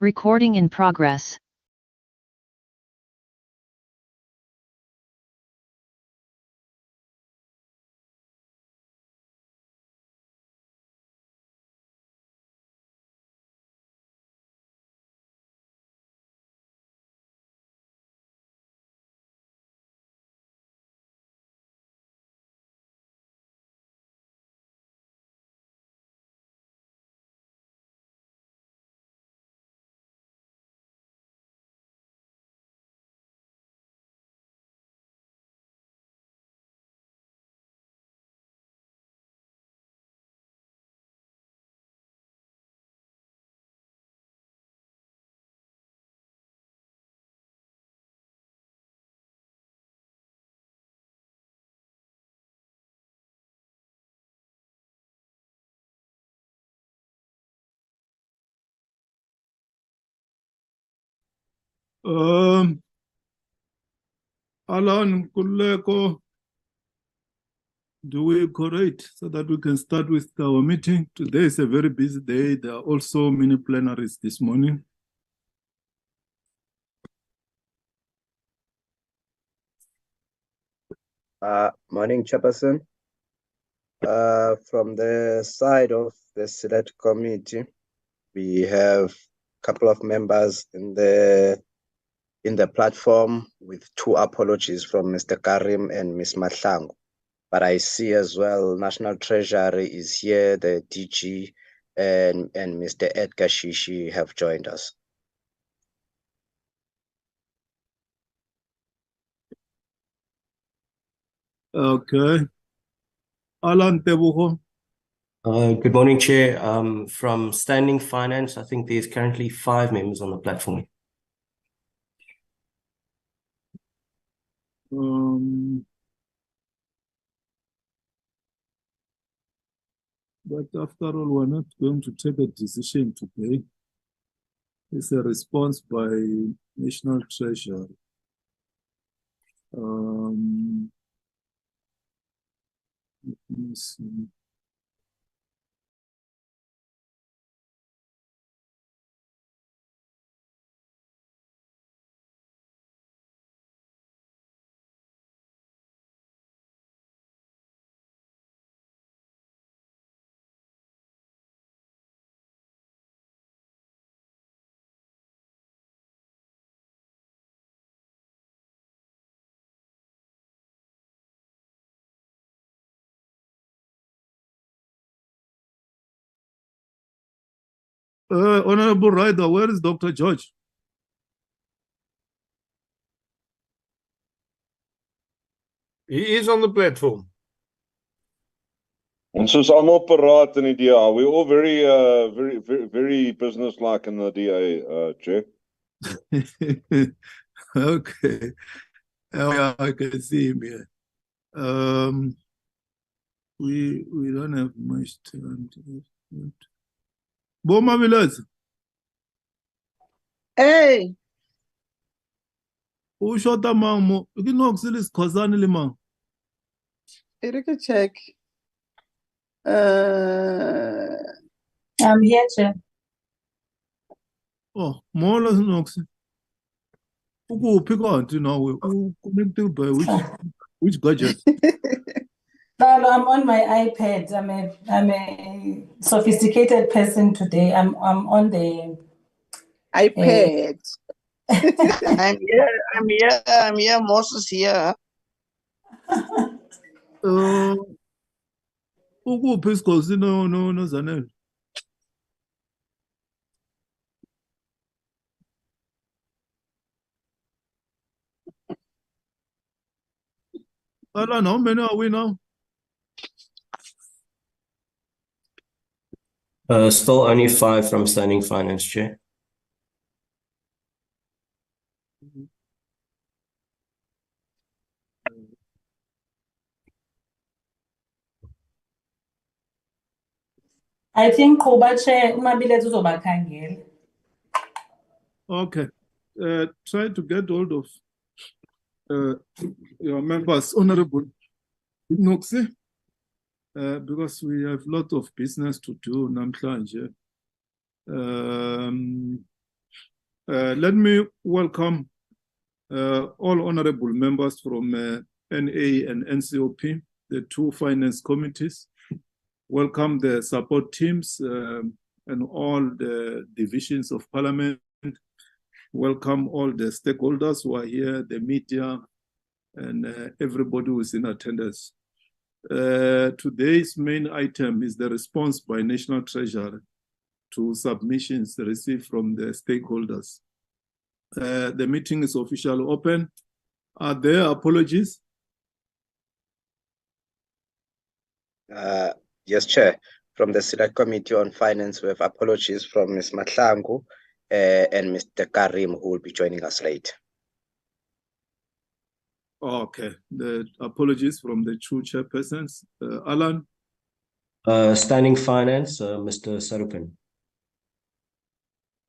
Recording in progress. Alan Kuleko, do we correct so that we can start with our meeting? Today is a very busy day. There are also many plenaries this morning. Morning, Chairperson. From the side of the Select Committee, we have a couple of members in the platform with two apologies from Mr. Karim and Ms. Mahlangu. But I see as well National Treasury is here, the DG and Mr. Edgar Shishi have joined us. Okay. Alan Tebuho. Good morning, Chair. From Standing Finance, I think there's currently 5 members on the platform. But after all, we're not going to take a decision today. It's a response by National Treasury. Let me see. Honorable Rider, where is Dr. George? He is on the platform. And so I'm all paraat in the DA. We're all very business-like in the DA, Chair. Okay. Yeah, I can see him here. We don't have much time to Boma Villas. Hey. Who shot the man? You can know this Kozani Lima. You can check. I'm here, Chair. Oh, more or less Nox. Who pick out, you know, who connected by which gadget? No, I'm on my iPad. I'm a sophisticated person today. I'm on the iPad. I'm here. Moses here. Who Fiscal? No, Zanel. Alan, how many are we now? Still only 5 from Standing Finance, Chair. I think Kuba Chair Umabilet uzobakhangela. Okay. Try to get hold of your members, Honorable Noxi, because we have a lot of business to do namhlanje. Let me welcome all honorable members from NA and NCOP, the two finance committees. Welcome the support teams and all the divisions of parliament. Welcome all the stakeholders who are here, the media, and everybody who is in attendance. Today's main item is the response by National Treasury to submissions received from the stakeholders. The meeting is officially open. Are there apologies? Yes, Chair. From the Select Committee on Finance, we have apologies from Ms. Mahlangu and Mr. Karim, who will be joining us late. Okay, the apologies from the two chairpersons. Alan? Standing finance, Mr. Sarupen.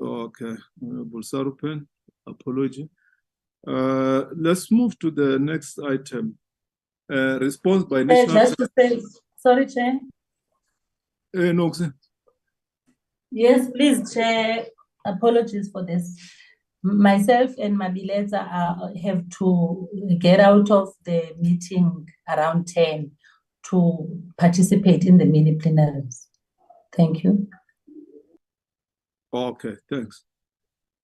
Okay, Honorable Sarupen, apology. Let's move to the next item. Response by National... Just to say, sorry, Chair. No, Yes, please, Chair. Apologies for this. Myself and Mabileza have to get out of the meeting around 10 to participate in the mini plenaries. Thank you. Okay, thanks.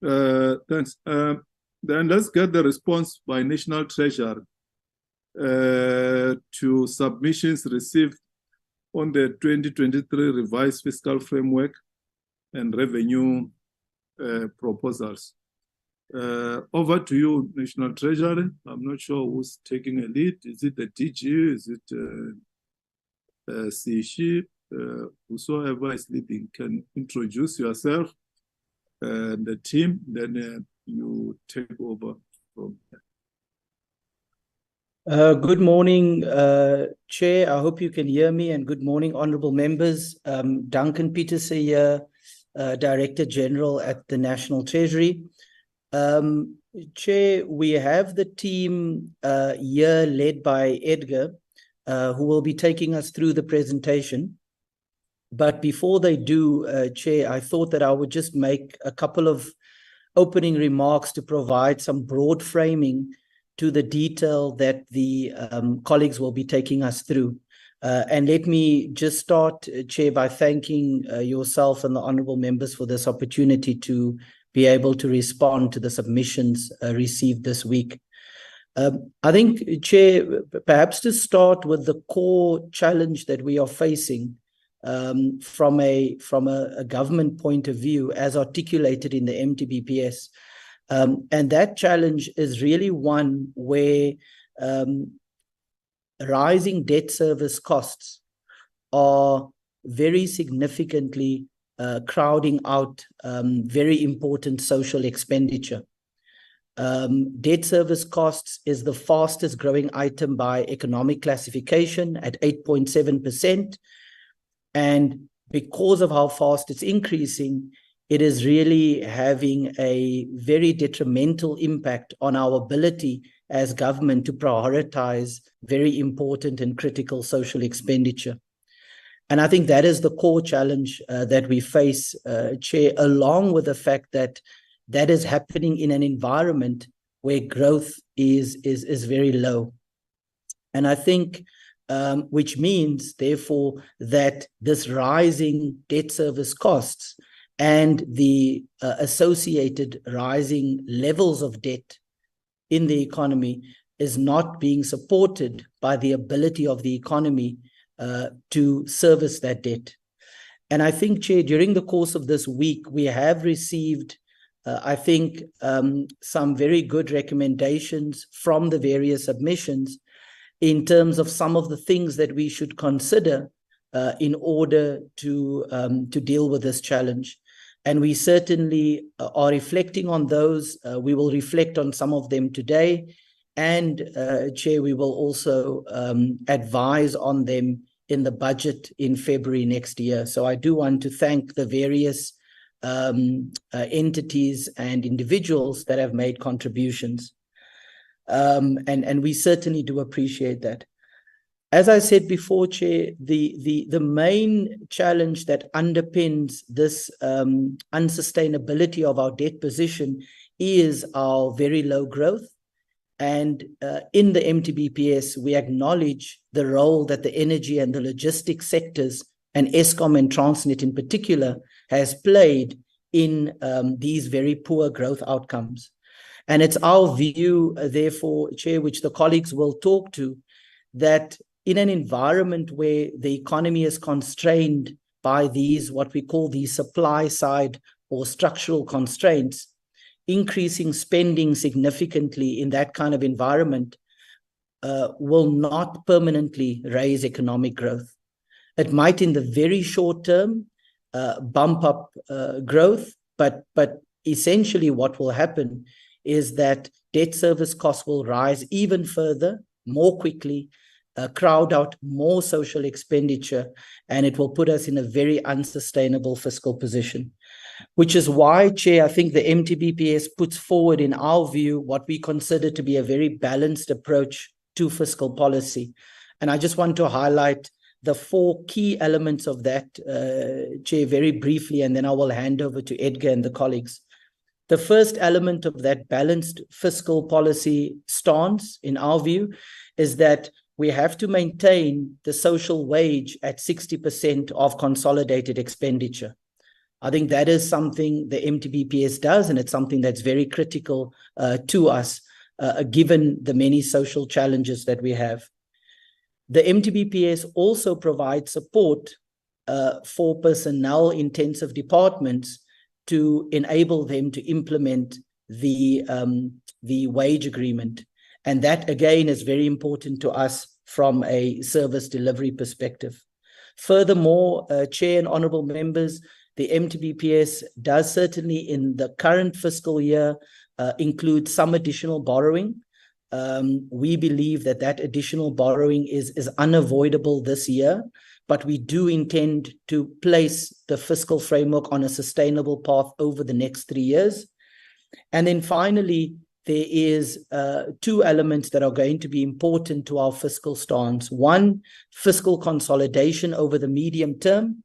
Thanks. Then let's get the response by National Treasury to submissions received on the 2023 revised fiscal framework and revenue proposals. Over to you, National Treasury. I'm not sure who's taking a lead. Is it the DG? Is it CC? Whosoever is leading can introduce yourself and the team, then you take over from there. Good morning, Chair. I hope you can hear me, and good morning, honourable members. Duncan Peterson here, Director General at the National Treasury. Chair, we have the team here led by Edgar, who will be taking us through the presentation. But before they do, Chair, I thought that I would just make a couple of opening remarks to provide some broad framing to the detail that the colleagues will be taking us through. And let me just start, Chair, by thanking yourself and the honourable members for this opportunity to be able to respond to the submissions received this week. I think, Chair, perhaps to start with the core challenge that we are facing from a government point of view, as articulated in the MTBPS. And that challenge is really one where rising debt service costs are very significantly crowding out very important social expenditure. Debt service costs is the fastest growing item by economic classification at 8.7%. And because of how fast it's increasing, it is really having a very detrimental impact on our ability as government to prioritize very important and critical social expenditure. And I think that is the core challenge that we face, Chair, along with the fact that that is happening in an environment where growth is very low. And I think which means, therefore, that this rising debt service costs and the associated rising levels of debt in the economy is not being supported by the ability of the economy to service that debt. And I think, Chair, during the course of this week, we have received, I think, some very good recommendations from the various submissions in terms of some of the things that we should consider in order to deal with this challenge. And we certainly are reflecting on those. We will reflect on some of them today. And, Chair, we will also advise on them in the budget in February next year. So I do want to thank the various entities and individuals that have made contributions. And we certainly do appreciate that. As I said before, Chair, the main challenge that underpins this unsustainability of our debt position is our very low growth. And in the MTBPS, we acknowledge the role that the energy and the logistics sectors, and Eskom and Transnet in particular, has played in these very poor growth outcomes. And it's our view, therefore, Chair, which the colleagues will talk to, that in an environment where the economy is constrained by these, what we call the supply side or structural constraints, increasing spending significantly in that kind of environment will not permanently raise economic growth. It might in the very short term bump up growth, but essentially what will happen is that debt service costs will rise even further, more quickly, crowd out more social expenditure, and it will put us in a very unsustainable fiscal position. Which is why, Chair, I think the MTBPS puts forward, in our view, what we consider to be a very balanced approach to fiscal policy. And I just want to highlight the 4 key elements of that, Chair, very briefly, and then I will hand over to Edgar and the colleagues. The first element of that balanced fiscal policy stance, in our view, is that we have to maintain the social wage at 60% of consolidated expenditure. I think that is something the MTBPS does, and it's something that's very critical to us, given the many social challenges that we have. The MTBPS also provides support for personnel-intensive departments to enable them to implement the wage agreement. And that, again, is very important to us from a service delivery perspective. Furthermore, Chair and honourable members, the MTBPS does certainly in the current fiscal year include some additional borrowing. We believe that that additional borrowing is unavoidable this year, but we do intend to place the fiscal framework on a sustainable path over the next 3 years. And then finally, there is 2 elements that are going to be important to our fiscal stance. One, fiscal consolidation over the medium term,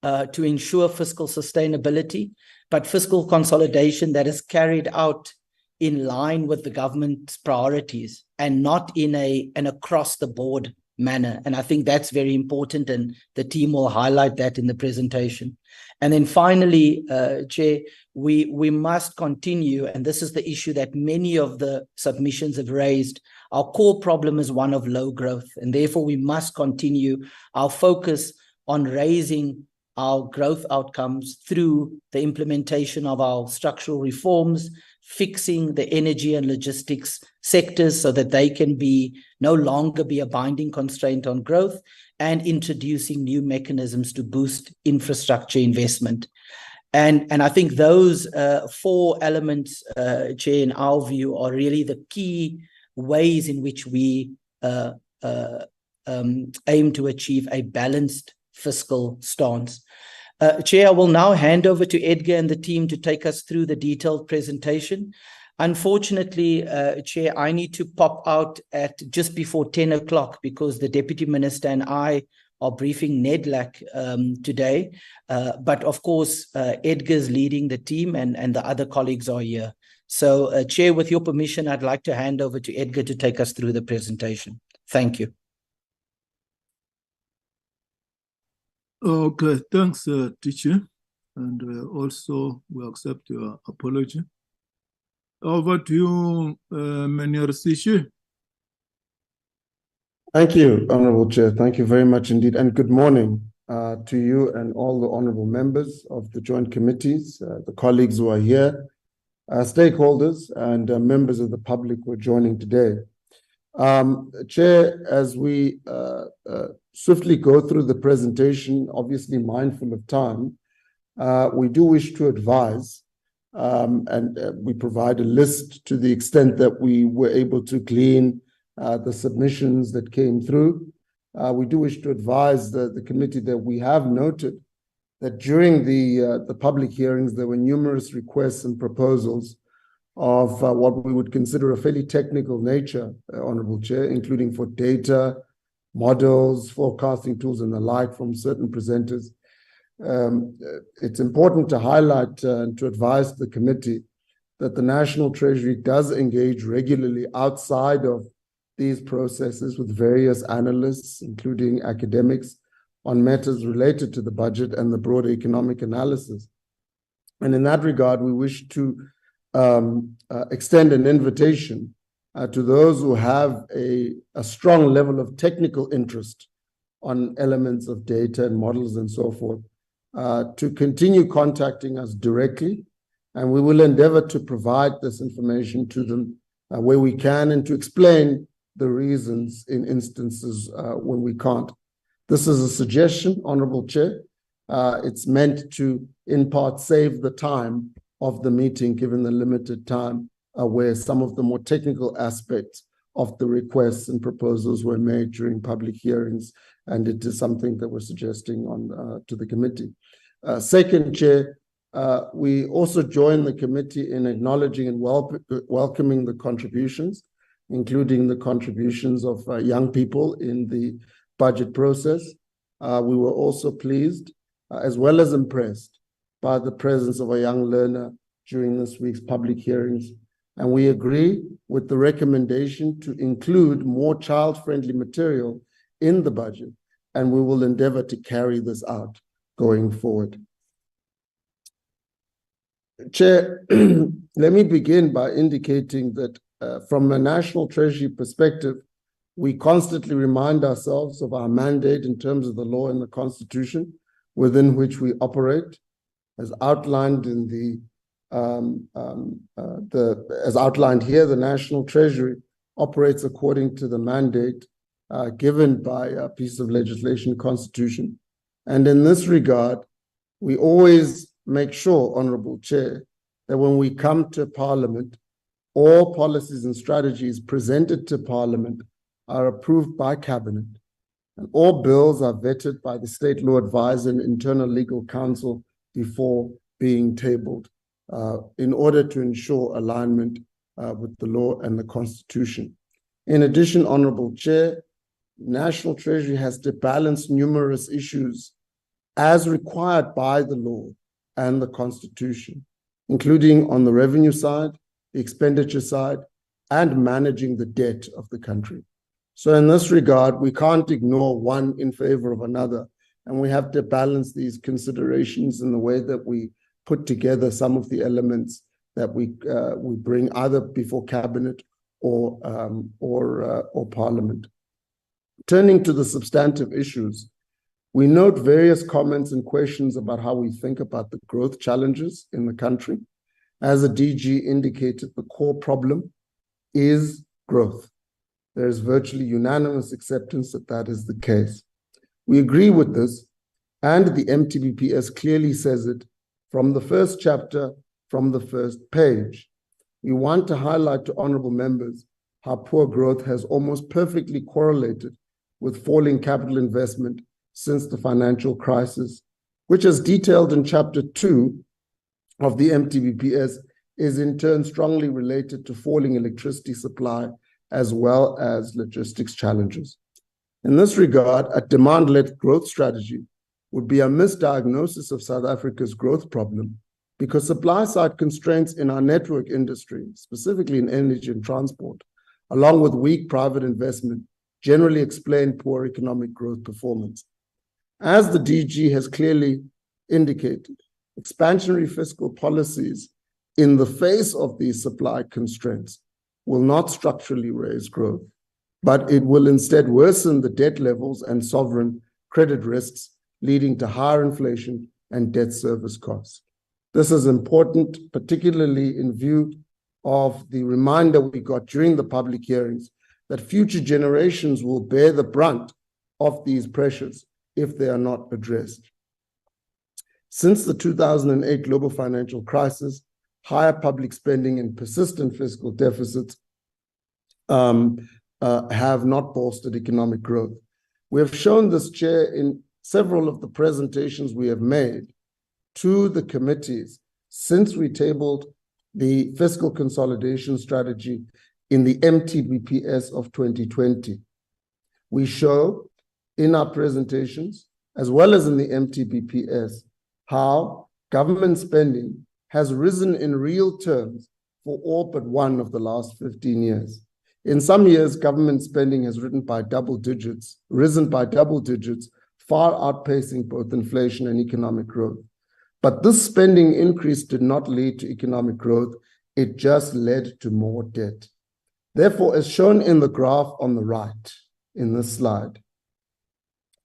to ensure fiscal sustainability, but fiscal consolidation that is carried out in line with the government's priorities and not in an across-the-board manner. And I think that's very important, and the team will highlight that in the presentation. And then finally, Chair, we must continue, and this is the issue that many of the submissions have raised. Our core problem is one of low growth, and therefore we must continue our focus on raising our growth outcomes through the implementation of our structural reforms, fixing the energy and logistics sectors so that they can no longer be a binding constraint on growth, and introducing new mechanisms to boost infrastructure investment. And I think those 4 elements, Chair, in our view, are really the key ways in which we aim to achieve a balanced fiscal stance. Chair, I will now hand over to Edgar and the team to take us through the detailed presentation. Unfortunately, Chair, I need to pop out at just before 10 o'clock because the Deputy Minister and I are briefing NEDLAC today. But of course, Edgar's leading the team and the other colleagues are here. So, Chair, with your permission, I'd like to hand over to Edgar to take us through the presentation. Thank you. Okay, thanks, teacher. And also we accept your apology. Over to you, Menier Sishi. Thank you, Honourable Chair. Thank you very much indeed. And good morning to you and all the honourable members of the joint committees, the colleagues who are here, stakeholders and members of the who are joining today. Chair, as we swiftly go through the presentation, obviously mindful of time, we do wish to advise and we provide a list to the extent that we were able to glean the submissions that came through. We do wish to advise the committee that we have noted that during the public hearings, there were numerous requests and proposals of what we would consider a fairly technical nature, Honourable Chair, including for data, models, forecasting tools, and the like from certain presenters. It's important to highlight and to advise the committee that the National Treasury does engage regularly outside of these processes with various analysts, including academics, on matters related to the budget and the broader economic analysis. And in that regard, we wish to extend an invitation to those who have a strong level of technical interest on elements of data and models and so forth, to continue contacting us directly, and we will endeavor to provide this information to them where we can, and to explain the reasons in instances when we can't. This is a suggestion, Honorable Chair. It's meant to, in part, save the time of the meeting, given the limited time where some of the more technical aspects of the requests and proposals were made during public hearings, and it is something that we're suggesting on to the committee. Second, Chair, we also join the committee in acknowledging and welcoming the contributions, including the contributions of young people in the budget process. We were also pleased, as well as impressed, by the presence of a young learner during this week's public hearings. And we agree with the recommendation to include more child-friendly material in the budget, and we will endeavor to carry this out going forward. Chair, let me begin by indicating that from a National Treasury perspective, we constantly remind ourselves of our mandate in terms of the law and the Constitution within which we operate, as outlined in as outlined here. The National Treasury operates according to the mandate given by a piece of legislation, Constitution. And in this regard, we always make sure, Honorable Chair, that when we come to Parliament, all policies and strategies presented to Parliament are approved by Cabinet, and all bills are vetted by the State Law Advisor and Internal Legal Counsel before being tabled, in order to ensure alignment with the law and the Constitution. In addition, Honorable Chair, National Treasury has to balance numerous issues as required by the law and the Constitution, including on the revenue side, the expenditure side, and managing the debt of the country. So in this regard, we can't ignore one in favor of another, and we have to balance these considerations in the way that we put together some of the elements that we bring either before Cabinet or Parliament. Turning to the substantive issues, we note various comments and questions about how we think about the growth challenges in the country. As the DG indicated, the core problem is growth. There is virtually unanimous acceptance that that is the case. We agree with this, and the MTBPS clearly says it from the first chapter, from the first page. We want to highlight to honorable members how poor growth has almost perfectly correlated with falling capital investment since the financial crisis, which, as detailed in Chapter 2 of the MTBPS, is in turn strongly related to falling electricity supply as well as logistics challenges. In this regard, a demand-led growth strategy would be a misdiagnosis of South Africa's growth problem, because supply-side constraints in our network industry, specifically in energy and transport, along with weak private investment, generally explain poor economic growth performance. As the DG has clearly indicated, expansionary fiscal policies in the face of these supply constraints will not structurally raise growth, but it will instead worsen the debt levels and sovereign credit risks, leading to higher inflation and debt service costs. This is important, particularly in view of the reminder we got during the public hearings that future generations will bear the brunt of these pressures if they are not addressed. Since the 2008 global financial crisis, higher public spending and persistent fiscal deficits have not bolstered economic growth. We have shown this, Chair, in several of the presentations we have made to the committees since we tabled the fiscal consolidation strategy in the MTBPS of 2020. we show in our presentations, as well as in the MTBPS, how government spending has risen in real terms for all but one of the last 15 years. In some years, government spending has risen by double digits, far outpacing both inflation and economic growth. But this spending increase did not lead to economic growth, it just led to more debt. Therefore, as shown in the graph on the right in this slide,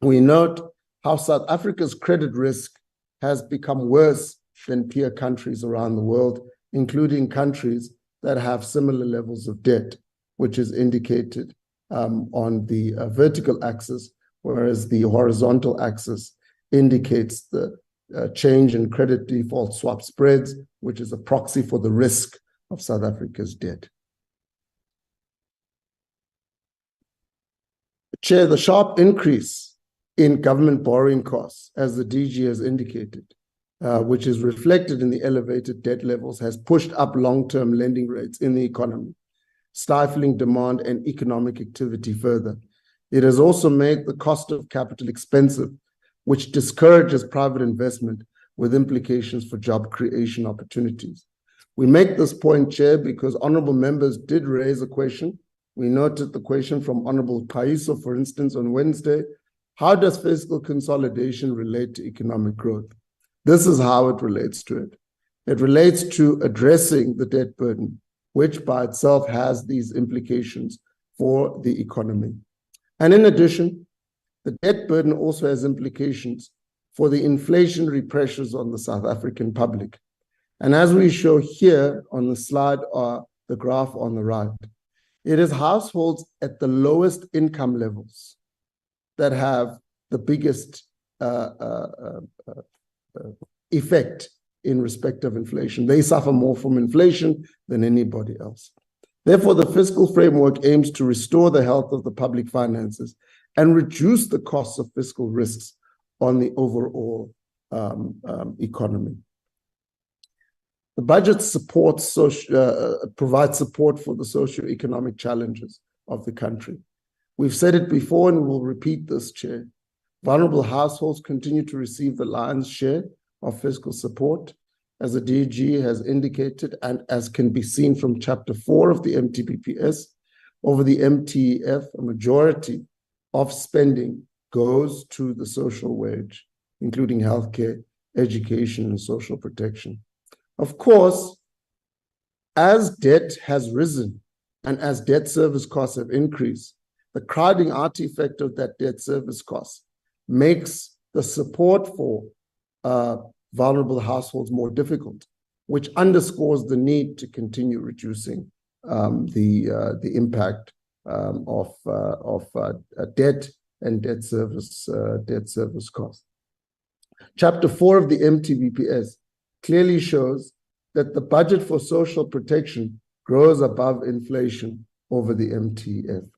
we note how South Africa's credit risk has become worse than peer countries around the world, including countries that have similar levels of debt, which is indicated on the vertical axis, whereas the horizontal axis indicates the change in credit default swap spreads, which is a proxy for the risk of South Africa's debt. Chair, the sharp increase in government borrowing costs, as the DG has indicated, which is reflected in the elevated debt levels, has pushed up long-term lending rates in the economy, stifling demand and economic activity further. It has also made the cost of capital expensive, which discourages private investment with implications for job creation opportunities. We make this point, Chair, because honorable members did raise a question. We noted the question from Honorable Paiso, for instance, on Wednesday. How does fiscal consolidation relate to economic growth? This is how it relates to it. It relates to addressing the debt burden, which by itself has these implications for the economy. And in addition, the debt burden also has implications for the inflationary pressures on the South African public. And as we show here on the slide, the graph on the right, it is households at the lowest income levels that have the biggest effect in respect of inflation. They suffer more from inflation than anybody else. Therefore, the fiscal framework aims to restore the health of the public finances and reduce the costs of fiscal risks on the overall economy. The budget provides support for the socio-economic challenges of the country. We've said it before and we'll repeat this, Chair. Vulnerable households continue to receive the lion's share of fiscal support, as the DG has indicated, and as can be seen from Chapter 4 of the MTBPS. Over the MTEF, a majority of spending goes to the social wage, including healthcare, education, and social protection. Of course, as debt has risen and as debt service costs have increased, the crowding out effect of that debt service cost makes the support for vulnerable households more difficult, which underscores the need to continue reducing the impact of debt and debt service costs. Chapter 4 of the MTBPS clearly shows that the budget for social protection grows above inflation over the MTF.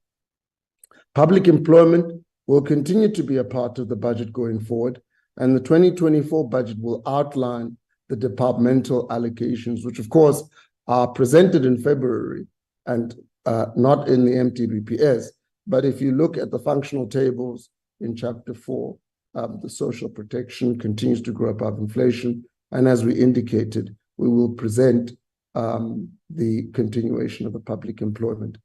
Public employment will continue to be a part of the budget going forward, and the 2024 budget will outline the departmental allocations, which of course are presented in February and not in the MTBPS. But if you look at the functional tables in Chapter 4, the social protection continues to grow above inflation. And as we indicated, we will present the continuation of the public employment.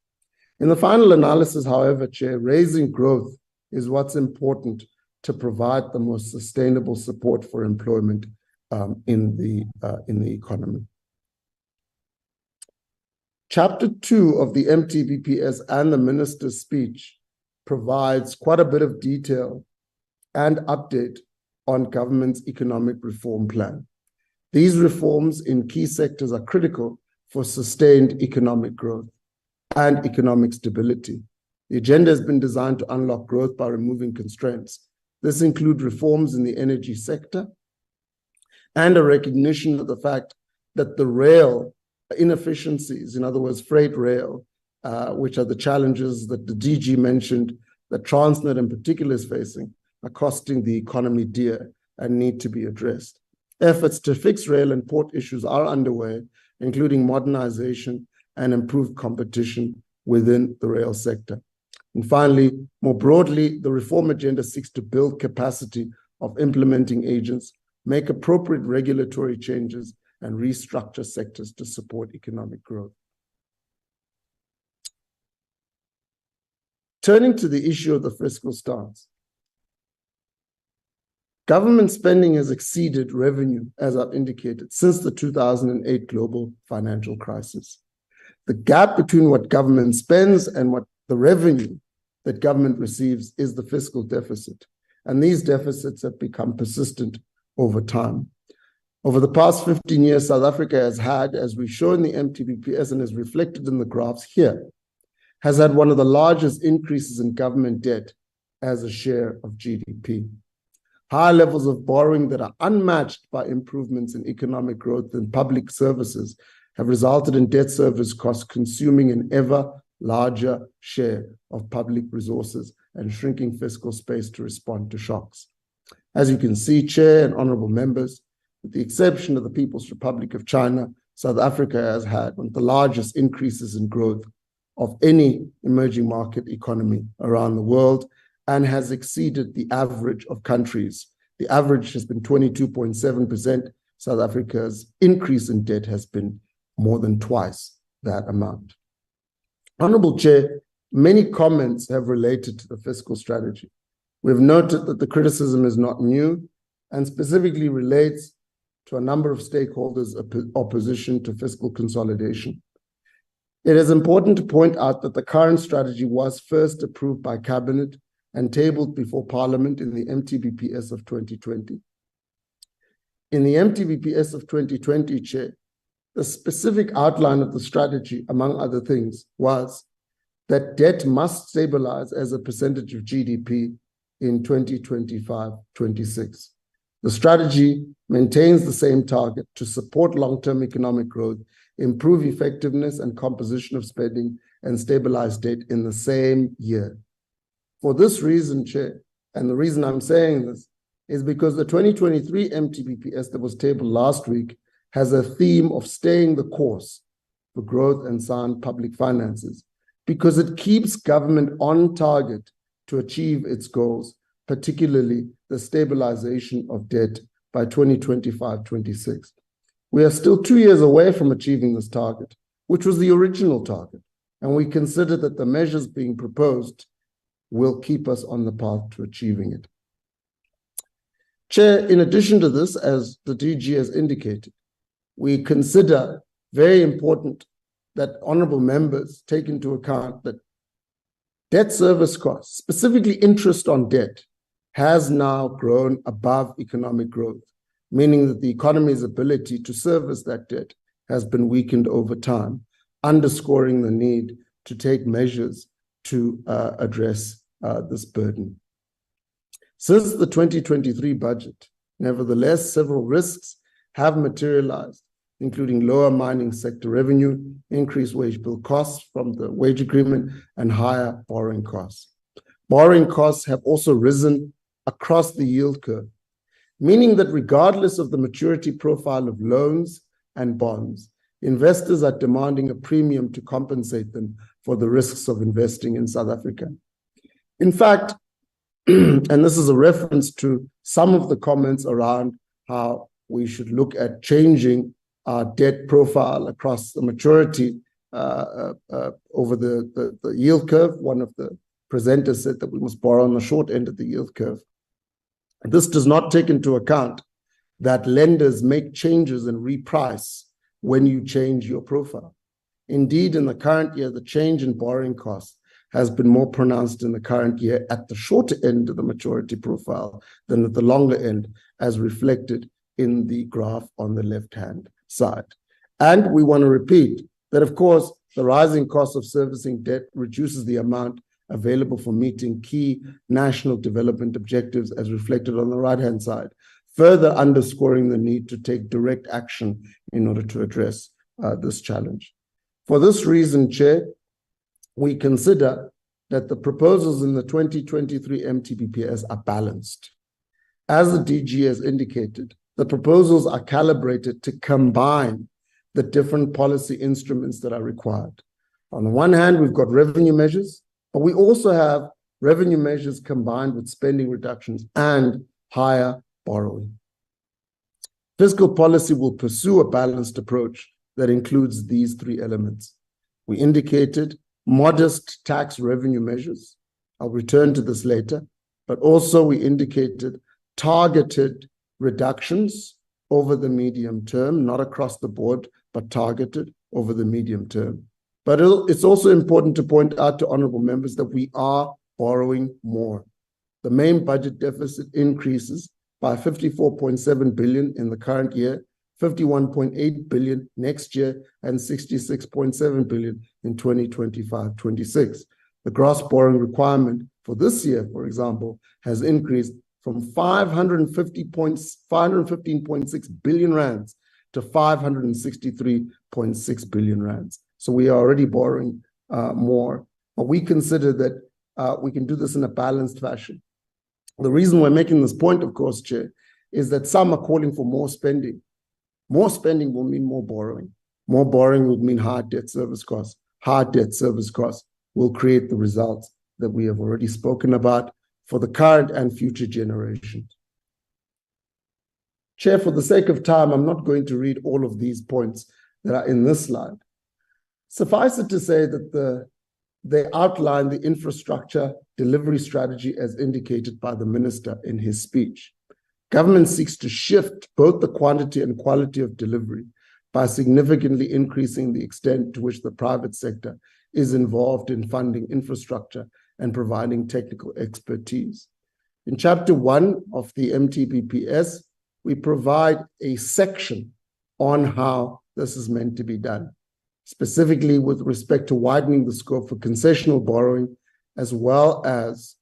In the final analysis, however, Chair, raising growth is what's important to provide the most sustainable support for employment in the economy. Chapter 2 of the MTBPS and the minister's speech provides quite a bit of detail and update on government's economic reform plan. These reforms in key sectors are critical for sustained economic growth and economic stability. The agenda has been designed to unlock growth by removing constraints. This includes reforms in the energy sector and a recognition of the fact that the rail inefficiencies, in other words, freight rail, which are the challenges that the DG mentioned, that Transnet in particular is facing, are costing the economy dear and need to be addressed. Efforts to fix rail and port issues are underway, including modernization and improved competition within the rail sector. And finally, more broadly, the reform agenda seeks to build capacity of implementing agents, make appropriate regulatory changes, and restructure sectors to support economic growth. Turning to the issue of the fiscal stance, government spending has exceeded revenue, as I've indicated, since the 2008 global financial crisis. The gap between what government spends and what the revenue that government receives is the fiscal deficit. And these deficits have become persistent over time. Over the past 15 years, South Africa has had, as we show in the MTBPS and is reflected in the graphs here, has had one of the largest increases in government debt as a share of GDP. High levels of borrowing that are unmatched by improvements in economic growth and public services have resulted in debt service costs consuming an ever larger share of public resources and shrinking fiscal space to respond to shocks. As you can see, Chair and honorable members, with the exception of the People's Republic of China, South Africa has had one of the largest increases in growth of any emerging market economy around the world and has exceeded the average of countries. The average has been 22.7%. South Africa's increase in debt has been more than twice that amount. Honorable Chair, many comments have related to the fiscal strategy. We've noted that the criticism is not new and specifically relates to a number of stakeholders' opposition to fiscal consolidation. It is important to point out that the current strategy was first approved by Cabinet and tabled before Parliament in the MTBPS of 2020. In the MTBPS of 2020, Chair, the specific outline of the strategy, among other things, was that debt must stabilize as a percentage of GDP in 2025-26. The strategy maintains the same target to support long-term economic growth, improve effectiveness and composition of spending, and stabilize debt in the same year. For this reason, Chair, and the reason I'm saying this is because the 2023 MTBPS that was tabled last week has a theme of staying the course for growth and sound public finances, because it keeps government on target to achieve its goals, particularly the stabilization of debt by 2025-26. We are still 2 years away from achieving this target, which was the original target, and we consider that the measures being proposed will keep us on the path to achieving it. Chair, in addition to this, as the DG has indicated, we consider very important that honorable members take into account that debt service costs, specifically interest on debt, has now grown above economic growth, meaning that the economy's ability to service that debt has been weakened over time, underscoring the need to take measures to address this burden. Since the 2023 budget, nevertheless, several risks have materialized, including lower mining sector revenue, increased wage bill costs from the wage agreement, and higher borrowing costs. Borrowing costs have also risen across the yield curve, meaning that regardless of the maturity profile of loans and bonds, investors are demanding a premium to compensate them for the risks of investing in South Africa. In fact, and this is a reference to some of the comments around how we should look at changing our debt profile across the maturity over the yield curve. One of the presenters said that we must borrow on the short end of the yield curve. This does not take into account that lenders make changes and reprice when you change your profile. Indeed, in the current year, the change in borrowing costs has been more pronounced in the current year at the shorter end of the maturity profile than at the longer end, as reflected in the graph on the left-hand side. And we want to repeat that, of course, the rising cost of servicing debt reduces the amount available for meeting key national development objectives, as reflected on the right-hand side, further underscoring the need to take direct action in order to address this challenge. For this reason, Chair, we consider that the proposals in the 2023 MTBPS are balanced. As the DG has indicated, the proposals are calibrated to combine the different policy instruments that are required. On the one hand, we've got revenue measures. But we also have revenue measures combined with spending reductions and higher borrowing. Fiscal policy will pursue a balanced approach that includes these three elements. We indicated modest tax revenue measures. I'll return to this later, but also we indicated targeted reductions over the medium term, not across the board, but targeted over the medium term. But it's also important to point out to honorable members that we are borrowing more. The main budget deficit increases by 54.7 billion in the current year, 51.8 billion next year, and 66.7 billion in 2025-26. The gross borrowing requirement for this year, for example, has increased from 515.6 billion rands to 563.6 billion rands. So we are already borrowing more, but we consider that we can do this in a balanced fashion. The reason we're making this point, of course, Chair, is that some are calling for more spending. More spending will mean more borrowing. More borrowing will mean higher debt service costs. Higher debt service costs will create the results that we have already spoken about for the current and future generations. Chair, for the sake of time, I'm not going to read all of these points that are in this slide. Suffice it to say that they outline the infrastructure delivery strategy as indicated by the minister in his speech. Government seeks to shift both the quantity and quality of delivery by significantly increasing the extent to which the private sector is involved in funding infrastructure and providing technical expertise. In Chapter 1 of the MTBPS, we provide a section on how this is meant to be done, specifically with respect to widening the scope for concessional borrowing, as well as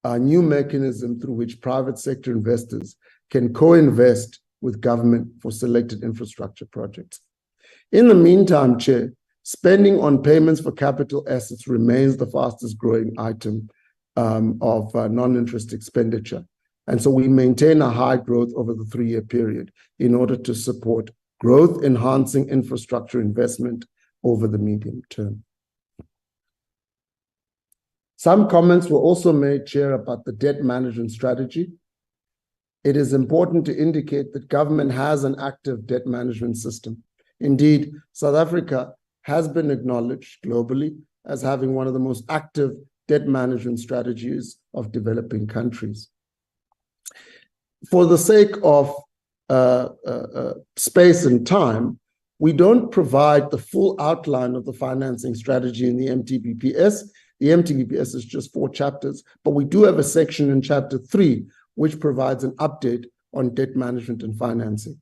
a new mechanism through which private sector investors can co-invest with government for selected infrastructure projects. In the meantime, Chair, spending on payments for capital assets remains the fastest growing item of non-interest expenditure. And so we maintain a high growth over the 3-year period in order to support growth enhancing infrastructure investment over the medium term. Some comments were also made, Chair, about the debt management strategy. It is important to indicate that government has an active debt management system. Indeed, South Africa has been acknowledged globally as having one of the most active debt management strategies of developing countries. For the sake of space and time, we don't provide the full outline of the financing strategy in the MTBPS. The MTBPS is just 4 chapters, but we do have a section in Chapter 3 which provides an update on debt management and financing.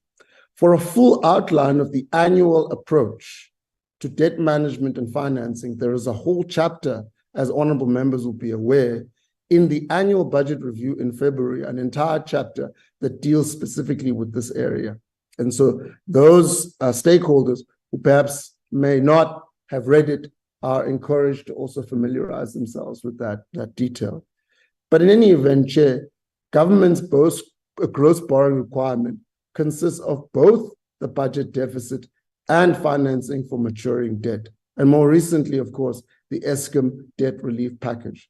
For a full outline of the annual approach to debt management and financing, there is a whole chapter, as honorable members will be aware, in the annual budget review in February, an entire chapter that deals specifically with this area. And so those stakeholders who perhaps may not have read it are encouraged to also familiarize themselves with that detail. But in any event, Chair, government's gross borrowing requirement consists of both the budget deficit and financing for maturing debt. And more recently, of course, the Eskom debt relief package.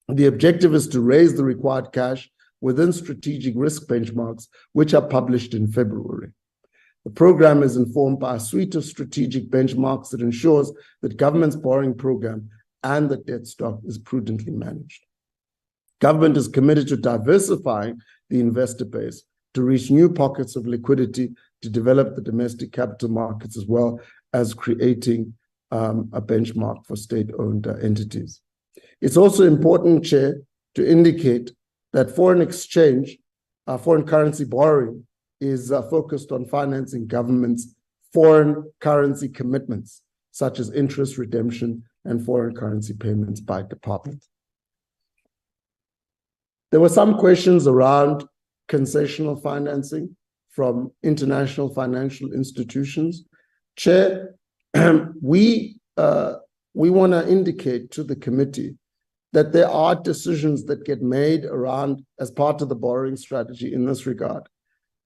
The objective is to raise the required cash within strategic risk benchmarks, which are published in February. The program is informed by a suite of strategic benchmarks that ensures that government's borrowing program and the debt stock is prudently managed. Government is committed to diversifying the investor base to reach new pockets of liquidity to develop the domestic capital markets, as well as creating a benchmark for state-owned entities. It's also important, Chair, to indicate that foreign currency borrowing is focused on financing government's foreign currency commitments, such as interest redemption and foreign currency payments by department. There were some questions around concessional financing from international financial institutions. Chair, we want to indicate to the committee that there are decisions that get made around as part of the borrowing strategy in this regard.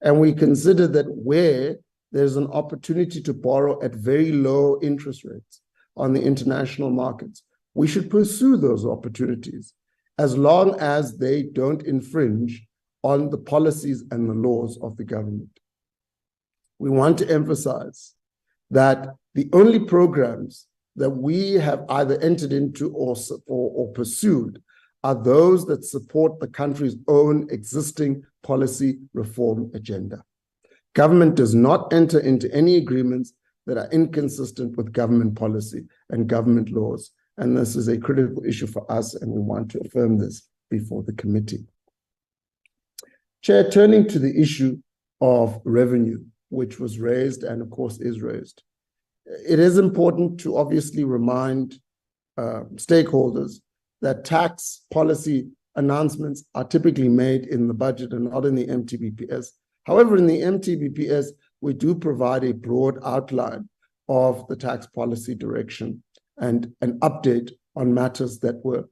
And we consider that where there's an opportunity to borrow at very low interest rates on the international markets, we should pursue those opportunities as long as they don't infringe on the policies and the laws of the government. We want to emphasize that the only programs that we have either entered into or pursued are those that support the country's own existing policy reform agenda. Government does not enter into any agreements that are inconsistent with government policy and government laws. And this is a critical issue for us, and we want to affirm this before the committee. Chair, turning to the issue of revenue, which was raised and of course is raised. It is important to obviously remind stakeholders that tax policy announcements are typically made in the budget and not in the MTBPS. However, in the MTBPS, we do provide a broad outline of the tax policy direction and an update on matters that were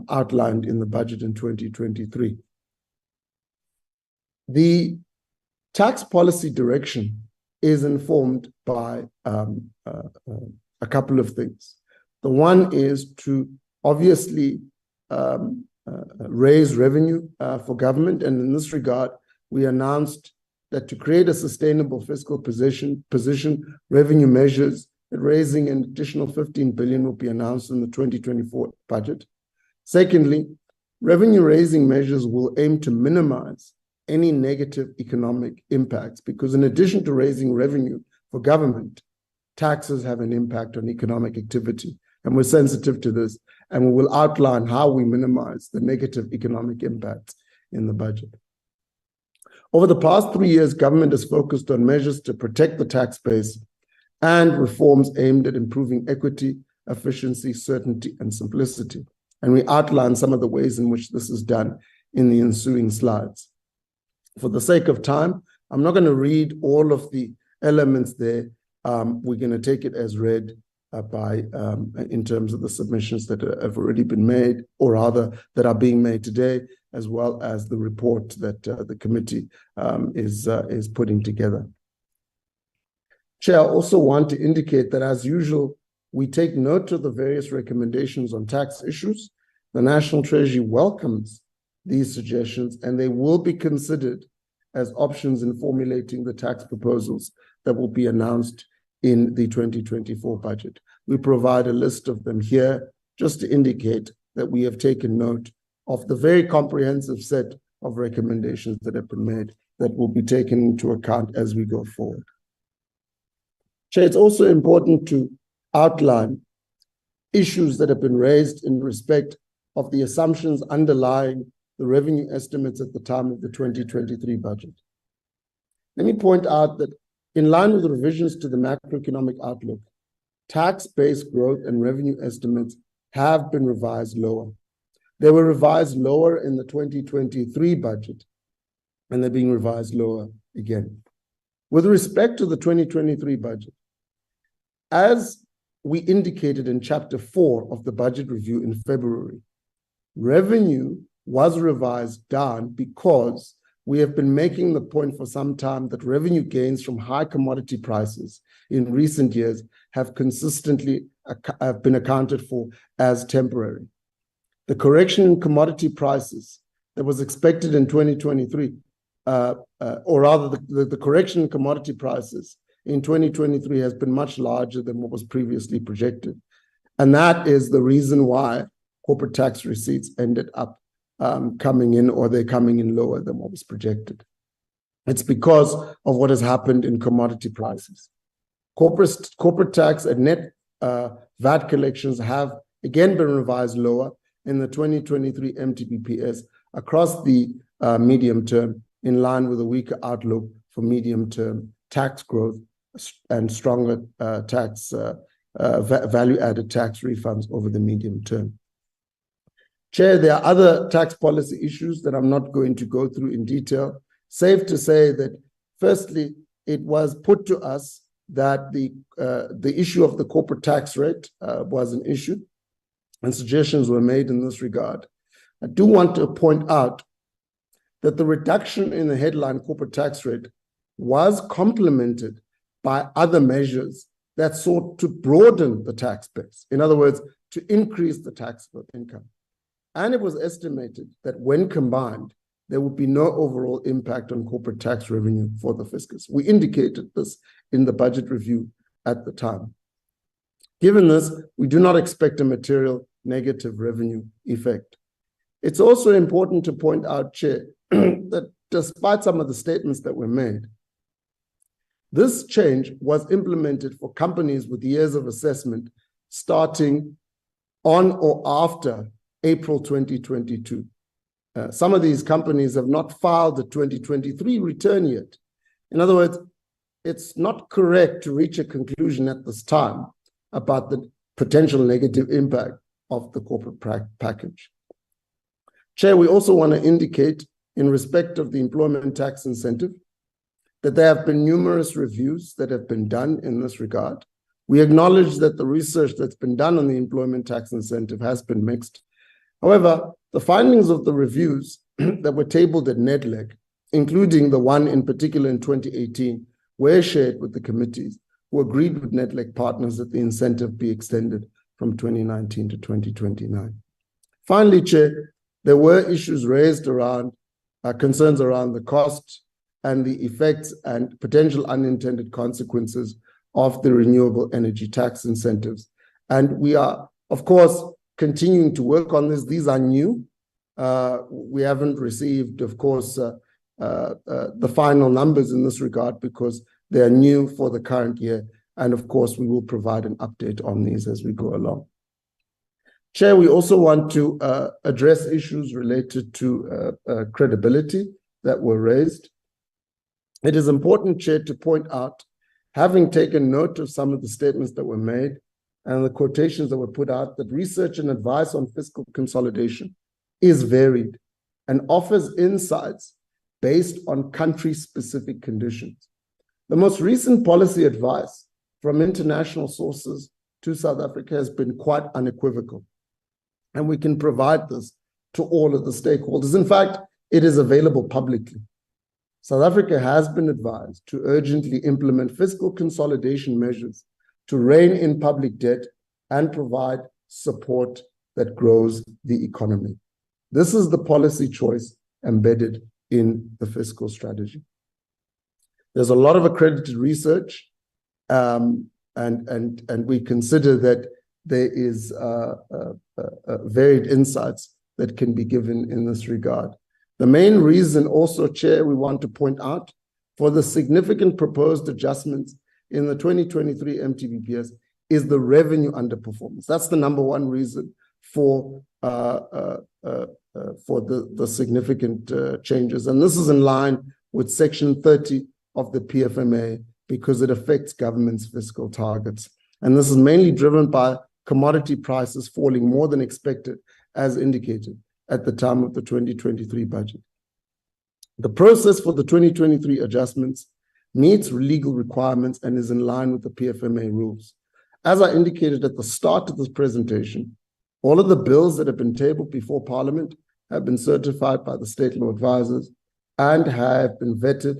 outlined in the budget in 2023. The tax policy direction is informed by a couple of things. The one is to obviously raise revenue for government, and in this regard, we announced that to create a sustainable fiscal position, revenue measures that raising an additional 15 billion will be announced in the 2024 budget. Secondly, revenue raising measures will aim to minimize any negative economic impacts, because in addition to raising revenue for government, taxes have an impact on economic activity. And we're sensitive to this, and we will outline how we minimize the negative economic impacts in the budget. Over the past 3 years, government has focused on measures to protect the tax base and reforms aimed at improving equity, efficiency, certainty, and simplicity. And we outline some of the ways in which this is done in the ensuing slides. For the sake of time, I'm not going to read all of the elements there. We're going to take it as read in terms of the submissions that have already been made, or rather that are being made today, as well as the report that the committee is putting together. Chair, I also want to indicate that, as usual, we take note of the various recommendations on tax issues. The National Treasury welcomes these suggestions, and they will be considered as options in formulating the tax proposals that will be announced in the 2024 budget. We provide a list of them here just to indicate that we have taken note of the very comprehensive set of recommendations that have been made that will be taken into account as we go forward. Chair, it's also important to outline issues that have been raised in respect of the assumptions underlying the revenue estimates at the time of the 2023 budget. Let me point out that in line with the revisions to the macroeconomic outlook, tax-based growth and revenue estimates have been revised lower. They were revised lower in the 2023 budget, and they're being revised lower again. With respect to the 2023 budget, as we indicated in Chapter 4 of the budget review in February, revenue was revised down because we have been making the point for some time that revenue gains from high commodity prices in recent years have consistently been accounted for as temporary. The correction in commodity prices that was expected in 2023, or rather the correction in commodity prices in 2023 has been much larger than what was previously projected. And that is the reason why corporate tax receipts ended up coming in, or they're coming in lower than what was projected. It's because of what has happened in commodity prices. Corporate tax and net VAT collections have again been revised lower in the 2023 MTBPS across the medium term, in line with a weaker outlook for medium-term tax growth and stronger value-added tax refunds over the medium term. Chair, there are other tax policy issues that I'm not going to go through in detail. Safe to say that, firstly, it was put to us that the issue of the corporate tax rate was an issue, and suggestions were made in this regard. I do want to point out that the reduction in the headline corporate tax rate was complemented by other measures that sought to broaden the tax base. In other words, to increase the taxable income. And it was estimated that when combined, there would be no overall impact on corporate tax revenue for the fiscus. We indicated this in the budget review at the time. Given this, we do not expect a material negative revenue effect. It's also important to point out, Chair, that despite some of the statements that were made, this change was implemented for companies with years of assessment starting on or after April 2022. Some of these companies have not filed the 2023 return yet. In other words, it's not correct to reach a conclusion at this time about the potential negative impact of the corporate package. Chair, we also want to indicate in respect of the employment tax incentive that there have been numerous reviews that have been done in this regard. We acknowledge that the research that's been done on the employment tax incentive has been mixed. However, the findings of the reviews that were tabled at NEDLEC, including the one in particular in 2018, were shared with the committees who agreed with NEDLEC partners that the incentive be extended from 2019 to 2029. Finally, Chair, there were issues raised around concerns around the cost and the effects and potential unintended consequences of the renewable energy tax incentives. And we are, of course, continuing to work on this. These are new. We haven't received, of course, the final numbers in this regard because they are new for the current year. And of course, we will provide an update on these as we go along. Chair, we also want to address issues related to credibility that were raised. It is important, Chair, to point out, having taken note of some of the statements that were made and the quotations that were put out, that research and advice on fiscal consolidation is varied and offers insights based on country-specific conditions. The most recent policy advice from international sources to South Africa has been quite unequivocal, and we can provide this to all of the stakeholders. In fact, it is available publicly. South Africa has been advised to urgently implement fiscal consolidation measures to rein in public debt and provide support that grows the economy. This is the policy choice embedded in the fiscal strategy. There's a lot of accredited research, and we consider that there is varied insights that can be given in this regard. The main reason also, Chair, we want to point out for the significant proposed adjustments in the 2023 MTBPS is the revenue underperformance. That's the number one reason for the significant changes. And this is in line with Section 30 of the PFMA because it affects government's fiscal targets. And this is mainly driven by commodity prices falling more than expected, as indicated at the time of the 2023 budget. The process for the 2023 adjustments meets legal requirements and is in line with the PFMA rules. As I indicated at the start of this presentation, all of the bills that have been tabled before Parliament have been certified by the state law advisors and have been vetted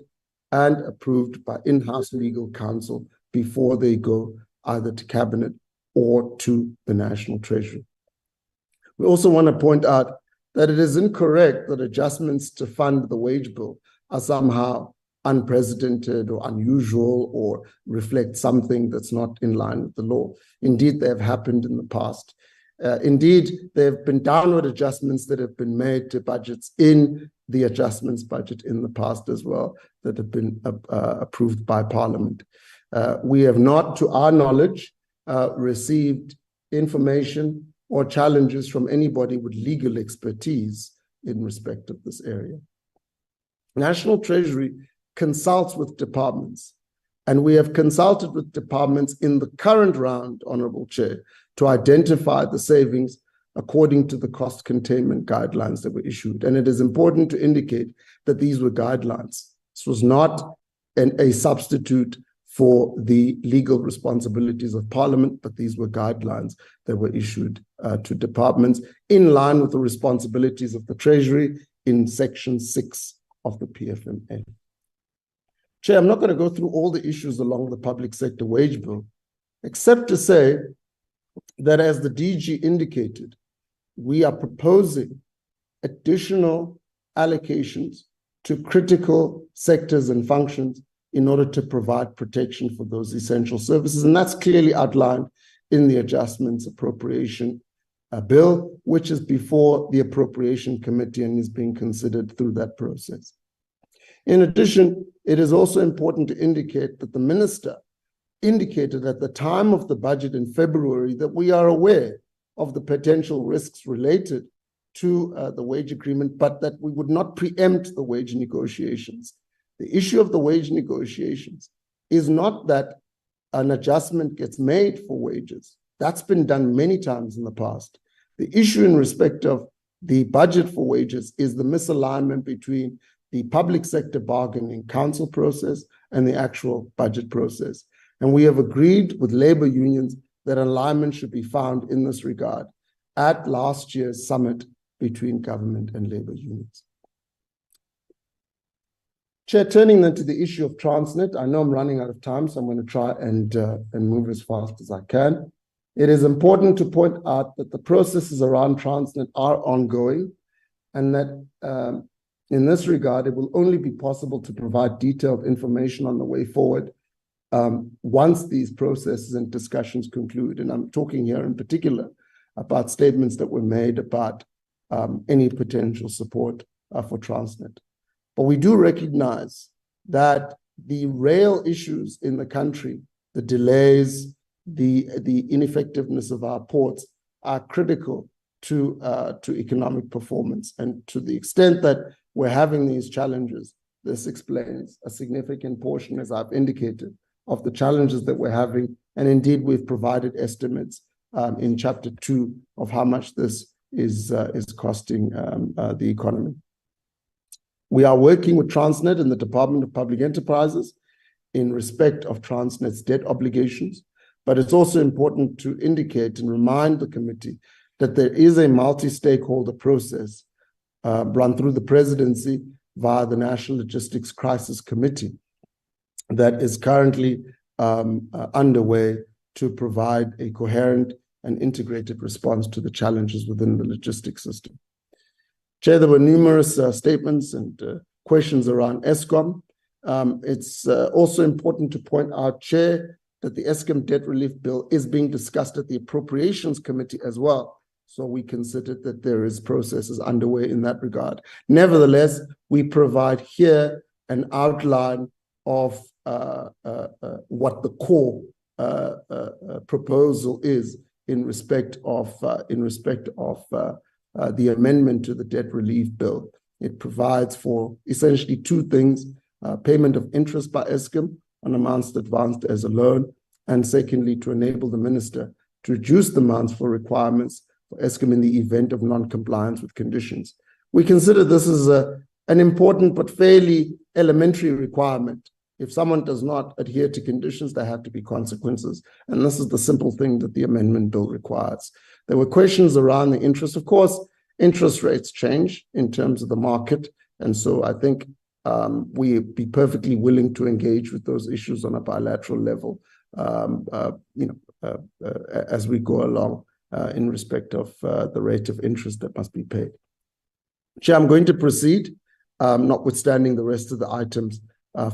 and approved by in-house legal counsel before they go either to Cabinet or to the National Treasury. We also want to point out that it is incorrect that adjustments to fund the wage bill are somehow unprecedented or unusual or reflect something that's not in line with the law. Indeed, they have happened in the past. Indeed, there have been downward adjustments that have been made to budgets in the adjustments budget in the past as well that have been approved by Parliament. We have not, to our knowledge, received information or challenges from anybody with legal expertise in respect of this area. National Treasury consults with departments, and we have consulted with departments in the current round, Honorable Chair, to identify the savings according to the cost containment guidelines that were issued. And it is important to indicate that these were guidelines. This was not a substitute for the legal responsibilities of Parliament, but these were guidelines that were issued to departments in line with the responsibilities of the Treasury in Section 6 of the PFMA. Chair, I'm not going to go through all the issues along the public sector wage bill, except to say that, as the DG indicated, we are proposing additional allocations to critical sectors and functions in order to provide protection for those essential services. And that's clearly outlined in the adjustments appropriation bill, which is before the appropriation committee and is being considered through that process. In addition, it is also important to indicate that the minister indicated at the time of the budget in February that we are aware of the potential risks related to the wage agreement, but that we would not preempt the wage negotiations. The issue of the wage negotiations is not that an adjustment gets made for wages. That's been done many times in the past. The issue in respect of the budget for wages is the misalignment between the public sector bargaining council process and the actual budget process. And we have agreed with labor unions that alignment should be found in this regard at last year's summit between government and labor unions. Chair, turning then to the issue of Transnet, I know I'm running out of time, so I'm going to try and move as fast as I can. It is important to point out that the processes around Transnet are ongoing, and that in this regard, it will only be possible to provide detailed information on the way forward once these processes and discussions conclude. And I'm talking here in particular about statements that were made about any potential support for Transnet. But we do recognize that the rail issues in the country, the delays, the ineffectiveness of our ports are critical to economic performance. And to the extent that we're having these challenges, this explains a significant portion, as I've indicated, of the challenges that we're having. And indeed, we've provided estimates in Chapter 2 of how much this is costing the economy. We are working with Transnet and the Department of Public Enterprises in respect of Transnet's debt obligations, but it's also important to indicate and remind the committee that there is a multi-stakeholder process run through the presidency via the National Logistics Crisis Committee that is currently underway to provide a coherent and integrated response to the challenges within the logistics system. Chair, there were numerous statements and questions around Eskom. It's also important to point out, Chair, that the Eskom debt relief bill is being discussed at the Appropriations Committee as well. So we consider that there is processes underway in that regard. Nevertheless, we provide here an outline of what the core proposal is in respect of the amendment to the debt relief bill. It provides for essentially two things: payment of interest by Eskom on amounts advanced as a loan, and secondly, to enable the minister to reduce the amounts for requirements for Eskom in the event of non-compliance with conditions. We consider this as an important but fairly elementary requirement. If someone does not adhere to conditions, there have to be consequences. And this is the simple thing that the amendment bill requires. There were questions around the interest. Of course, interest rates change in terms of the market. And so I think we'd be perfectly willing to engage with those issues on a bilateral level, as we go along in respect of the rate of interest that must be paid. Chair, I'm going to proceed, notwithstanding the rest of the items,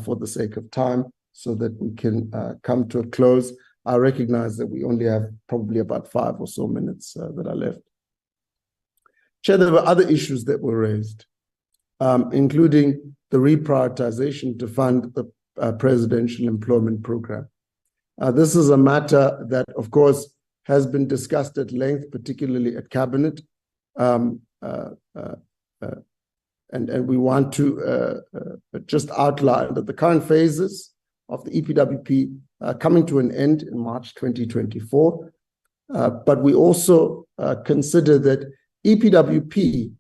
for the sake of time, so that we can come to a close. I recognize that we only have probably about 5 or so minutes that are left. Chair, there were other issues that were raised, including the reprioritization to fund the presidential employment program. This is a matter that, of course, has been discussed at length, particularly at Cabinet. And we want to just outline that the current phases of the EPWP are coming to an end in March 2024. But we also consider that EPWP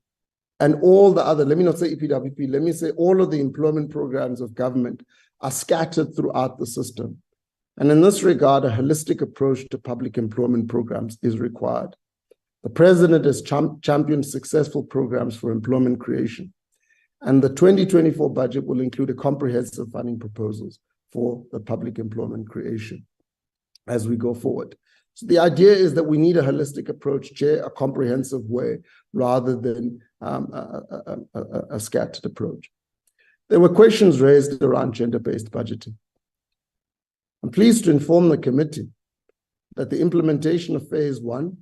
and all the other, let me not say EPWP, let me say all of the employment programs of government are scattered throughout the system. And in this regard, a holistic approach to public employment programs is required. The President has championed successful programs for employment creation. And the 2024 budget will include a comprehensive funding proposals for the public employment creation as we go forward. So the idea is that we need a holistic approach, Chair, a comprehensive way, rather than a scattered approach. There were questions raised around gender-based budgeting. I'm pleased to inform the committee that the implementation of phase 1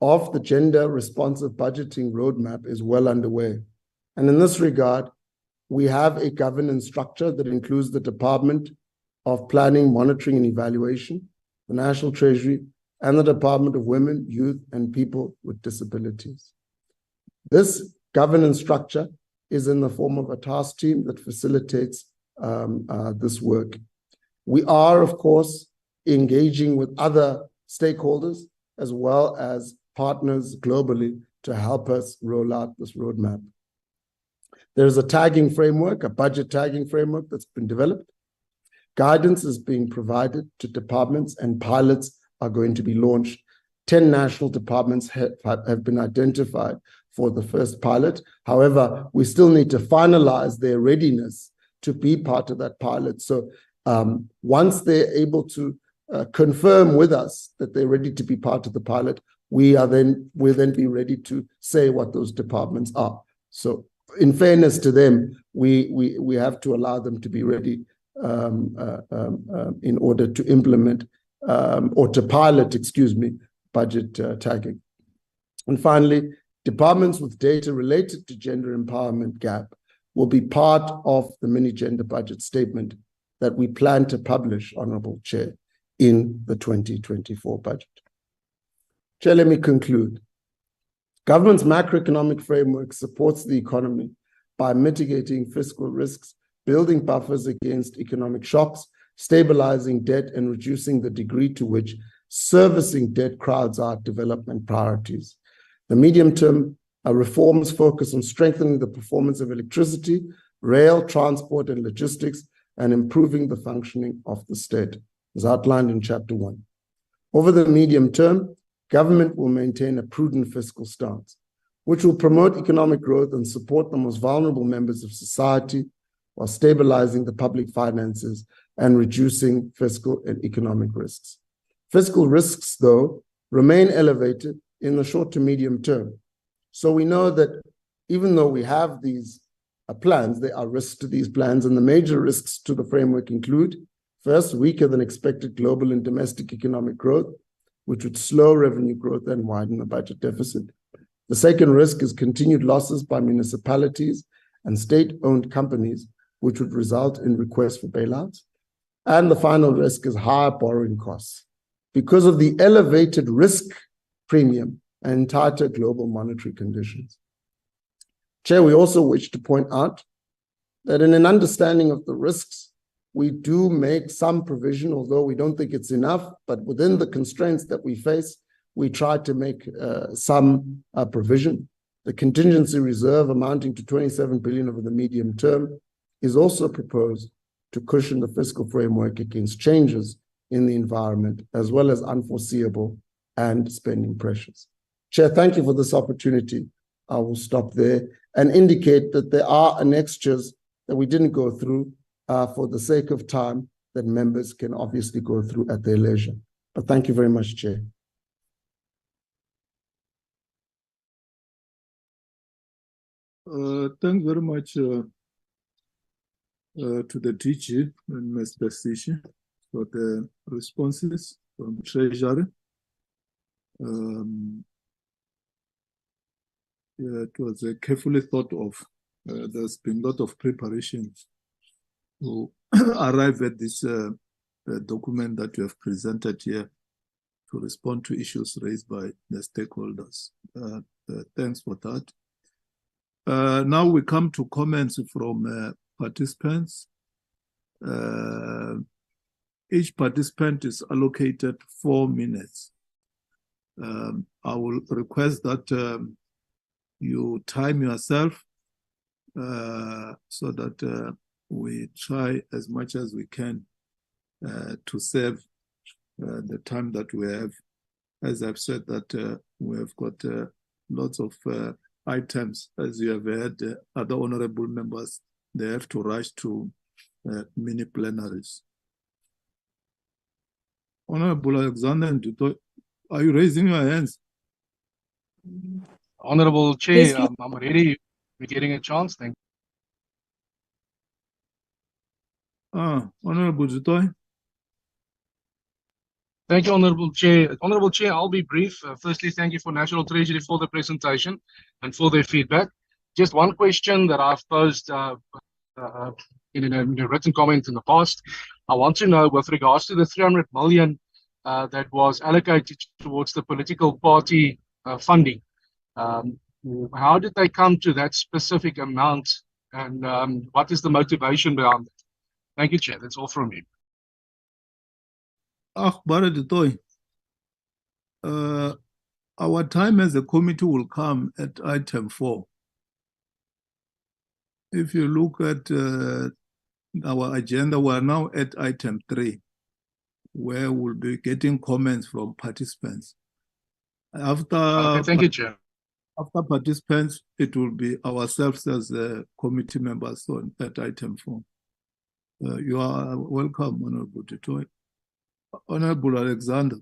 of the gender-responsive budgeting roadmap is well underway. And in this regard, we have a governance structure that includes the Department of Planning, Monitoring and Evaluation, the National Treasury, and the Department of Women, Youth and People with Disabilities. This governance structure is in the form of a task team that facilitates this work. We are, of course, engaging with other stakeholders as well as partners globally to help us roll out this roadmap. There's a tagging framework, a budget tagging framework that's been developed. Guidance is being provided to departments and pilots are going to be launched. 10 national departments have been identified for the first pilot. However, we still need to finalize their readiness to be part of that pilot. So once they're able to confirm with us that they're ready to be part of the pilot, we'll then be ready to say what those departments are. So in fairness to them, we have to allow them to be ready in order to implement or to pilot, budget tagging. And finally, departments with data related to gender empowerment gap will be part of the mini gender budget statement that we plan to publish, Honorable Chair, in the 2024 budget. Chair, let me conclude. Government's macroeconomic framework supports the economy by mitigating fiscal risks, building buffers against economic shocks, stabilizing debt, and reducing the degree to which servicing debt crowds out development priorities. The medium-term reforms focus on strengthening the performance of electricity, rail, transport, and logistics, and improving the functioning of the state, as outlined in Chapter 1. Over the medium term, government will maintain a prudent fiscal stance, which will promote economic growth and support the most vulnerable members of society while stabilizing the public finances and reducing fiscal and economic risks. Fiscal risks, though, remain elevated in the short to medium term. So we know that even though we have these plans, there are risks to these plans, and the major risks to the framework include, first, weaker than expected global and domestic economic growth, which would slow revenue growth and widen the budget deficit. The second risk is continued losses by municipalities and state-owned companies, which would result in requests for bailouts. And the final risk is higher borrowing costs because of the elevated risk premium and tighter global monetary conditions. Chair, we also wish to point out that in an understanding of the risks, we do make some provision, although we don't think it's enough, but within the constraints that we face, we try to make some provision. The contingency reserve amounting to 27 billion over the medium term is also proposed to cushion the fiscal framework against changes in the environment, as well as unforeseeable and spending pressures. Chair, thank you for this opportunity. I will stop there and indicate that there are annexures that we didn't go through for the sake of time that members can obviously go through at their leisure. But thank you very much, Chair. Thanks very much to the DG and Mr. Sishi for the responses from Treasury. It was carefully thought of. There's been a lot of preparation to arrive at this document that you have presented here to respond to issues raised by the stakeholders. Thanks for that. Now we come to comments from participants. Each participant is allocated 4 minutes. I will request that you time yourself so that we try as much as we can to save the time that we have. As I've said, that we have got lots of items, as you have heard, other honorable members, they have to rush to mini plenaries. Honorable Alexander Nduto Are you raising your hands? Honorable Please, Chair, I'm ready. We're getting a chance. Thank Honorable Zitoy. Thank you, Honorable Chair. Honorable Chair, I'll be brief. Firstly, thank you for National Treasury for the presentation and for their feedback. Just one question that I've posed in a written comment in the past. I want to know, with regards to the 300 million that was allocated towards the political party funding, how did they come to that specific amount, and what is the motivation behind it? Thank you, Chair. That's all from me. Bara Zitoy. Our time as a committee will come at item 4. If you look at our agenda, we are now at item 3, where we'll be getting comments from participants. Okay, thank you, Chair. After participants, it will be ourselves as committee members on that item 4. You are welcome, Honorable Zitoy. Honorable Alexander.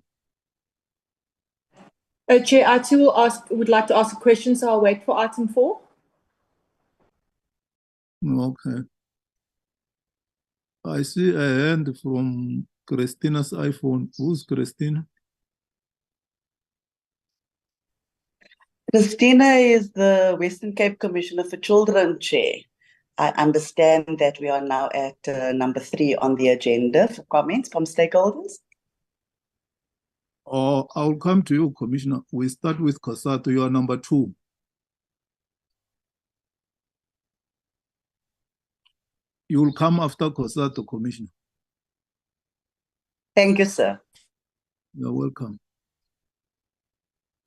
Chair, I too would like to ask a question, so I'll wait for item 4. Okay. I see a hand from Christina's iPhone. Who's Christina? Christina is the Western Cape Commissioner for Children, Chair. I understand that we are now at number 3 on the agenda for comments from stakeholders. Oh, I'll come to you, Commissioner. We start with Kosato. You are number 2. You will come after Kosato, Commissioner. Thank you, sir. You're welcome.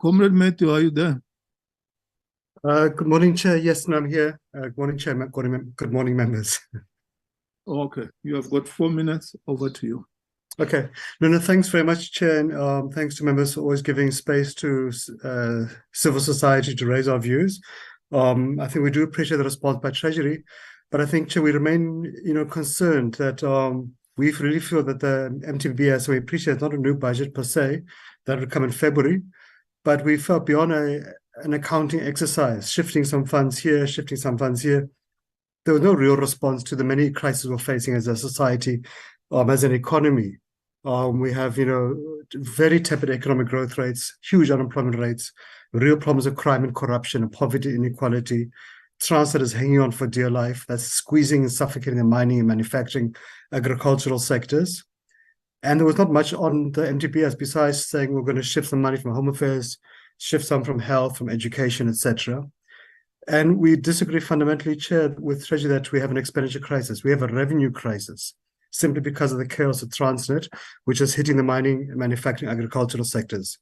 Comrade Matthew, are you there? Good morning, Chair. Yes, no, I'm here. Good morning, Chair. Good morning, members. Okay, you have got 4 minutes. Over to you. Okay. No, thanks very much, Chair. And thanks to members for always giving space to civil society to raise our views. I think we do appreciate the response by Treasury, but I think, Chair, we remain, concerned that we really feel that the MTBS, we appreciate it's not a new budget per se, that would come in February, but we felt beyond an accounting exercise, shifting some funds here, shifting some funds here. There was no real response to the many crises we're facing as a society, as an economy. We have, very tepid economic growth rates, huge unemployment rates, real problems of crime and corruption and poverty, inequality. Transnet is hanging on for dear life. That's squeezing and suffocating the mining and manufacturing, agricultural sectors. And there was not much on the MTBS besides saying we're going to shift some money from Home Affairs, shift some from health, from education, etc. And we disagree fundamentally, Chair, with Treasury that we have an expenditure crisis. We have a revenue crisis simply because of the chaos of Transnet, which is hitting the mining, manufacturing, agricultural sectors.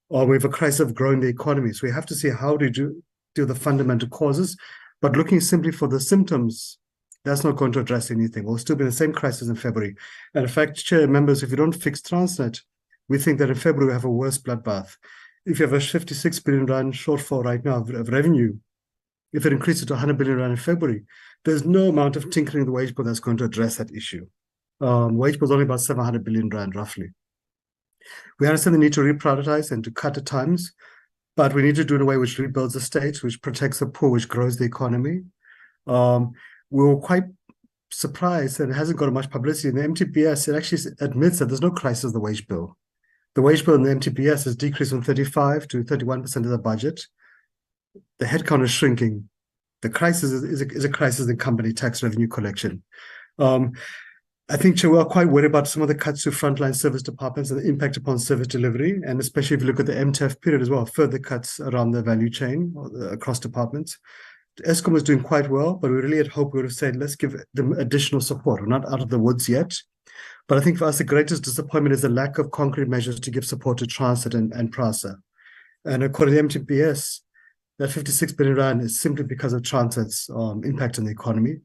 Or we have a crisis of growing the economy. So we have to see how to do the fundamental causes, but looking simply for the symptoms, that's not going to address anything. We'll still be in the same crisis in February. And in fact, Chair, members, if you don't fix Transnet, we think that in February we have a worse bloodbath. If you have a 56 billion rand shortfall right now of revenue, if it increases to 100 billion rand in February, there's no amount of tinkering the wage bill that's going to address that issue. Wage bill is only about 700 billion rand, roughly. We understand the need to reprioritize and to cut at times, but we need to do it in a way which rebuilds the state, which protects the poor, which grows the economy. We were quite surprised, and it hasn't got much publicity. In the MTBS, it actually admits that there's no crisis of the wage bill. The wage bill in the MTBS has decreased from 35 to 31% of the budget. The headcount is shrinking. The crisis is a crisis in company tax revenue collection. I think, Chair, we are quite worried about some of the cuts to frontline service departments and the impact upon service delivery, and especially if you look at the MTEF period as well, further cuts around the value chain across departments. Eskom is doing quite well, but we really had hoped we would have said, let's give them additional support. We're not out of the woods yet. But I think for us, the greatest disappointment is the lack of concrete measures to give support to Transnet and PRASA. And according to MTBS, that 56 billion rand is simply because of Transnet's impact on the economy.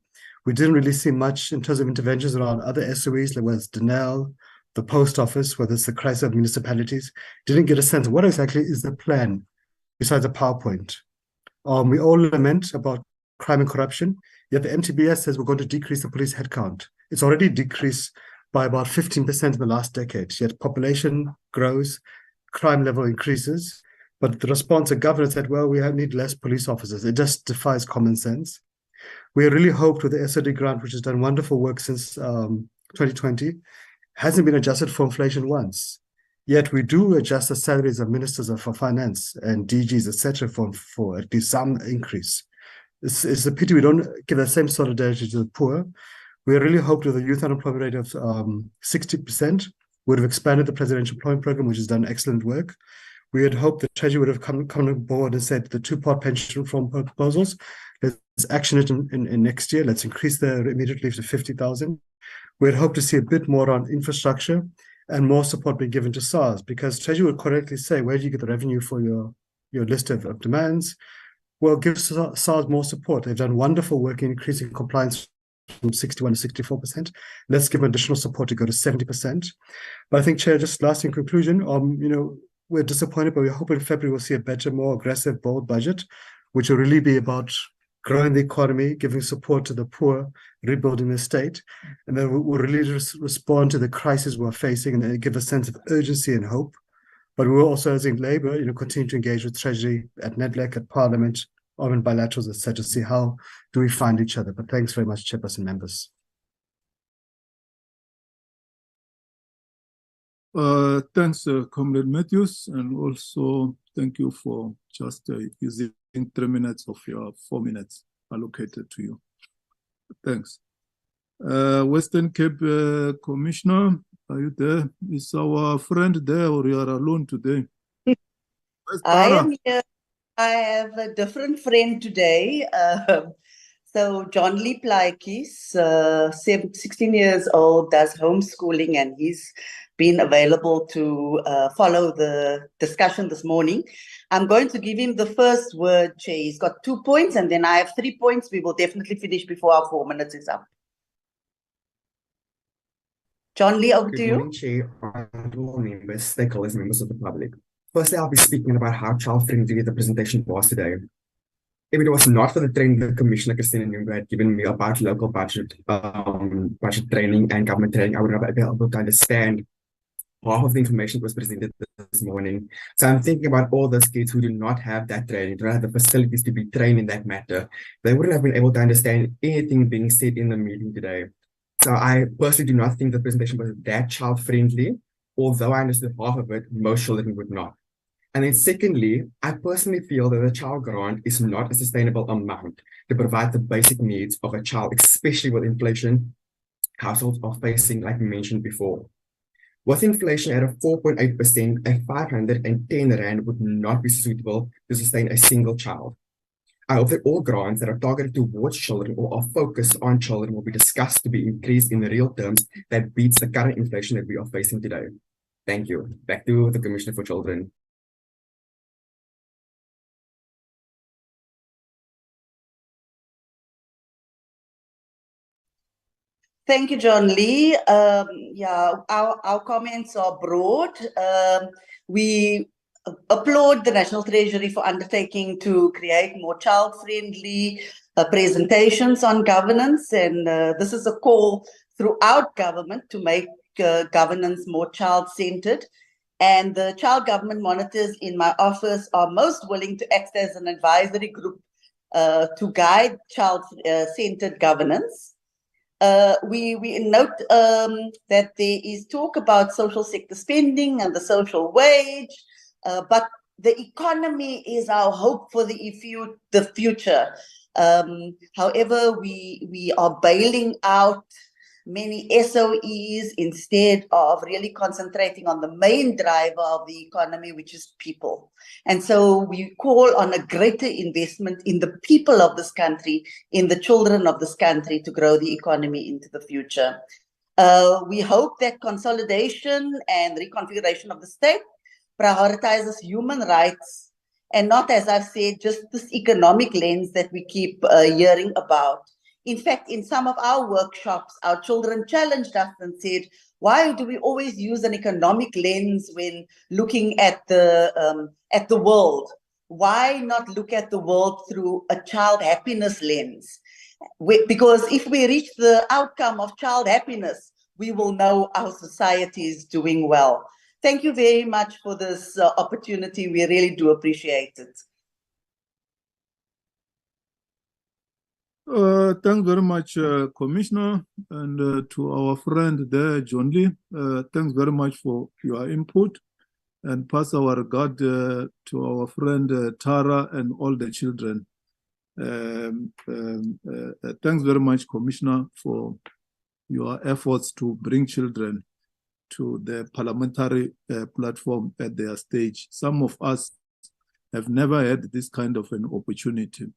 We didn't really see much in terms of interventions around other SOEs, like whether it's Denel, the post office, whether it's the crisis of municipalities. Didn't get a sense of what exactly is the plan besides a PowerPoint. We all lament about crime and corruption, yet the MTBS says we're going to decrease the police headcount. It's already decreased by about 15% in the last decade, yet population grows, crime level increases, but the response of government said, well, we need less police officers. It just defies common sense. We really hoped with the SOD grant, which has done wonderful work since 2020, hasn't been adjusted for inflation once. Yet we do adjust the salaries of ministers for finance and DGs, etc., for at least some increase. It's a pity we don't give the same solidarity to the poor. We really hoped with a youth unemployment rate of 60%, would have expanded the presidential employment program, which has done excellent work. We had hoped the Treasury would have come on board and said the two-part pension reform proposals, let's action it in next year. Let's increase the immediate relief to 50,000. We had hoped to see a bit more on infrastructure and more support being given to SARS, because Treasury would correctly say, where do you get the revenue for your list of demands? Well, give SARS more support. They've done wonderful work in increasing compliance from 61 to 64%. Let's give them additional support to go to 70%. But I think, Chair, just last in conclusion, we're disappointed, but we hope in February we'll see a better, more aggressive, bold budget, which will really be about growing the economy, giving support to the poor, rebuilding the state, and then we'll really respond to the crisis we're facing and give a sense of urgency and hope. But we will also, as in Labour, continue to engage with Treasury at NEDLAC, at Parliament, or in bilaterals, etc., to see how do we find each other. But thanks very much, Chairperson, members. Thanks, Comrade Matthews, and also thank you for just using 3 minutes of your 4 minutes allocated to you. Thanks. Western Cape Commissioner, are you there? Is our friend there, or you are alone today? I am here. I have a different friend today. So John Lee Plaatjes, 16 years old, does homeschooling, and he's been available to follow the discussion this morning. I'm going to give him the first word, Chair. He's got 2 points, and then I have 3 points. We will definitely finish before our 4 minutes is up. John Lee, over to you. Good morning, Chair, honorable members, stakeholders, members of the public. Firstly, I'll be speaking about how child-friendly the presentation was today. If it was not for the training that Commissioner Christina Nyungu had given me about local budget training and government training, I would not be able to understand half of the information that was presented this morning. So I'm thinking about all those kids who do not have that training, do not have the facilities to be trained in that matter. They wouldn't have been able to understand anything being said in the meeting today. So I personally do not think the presentation was that child-friendly, although I understood half of it, most children would not. And then secondly, I personally feel that the child grant is not a sustainable amount to provide the basic needs of a child, especially with inflation households are facing, like we mentioned before. With inflation at a 4.8%, a 510 Rand would not be suitable to sustain a single child. I hope that all grants that are targeted towards children or are focused on children will be discussed to be increased in the real terms that beats the current inflation that we are facing today. Thank you. Back to the Commissioner for Children. Thank you, John Lee. Our comments are broad. We applaud the National Treasury for undertaking to create more child-friendly presentations on governance, and this is a call throughout government to make governance more child-centered. And the child government monitors in my office are most willing to act as an advisory group to guide child-centered governance. We note that there is talk about social sector spending and the social wage, but the economy is our hope for the future. However, we are bailing out many SOEs instead of really concentrating on the main driver of the economy, which is people. And so we call on a greater investment in the people of this country, in the children of this country, to grow the economy into the future. We hope that consolidation and reconfiguration of the state prioritizes human rights and not, as I've said, just this economic lens that we keep hearing about. In fact, in some of our workshops, our children challenged us and said, why do we always use an economic lens when looking at the world? Why not look at the world through a child happiness lens? Because if we reach the outcome of child happiness, we will know our society is doing well. Thank you very much for this opportunity. We really do appreciate it. Thanks very much, Commissioner, and to our friend there, John Lee. Thanks very much for your input, and pass our regard to our friend Tara and all the children. Thanks very much, Commissioner, for your efforts to bring children to the parliamentary platform at their stage. Some of us have never had this kind of an opportunity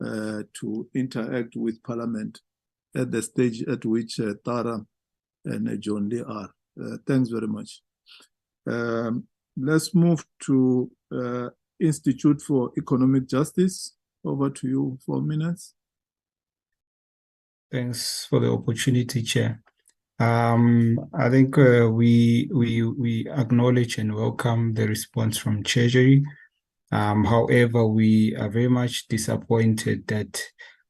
to interact with Parliament at the stage at which Tara and John Lee are. Thanks very much. Let's move to Institute for Economic Justice. Over to you, 4 minutes. Thanks for the opportunity, Chair. I think we acknowledge and welcome the response from Treasury. However, we are very much disappointed that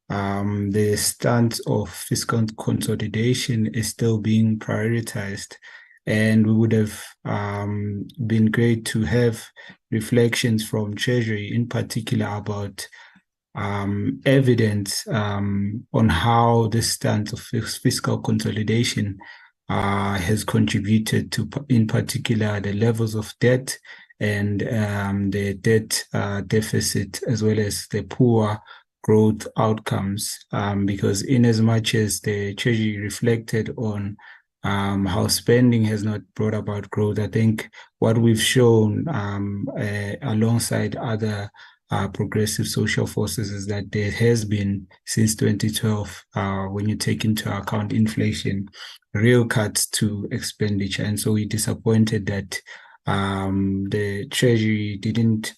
the stance of fiscal consolidation is still being prioritized, and we would have been great to have reflections from Treasury, in particular about evidence on how this stance of fiscal consolidation has contributed to, in particular, the levels of debt and the debt deficit, as well as the poor growth outcomes. Because in as much as the Treasury reflected on how spending has not brought about growth, I think what we've shown alongside other progressive social forces is that there has been, since 2012, when you take into account inflation, real cuts to expenditure. And so we're disappointed that the Treasury didn't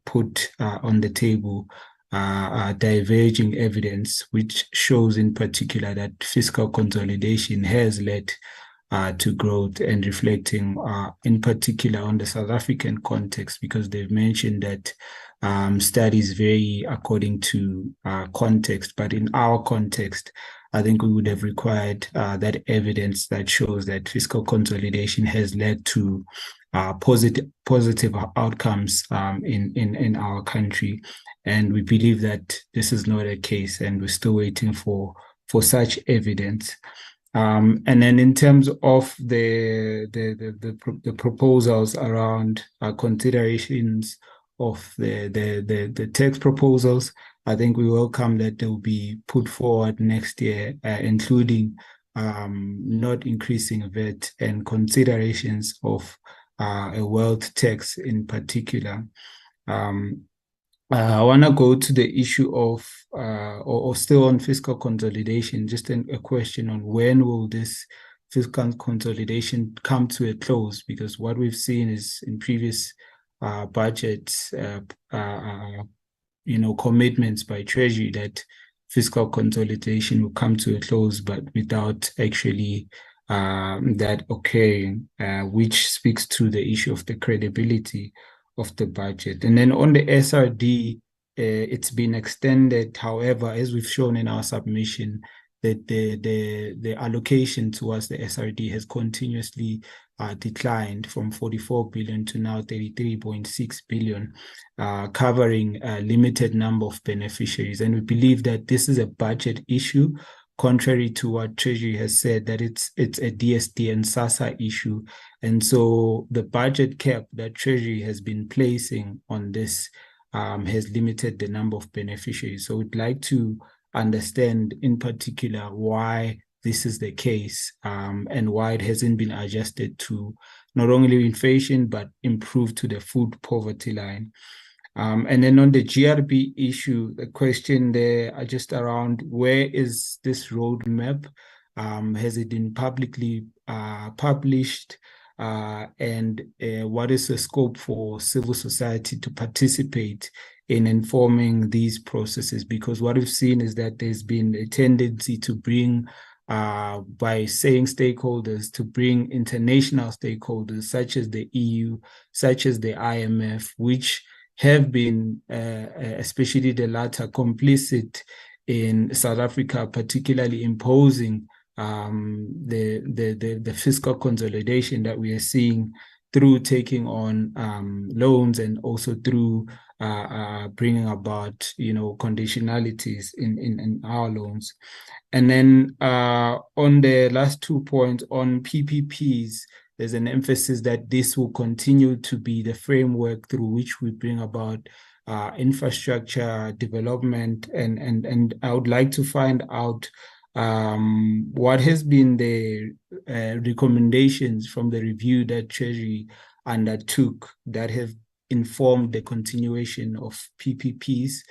put on the table diverging evidence, which shows in particular that fiscal consolidation has led to growth, and reflecting in particular on the South African context, because they've mentioned that studies vary according to context, but in our context, I think we would have required that evidence that shows that fiscal consolidation has led to positive outcomes in our country. And we believe that this is not the case, and we're still waiting for such evidence. And then in terms of the proposals around considerations of the tax proposals, I think we welcome that they will be put forward next year, including not increasing VAT and considerations of a wealth tax in particular. I want to go to the issue of, or still on fiscal consolidation, just a question on when will this fiscal consolidation come to a close? Because what we've seen is in previous budgets, commitments by Treasury that fiscal consolidation will come to a close, but without actually that occurring, which speaks to the issue of the credibility of the budget. And then on the SRD, it's been extended. However, as we've shown in our submission, that the allocation towards the SRD has continuously declined from 44 billion to now 33.6 billion, covering a limited number of beneficiaries. And we believe that this is a budget issue, contrary to what Treasury has said, that it's a DSD and SASA issue. And so the budget cap that Treasury has been placing on this has limited the number of beneficiaries. So we'd like to understand in particular why this is the case, and why it hasn't been adjusted to not only inflation, but improved to the food poverty line. And then on the GRB issue, the question there are just around where is this roadmap? Has it been publicly published? And what is the scope for civil society to participate in informing these processes? Because what we've seen is that there's been a tendency to bring, by saying stakeholders, to bring international stakeholders such as the EU, such as the IMF, which have been, especially the latter, complicit in South Africa, particularly imposing the fiscal consolidation that we are seeing through taking on loans and also through bringing about, conditionalities in our loans. And then on the last 2 points on PPPs, there's an emphasis that this will continue to be the framework through which we bring about infrastructure development. And I would like to find out what has been the recommendations from the review that Treasury undertook that have informed the continuation of PPPs,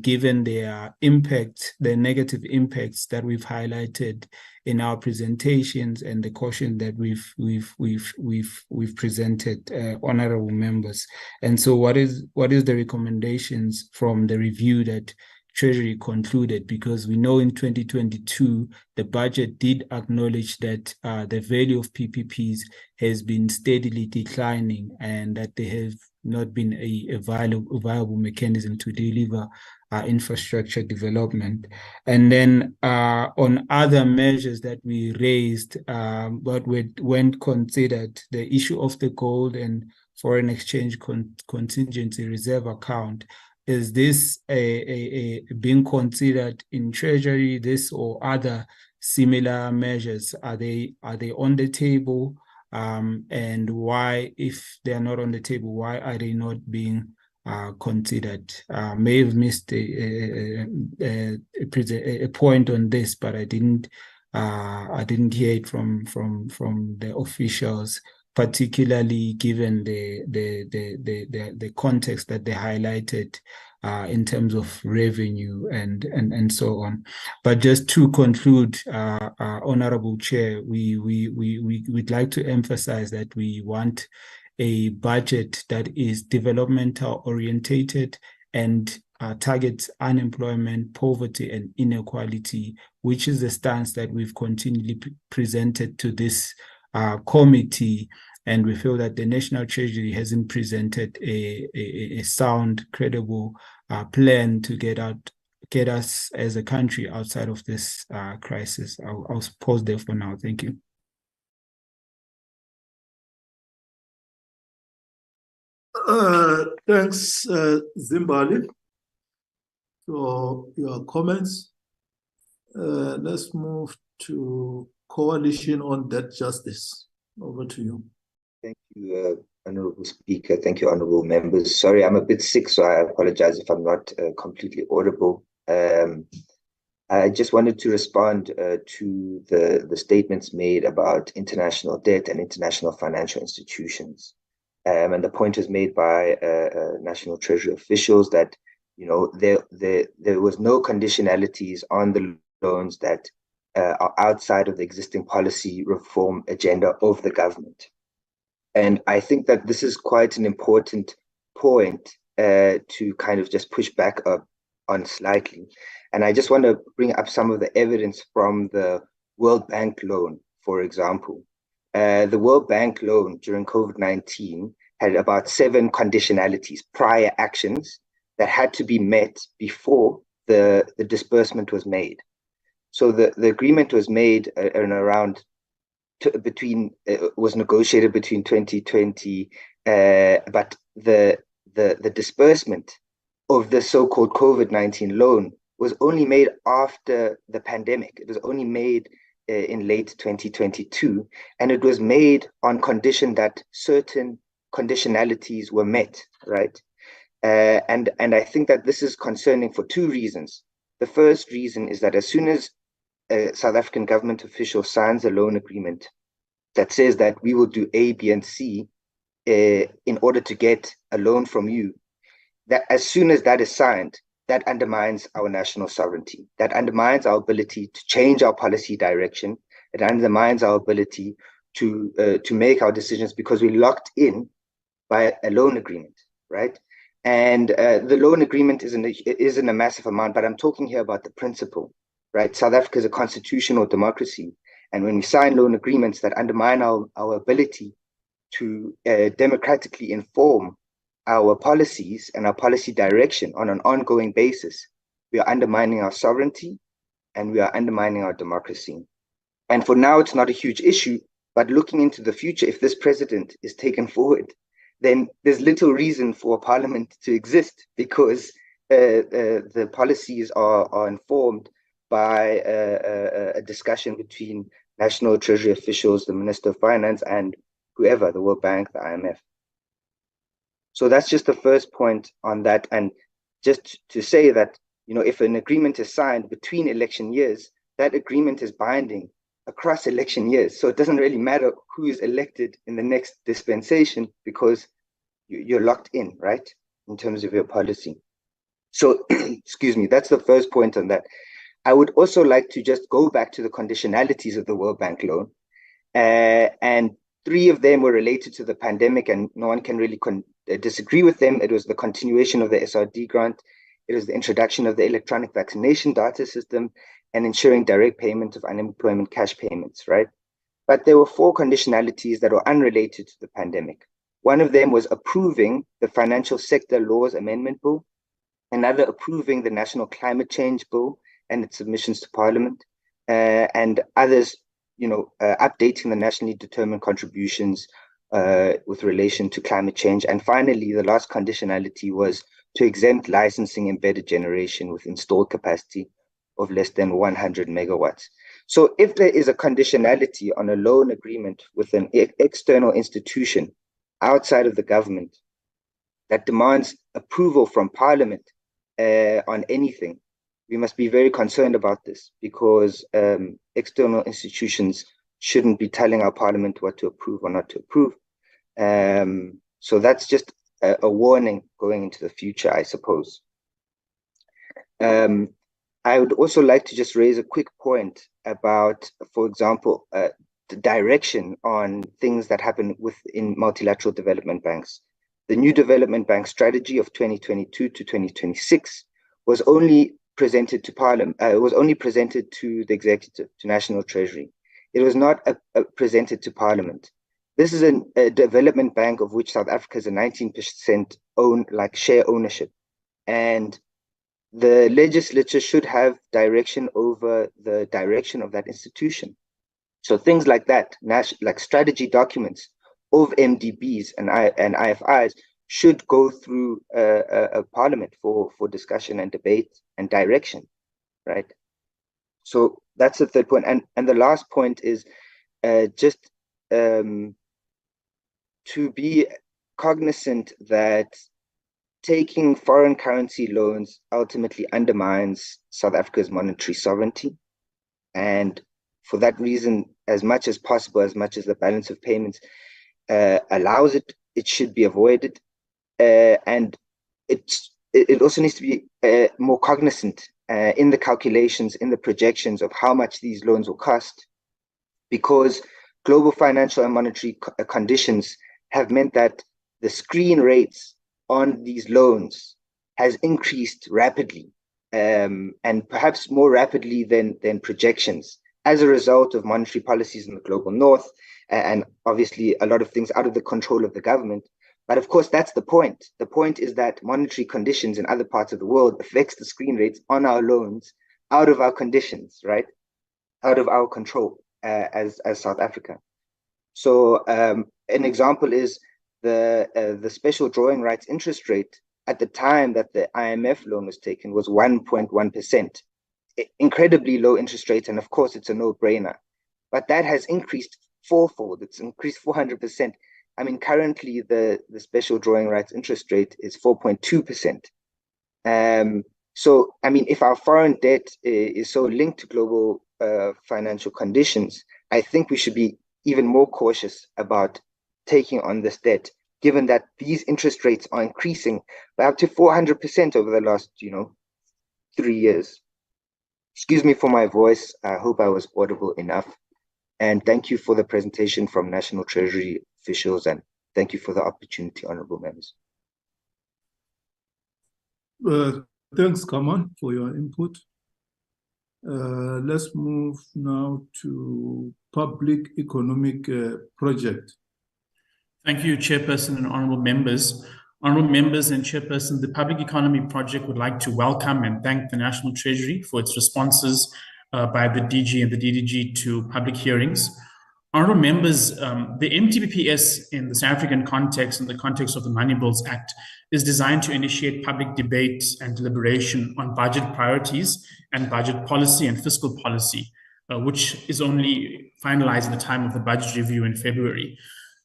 given their impact, the negative impacts that we've highlighted in our presentations and the caution that we've presented, honorable members. And so what is the recommendations from the review that Treasury concluded? Because we know in 2022, the budget did acknowledge that the value of PPPs has been steadily declining and that they have not been a viable mechanism to deliver infrastructure development. And then on other measures that we raised, but when considered, the issue of the gold and foreign exchange contingency reserve account, is this being considered in Treasury, this or other similar measures? Are they on the table? And why, if they are not on the table, why are they not being considered? May have missed a point on this, but I didn't hear it from the officials, particularly given the context that they highlighted in terms of revenue and so on. But just to conclude, Honorable Chair, we'd like to emphasize that we want a budget that is developmental orientated and targets unemployment, poverty, and inequality, which is the stance that we've continually presented to this committee. And we feel that the National Treasury hasn't presented a sound, credible plan to get us as a country outside of this crisis. I'll pause there for now. Thank you. Thanks, Zimbali, for your comments. Let's move to Coalition on Debt Justice. Over to you. Thank you, Honorable Speaker. Thank you, honorable members. Sorry, I'm a bit sick, so I apologize if I'm not completely audible. I just wanted to respond to the statements made about international debt and international financial institutions. And the point was made by National Treasury officials that, there was no conditionalities on the loans that are outside of the existing policy reform agenda of the government. And I think that this is quite an important point to kind of just push back on slightly. And I just want to bring up some of the evidence from the World Bank loan, for example. The World Bank loan during COVID-19 had about 7 conditionalities, prior actions that had to be met before the disbursement was made. So the agreement was made was negotiated between 2020, but the disbursement of the so-called COVID-19 loan was only made after the pandemic. It was only made in late 2022, and it was made on condition that certain conditionalities were met, right? And I think that this is concerning for 2 reasons. The first reason is that as soon as a South African government official signs a loan agreement that says that we will do A, B, and C in order to get a loan from you, that as soon as that is signed, that undermines our national sovereignty. That undermines our ability to change our policy direction. It undermines our ability to make our decisions because we're locked in by a loan agreement, right? And the loan agreement isn't a massive amount, but I'm talking here about the principle, right? South Africa is a constitutional democracy. And when we sign loan agreements that undermine our ability to democratically inform our policies and our policy direction on an ongoing basis, we are undermining our sovereignty and we are undermining our democracy. And for now, it's not a huge issue But looking into the future, if this president is taken forward, then there's little reason for a parliament to exist, because the policies are informed by a discussion between National Treasury officials, the Minister of Finance, and whoever, the World Bank, the IMF. So that's just the first point on that. And just to say that, if an agreement is signed between election years, that agreement is binding across election years. So it doesn't really matter who is elected in the next dispensation, because you're locked in, right, in terms of your policy. So, excuse me, that's the first point on that. I would also like to just go back to the conditionalities of the World Bank loan. And 3 of them were related to the pandemic, and no one can really disagree with them. It was the continuation of the SRD grant. It was the introduction of the electronic vaccination data system, and ensuring direct payment of unemployment cash payments, right? But there were 4 conditionalities that were unrelated to the pandemic. One of them was approving the Financial Sector Laws Amendment Bill, another approving the National Climate Change Bill and its submissions to Parliament, and others, updating the nationally determined contributions with relation to climate change. And finally, the last conditionality was to exempt licensing embedded generation with installed capacity of less than 100 megawatts. So if there is a conditionality on a loan agreement with an external institution outside of the government that demands approval from Parliament on anything, we must be very concerned about this, because external institutions shouldn't be telling our Parliament what to approve or not to approve. So that's just a warning going into the future, I suppose. I would also like to just raise a quick point about, for example, the direction on things that happen within multilateral development banks. The new development bank strategy of 2022 to 2026 was only presented to Parliament. It was only presented to the executive, to National Treasury. It was not presented to Parliament. This is a development bank of which South Africa is a 19% share ownership, and the legislature should have direction over the direction of that institution. So things like that, like strategy documents of MDBs and IFIs, should go through a Parliament for discussion and debate and direction, right? So that's the third point. And the last point is just to be cognizant that taking foreign currency loans ultimately undermines South Africa's monetary sovereignty. And for that reason, as much as possible, as much as the balance of payments allows it, it should be avoided. And it also needs to be more cognizant in the calculations, in the projections of how much these loans will cost, because global financial and monetary conditions have meant that the screen rates on these loans has increased rapidly, and perhaps more rapidly than projections, as a result of monetary policies in the global north, and obviously a lot of things out of the control of the government. But of course, that's the point. The point is that monetary conditions in other parts of the world affects the screen rates on our loans out of our conditions, right? Out of our control as South Africa. So an example is the special drawing rights interest rate at the time that the IMF loan was taken was 1.1%. Incredibly low interest rate, and of course it's a no-brainer. But that has increased fourfold. It's increased 400%. I mean, currently the special drawing rights interest rate is 4.2%. So, I mean, if our foreign debt is so linked to global financial conditions, I think we should be even more cautious about taking on this debt, given that these interest rates are increasing by up to 400% over the last, 3 years. Excuse me for my voice. I hope I was audible enough. And thank you for the presentation from National Treasury officials, and thank you for the opportunity, honorable members. Thanks, Kaman, for your input. Let's move now to public economic project. Thank you, Chairperson and honorable members. Honorable members and Chairperson, the Public Economy Project would like to welcome and thank the National Treasury for its responses by the DG and the DDG to public hearings. Honourable members, the MTBPS in the South African context, in the context of the Money Bills Act, is designed to initiate public debate and deliberation on budget priorities and budget policy and fiscal policy, which is only finalized at the time of the budget review in February.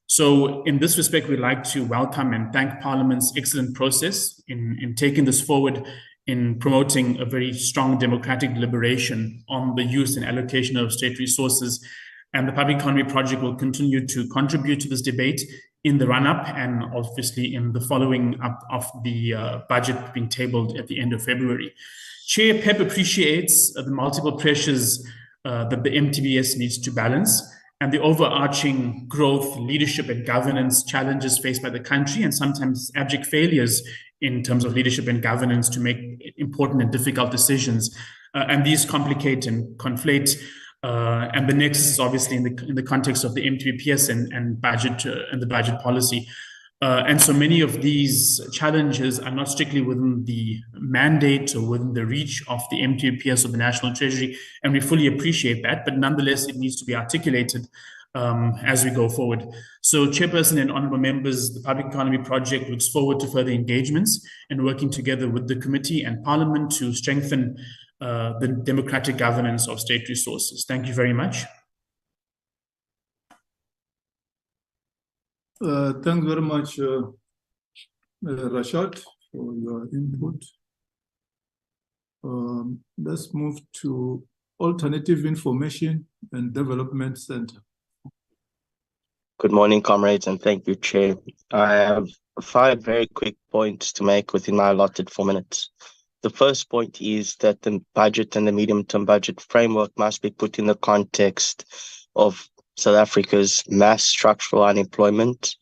So in this respect, we'd like to welcome and thank Parliament's excellent process in taking this forward, in promoting a very strong democratic deliberation on the use and allocation of state resources. And the Public Economy Project will continue to contribute to this debate in the run-up and obviously in the following up of the budget being tabled at the end of February. Chair PEP appreciates the multiple pressures that the MTBS needs to balance and the overarching growth, leadership, and governance challenges faced by the country, and sometimes abject failures in terms of leadership and governance to make important and difficult decisions. And these complicate and conflate. And the nexus is obviously in the context of the MTBPS and budget and the budget policy. And so many of these challenges are not strictly within the mandate or within the reach of the MTBPS or the National Treasury, and we fully appreciate that, but nonetheless, it needs to be articulated as we go forward. So Chairperson and honourable members, the Public Economy Project looks forward to further engagements and working together with the committee and Parliament to strengthen the democratic governance of state resources. Thank you very much. Thanks very much, Rashad, for your input. Let's move to Alternative Information and Development Center. Good morning, comrades, and thank you, Chair. I have 5 very quick points to make within my allotted 4 minutes. The first point is that the budget and the medium-term budget framework must be put in the context of South Africa's mass structural unemployment,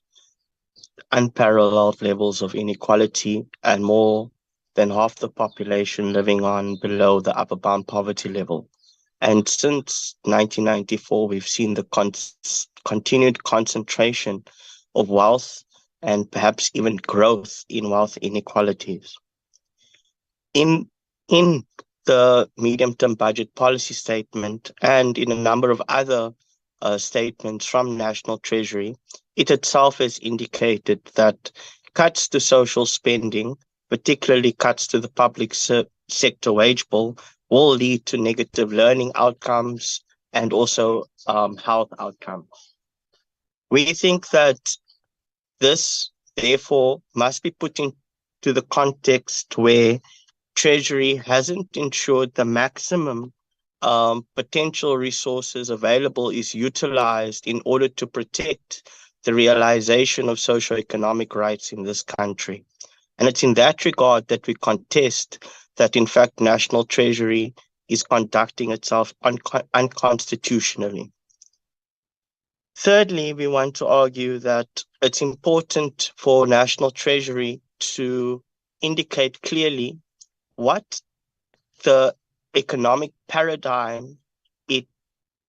unparalleled levels of inequality, and more than half the population living on below the upper bound poverty level. And since 1994, we've seen the continued concentration of wealth and perhaps even growth in wealth inequalities. In the medium-term budget policy statement and in a number of other statements from National Treasury, it itself has indicated that cuts to social spending, particularly cuts to the public sector wage bill, will lead to negative learning outcomes and also health outcomes. We think that this, therefore, must be put into the context where Treasury hasn't ensured the maximum potential resources available is utilized in order to protect the realization of socioeconomic rights in this country. And it's in that regard that we contest that, in fact, National Treasury is conducting itself unconstitutionally. Thirdly, we want to argue that it's important for National Treasury to indicate clearly what the economic paradigm it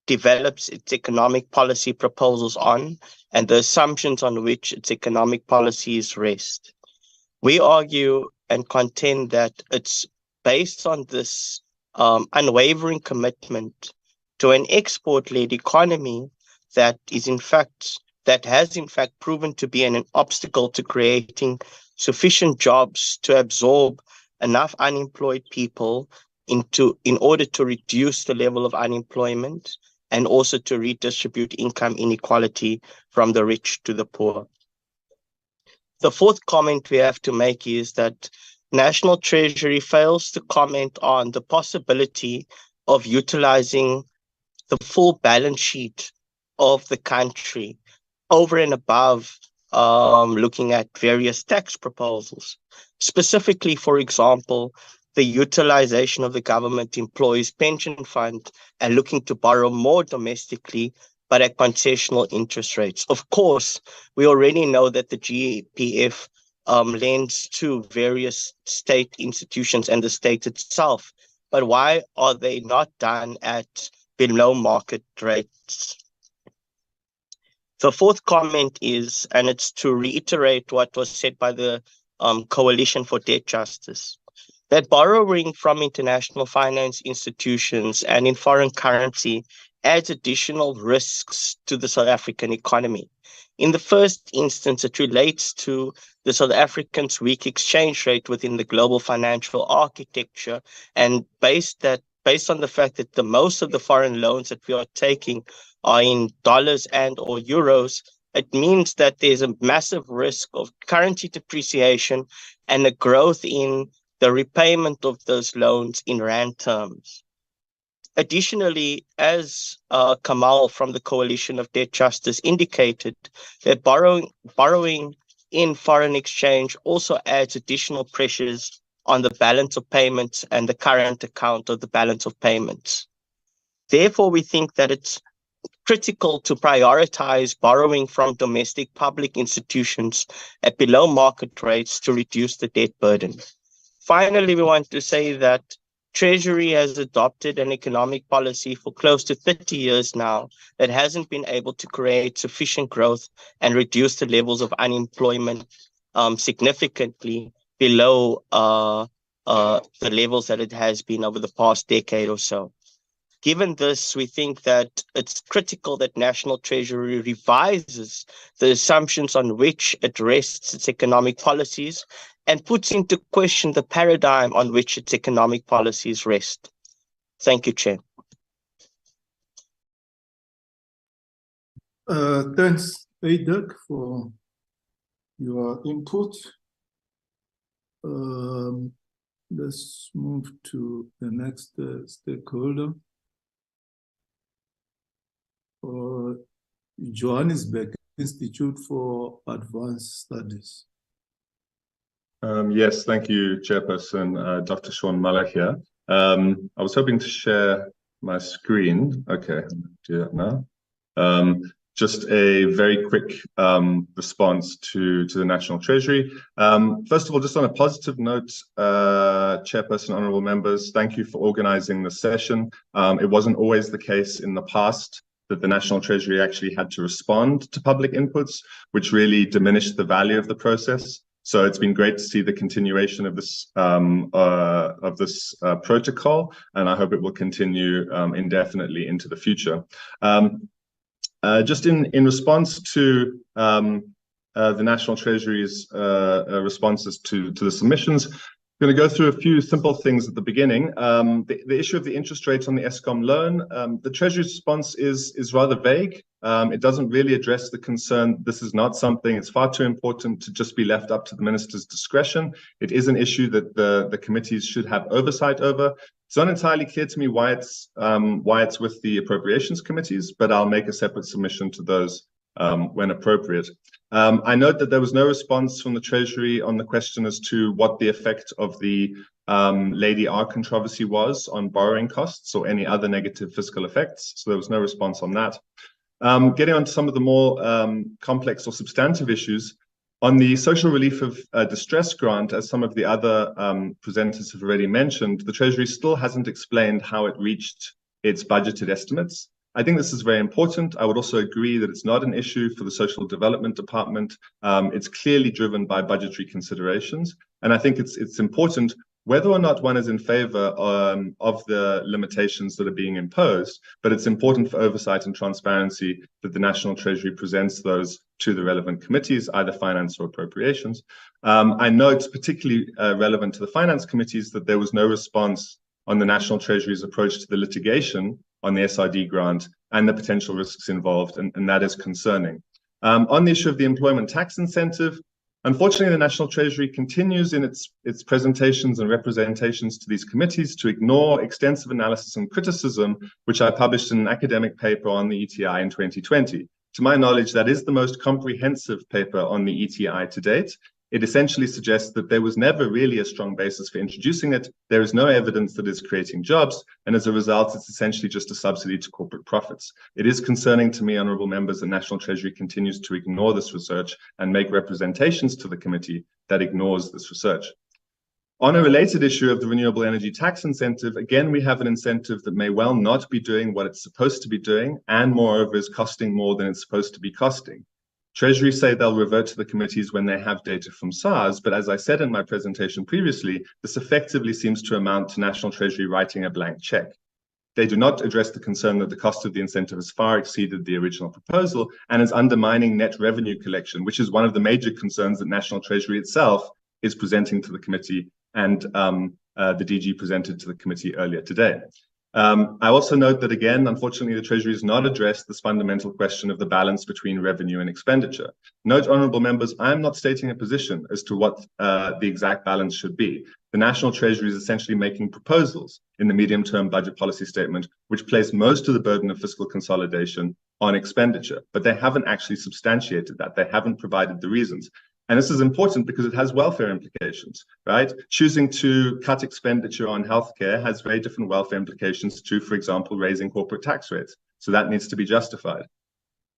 develops its economic policy proposals on and the assumptions on which its economic policies rest. We argue and contend that it's based on this unwavering commitment to an export-led economy that has in fact proven to be an obstacle to creating sufficient jobs to absorb enough unemployed people in order to reduce the level of unemployment and also to redistribute income inequality from the rich to the poor. The fourth comment we have to make is that National Treasury fails to comment on the possibility of utilizing the full balance sheet of the country over and above looking at various tax proposals. Specifically, for example, the utilization of the government employees pension fund and looking to borrow more domestically, but at concessional interest rates. Of course, we already know that the GEPF lends to various state institutions and the state itself, but why are they not done at below market rates? The fourth comment is, and it's to reiterate what was said by the Coalition for Debt Justice, that borrowing from international finance institutions and in foreign currency adds additional risks to the South African economy. In the first instance, it relates to the South Africans' weak exchange rate within the global financial architecture, and based on the fact that the most of the foreign loans that we are taking are in dollars and or euros, it means that there's a massive risk of currency depreciation and a growth in the repayment of those loans in rand terms. Additionally, as Kamal from the Coalition of Debt Justice indicated, that borrowing in foreign exchange also adds additional pressures on the balance of payments and the current account of the balance of payments. Therefore, we think that it's critical to prioritize borrowing from domestic public institutions at below market rates to reduce the debt burden. Finally, we want to say that Treasury has adopted an economic policy for close to 30 years now that hasn't been able to create sufficient growth and reduce the levels of unemployment significantly below the levels that it has been over the past decade or so. Given this, we think that it's critical that National Treasury revises the assumptions on which it rests its economic policies and puts into question the paradigm on which its economic policies rest. Thank you, Chair. Thanks, Adak, for your input. Let's move to the next stakeholder. Johannesburg Institute for Advanced Studies. Yes, thank you, Chairperson. Dr. Sean Muller here. I was hoping to share my screen. Okay, I'll do that now. Just a very quick response to the National Treasury. First of all, just on a positive note, Chairperson, honourable members, thank you for organising the session. It wasn't always the case in the past that the National Treasury actually had to respond to public inputs, which really diminished the value of the process. So it's been great to see the continuation of this protocol, and I hope it will continue indefinitely into the future. Just in response to the National Treasury's responses to the submissions, I'm going to go through a few simple things at the beginning. The issue of the interest rate on the Eskom loan, the Treasury's response is rather vague. It doesn't really address the concern. This is not something, it's far too important to just be left up to the minister's discretion. It is an issue that the committees should have oversight over. It's not entirely clear to me why it's with the appropriations committees, but I'll make a separate submission to those when appropriate. I note that there was no response from the Treasury on the question as to what the effect of the Lady R controversy was on borrowing costs or any other negative fiscal effects. So there was no response on that. Getting on to some of the more complex or substantive issues, on the social relief of distress grant, as some of the other presenters have already mentioned, the Treasury still hasn't explained how it reached its budgeted estimates. I think this is very important. I would also agree that it's not an issue for the Social Development Department. It's clearly driven by budgetary considerations. And I think it's important, whether or not one is in favor of the limitations that are being imposed, but it's important for oversight and transparency that the National Treasury presents those to the relevant committees, either finance or appropriations. I note particularly relevant to the finance committees that there was no response on the National Treasury's approach to the litigation on the SRD grant and the potential risks involved, and that is concerning. On the issue of the employment tax incentive, unfortunately, the National Treasury continues in its presentations and representations to these committees to ignore extensive analysis and criticism, which I published in an academic paper on the ETI in 2020. To my knowledge, that is the most comprehensive paper on the ETI to date. It essentially suggests that there was never really a strong basis for introducing it. There is no evidence that it's creating jobs, and as a result, it's essentially just a subsidy to corporate profits. It is concerning to me, honourable members, that National Treasury continues to ignore this research and make representations to the committee that ignores this research. On a related issue of the renewable energy tax incentive, again, we have an incentive that may well not be doing what it's supposed to be doing, and moreover is costing more than it's supposed to be costing. Treasury say they'll revert to the committees when they have data from SARS, but as I said in my presentation previously, this effectively seems to amount to National Treasury writing a blank check. They do not address the concern that the cost of the incentive has far exceeded the original proposal and is undermining net revenue collection, which is one of the major concerns that National Treasury itself is presenting to the committee, and the DG presented to the committee earlier today. I also note that, again, unfortunately, the Treasury has not addressed this fundamental question of the balance between revenue and expenditure. Note, honourable members, I'm not stating a position as to what the exact balance should be. The National Treasury is essentially making proposals in the medium-term budget policy statement, which place most of the burden of fiscal consolidation on expenditure, but they haven't actually substantiated that. They haven't provided the reasons. And this is important because it has welfare implications, right? Choosing to cut expenditure on healthcare has very different welfare implications to, for example, raising corporate tax rates. So that needs to be justified.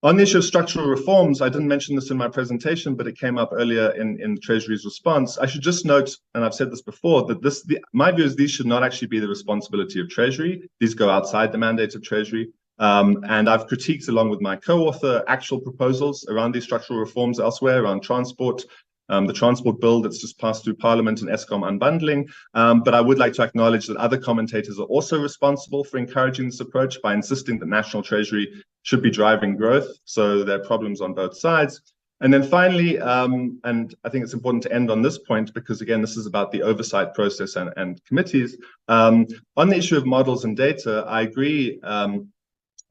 On the issue of structural reforms, I didn't mention this in my presentation, but it came up earlier in the Treasury's response. I should just note, and I've said this before, that my view is these should not actually be the responsibility of Treasury. These go outside the mandate of Treasury. And I've critiqued, along with my co-author, actual proposals around these structural reforms elsewhere, around transport, the transport bill that's just passed through Parliament and ESCOM unbundling. But I would like to acknowledge that other commentators are also responsible for encouraging this approach by insisting that National Treasury should be driving growth. So there are problems on both sides. And then finally, and I think it's important to end on this point because, again, this is about the oversight process and committees. On the issue of models and data, I agree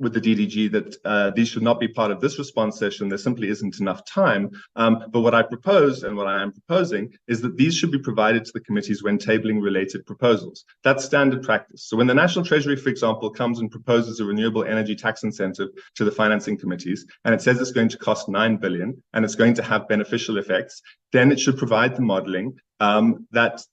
with the DDG that these should not be part of this response session. There simply isn't enough time. But what I propose and what I am proposing is that these should be provided to the committees when tabling related proposals. That's standard practice. So when the National Treasury, for example, comes and proposes a renewable energy tax incentive to the financing committees, and it says it's going to cost 9 billion and it's going to have beneficial effects, then it should provide the modeling that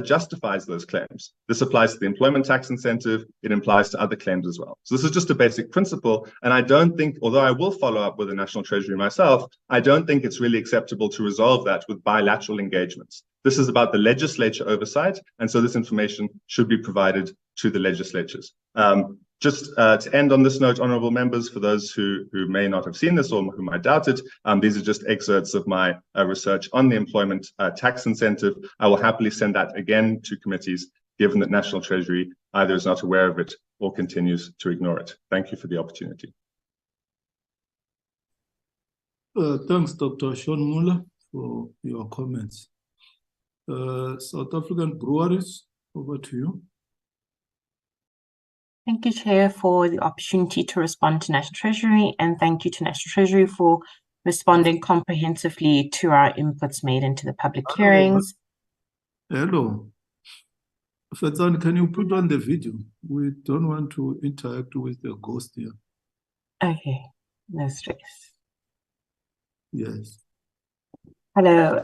justifies those claims. This applies to the employment tax incentive. It applies to other claims as well. So this is just a basic principle. And I don't think, although I will follow up with the National Treasury myself, I don't think it's really acceptable to resolve that with bilateral engagements. This is about the legislature oversight. And so this information should be provided to the legislatures. Just to end on this note, honourable members, for those who may not have seen this or who might doubt it, these are just excerpts of my research on the employment tax incentive. I will happily send that again to committees, given that National Treasury either is not aware of it or continues to ignore it. Thank you for the opportunity. Thanks, Dr. Sean Muller, for your comments. South African Breweries, over to you. Thank you, Chair, for the opportunity to respond to National Treasury, and thank you to National Treasury for responding comprehensively to our inputs made into the public hearings. Hello. Fadzan, can you put on the video? We don't want to interact with the ghost here. Okay, no stress. Yes. Hello,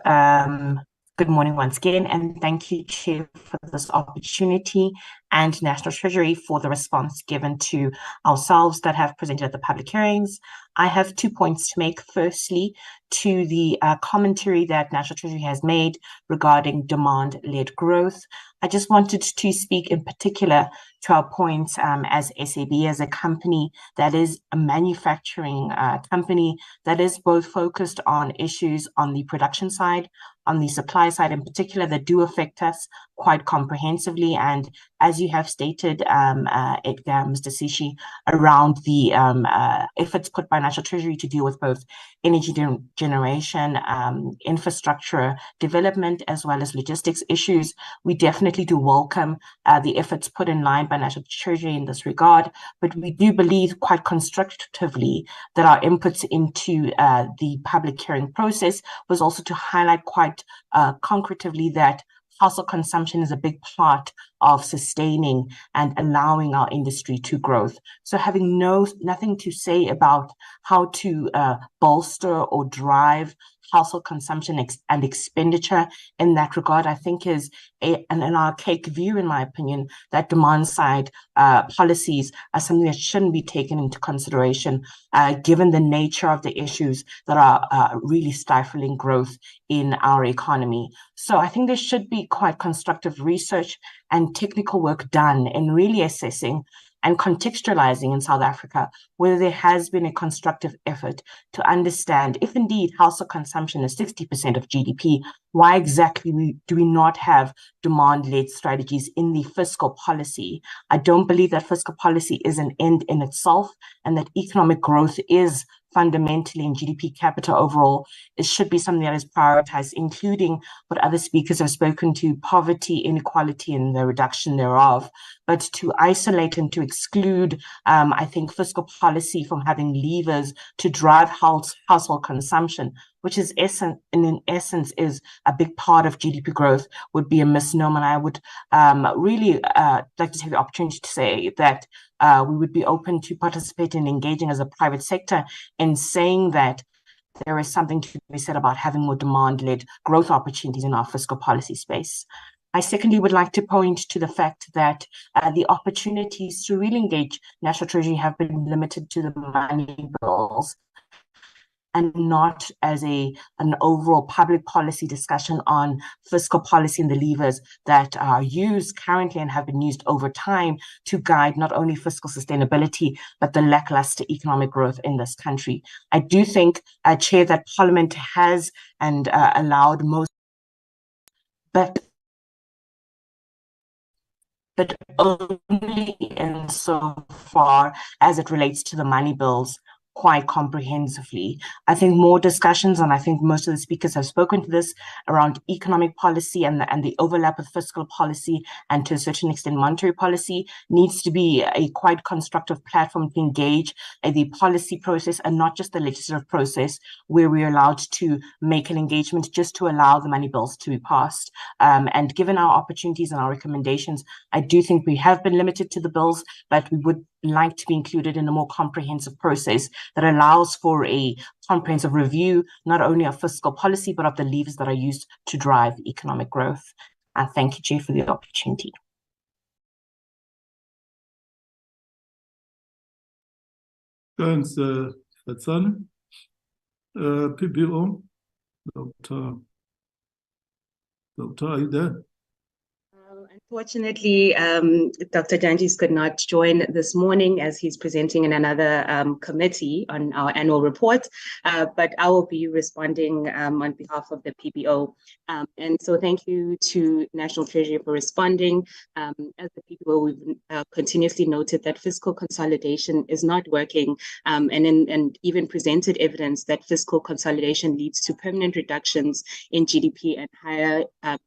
good morning once again, and thank you, Chair, for this opportunity and National Treasury for the response given to ourselves that have presented at the public hearings. I have 2 points to make. Firstly, to the commentary that National Treasury has made regarding demand-led growth. I just wanted to speak in particular to our point as SAB, as a company that is a manufacturing company that is both focused on issues on the production side, on the supply side in particular, that do affect us quite comprehensively. And as you have stated, Mr. Sishi, around the efforts put by National Treasury to deal with both energy generation, infrastructure development, as well as logistics issues, we definitely do welcome the efforts put in line by National Treasury in this regard. But we do believe quite constructively that our inputs into the public hearing process was also to highlight quite concretively that household consumption is a big part of sustaining and allowing our industry to grow. So having nothing to say about how to bolster or drive household consumption and expenditure in that regard, I think is an archaic view, in my opinion, that demand side policies are something that shouldn't be taken into consideration, given the nature of the issues that are really stifling growth in our economy. So I think there should be quite constructive research and technical work done in really assessing and contextualizing in South Africa whether there has been a constructive effort to understand if indeed household consumption is 60% of GDP, why exactly do we not have demand-led strategies in the fiscal policy? I don't believe that fiscal policy is an end in itself, and that economic growth is fundamentally in GDP capita overall. It should be something that is prioritized, including what other speakers have spoken to, poverty, inequality, and the reduction thereof. But to isolate and to exclude, I think, fiscal policy from having levers to drive household consumption, which is in essence is a big part of GDP growth, would be a misnomer. And I would really like to take the opportunity to say that we would be open to participate in engaging as a private sector in saying that there is something to be said about having more demand-led growth opportunities in our fiscal policy space. I secondly would like to point to the fact that the opportunities to really engage National Treasury have been limited to the money bills, and not as an overall public policy discussion on fiscal policy and the levers that are used currently and have been used over time to guide not only fiscal sustainability, but the lackluster economic growth in this country. I do think, Chair, that Parliament has and allowed most, but only insofar as it relates to the money bills quite comprehensively. I think more discussions, and I think most of the speakers have spoken to this, around economic policy and the overlap with fiscal policy and to a certain extent monetary policy, needs to be a quite constructive platform to engage the policy process and not just the legislative process, where we're allowed to make an engagement just to allow the money bills to be passed. And given our opportunities and our recommendations, I do think we have been limited to the bills, but we would like to be included in a more comprehensive process that allows for a comprehensive review, not only of fiscal policy, but of the levers that are used to drive economic growth. Thank you, Chair, for the opportunity. Thanks, Fatsane. PBO, Dr. Are you there? Unfortunately, Dr. Jantjies could not join this morning as he's presenting in another committee on our annual report, but I will be responding on behalf of the PBO. And so thank you to National Treasury for responding. As the PBO, we've continuously noted that fiscal consolidation is not working, and even presented evidence that fiscal consolidation leads to permanent reductions in GDP and higher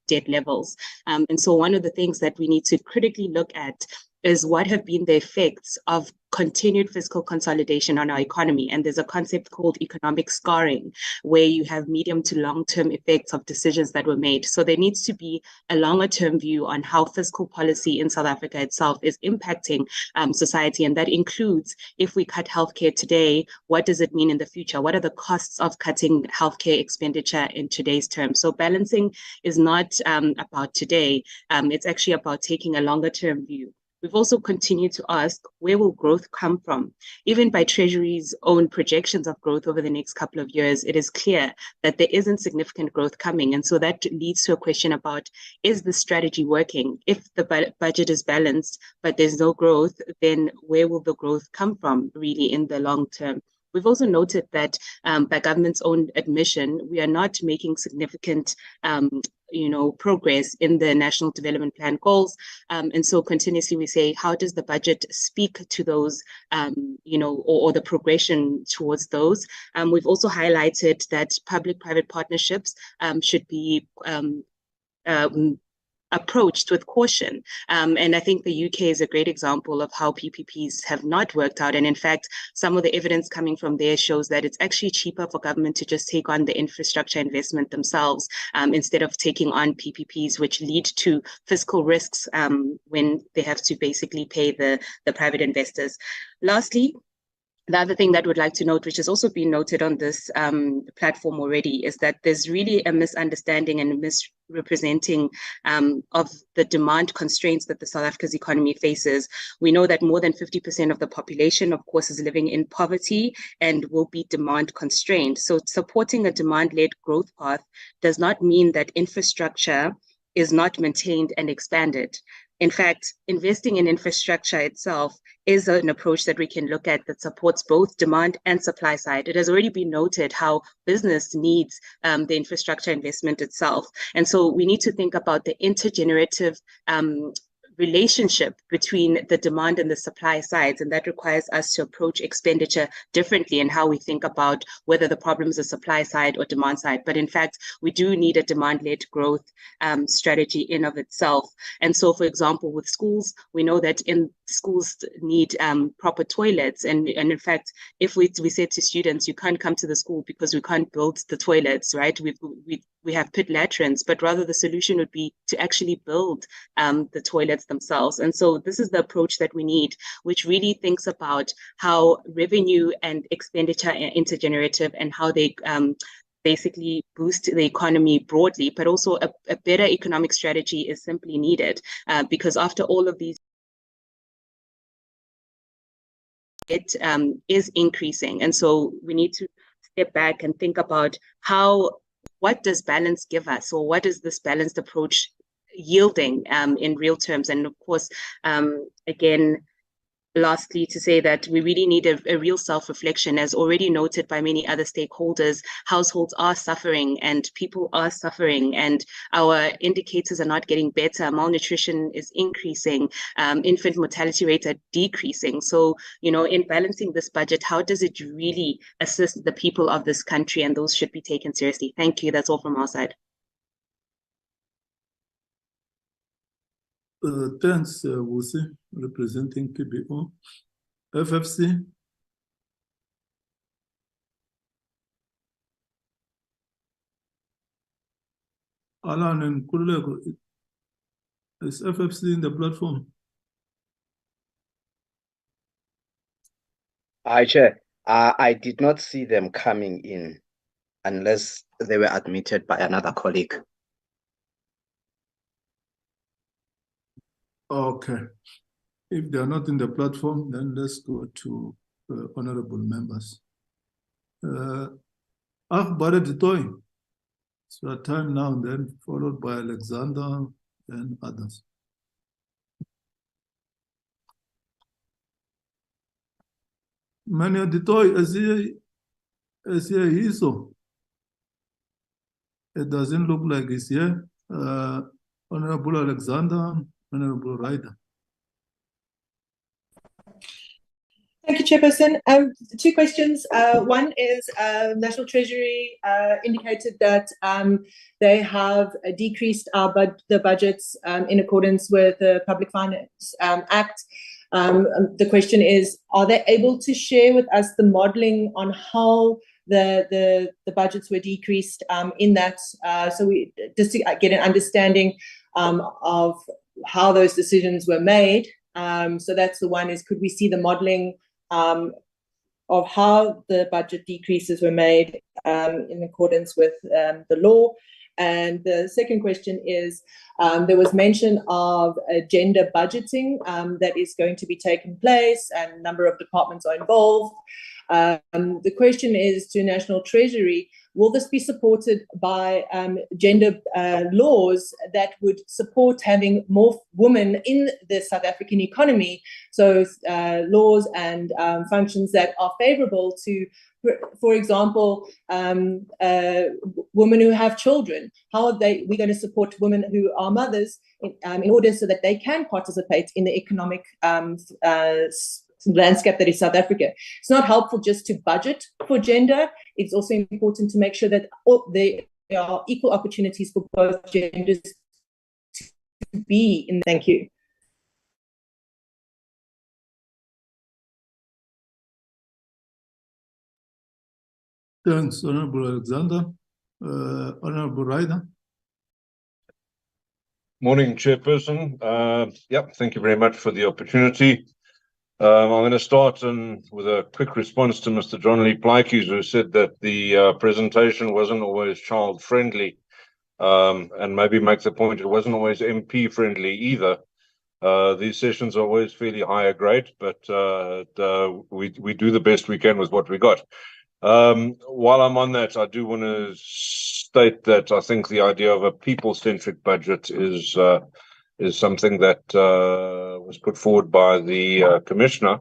debt levels. And so one of the things that we need to critically look at is what have been the effects of continued fiscal consolidation on our economy. And there's a concept called economic scarring, where you have medium to long-term effects of decisions that were made. So there needs to be a longer-term view on how fiscal policy in South Africa itself is impacting society. And that includes, if we cut healthcare today, what does it mean in the future? What are the costs of cutting healthcare expenditure in today's terms? So balancing is not about today. It's actually about taking a longer-term view. We've also continued to ask, where will growth come from? Even by Treasury's own projections of growth over the next couple of years, it is clear that there isn't significant growth coming. And so that leads to a question about, is the strategy working? If the budget is balanced, but there's no growth, then where will the growth come from really in the long term? We've also noted that by government's own admission, we are not making significant progress in the National Development Plan goals. And so continuously we say, how does the budget speak to those, or the progression towards those? We've also highlighted that public-private partnerships should be approached with caution. And I think the UK is a great example of how PPPs have not worked out. And in fact, some of the evidence coming from there shows that it's actually cheaper for government to just take on the infrastructure investment themselves instead of taking on PPPs, which lead to fiscal risks when they have to basically pay the private investors. Lastly, the other thing that we'd like to note, which has also been noted on this platform already, is that there's really a misunderstanding and misrepresenting of the demand constraints that the South Africa's economy faces. We know that more than 50% of the population, of course, is living in poverty and will be demand constrained. So supporting a demand-led growth path does not mean that infrastructure is not maintained and expanded. In fact, investing in infrastructure itself is an approach that we can look at that supports both demand and supply side. It has already been noted how business needs the infrastructure investment itself. And so we need to think about the intergenerative relationship between the demand and the supply sides, and that requires us to approach expenditure differently in how we think about whether the problem is a supply side or demand side. But in fact, we do need a demand-led growth strategy in of itself. And so, for example, with schools, we know that in schools need proper toilets, and in fact, if we said to students, you can't come to the school because we can't build the toilets, right? We have pit latrines, but rather the solution would be to actually build the toilets themselves. And so this is the approach that we need, which really thinks about how revenue and expenditure are intergenerative and how they basically boost the economy broadly, but also a better economic strategy is simply needed because after all of these, it is increasing. And so we need to step back and think about what does balance give us, or what is this balanced approach yielding in real terms? And of course, again, lastly, to say that we really need a real self-reflection. As already noted by many other stakeholders, households are suffering and people are suffering, and our indicators are not getting better. Malnutrition is increasing, infant mortality rates are decreasing. So, in balancing this budget, how does it really assist the people of this country? And those should be taken seriously. Thank you. That's all from our side. Thanks, Wusi, representing PBO. FFC. Alan and Kulego, is FFC in the platform? Hi, Chair. I did not see them coming in unless they were admitted by another colleague. Okay. If they are not in the platform, then let's go to honorable members. Barret Toy. It's your time now and then, followed by Alexander and others. Many of the toy as he so. It doesn't look like it's here. Honorable Alexander, Honorable Ryder. Thank you, Chairperson. Two questions. One is National Treasury indicated that they have decreased the budgets in accordance with the Public Finance Act. The question is, are they able to share with us the modeling on how the budgets were decreased in that, so we just to get an understanding of how those decisions were made. So that's the one, is could we see the modeling of how the budget decreases were made in accordance with the law? And the second question is, there was mention of gender budgeting that is going to be taking place, and a number of departments are involved. The question is to National Treasury, will this be supported by gender laws that would support having more women in the South African economy? So laws and functions that are favorable to, for example, women who have children. How are we going to support women who are mothers in order so that they can participate in the economic landscape that is South Africa? It's not helpful just to budget for gender. It's also important to make sure that there are equal opportunities for both genders to be in. Thank you. Thanks, Honorable Alexander. Honorable Ryder. Morning, Chairperson. Thank you very much for the opportunity. I'm going to start with a quick response to Mr. John Lee Plaatjes, who said that the presentation wasn't always child-friendly, and maybe make the point it wasn't always MP-friendly either. These sessions are always fairly higher grade, but we do the best we can with what we got. While I'm on that, I do want to state that I think the idea of a people-centric budget is is something that was put forward by the Commissioner,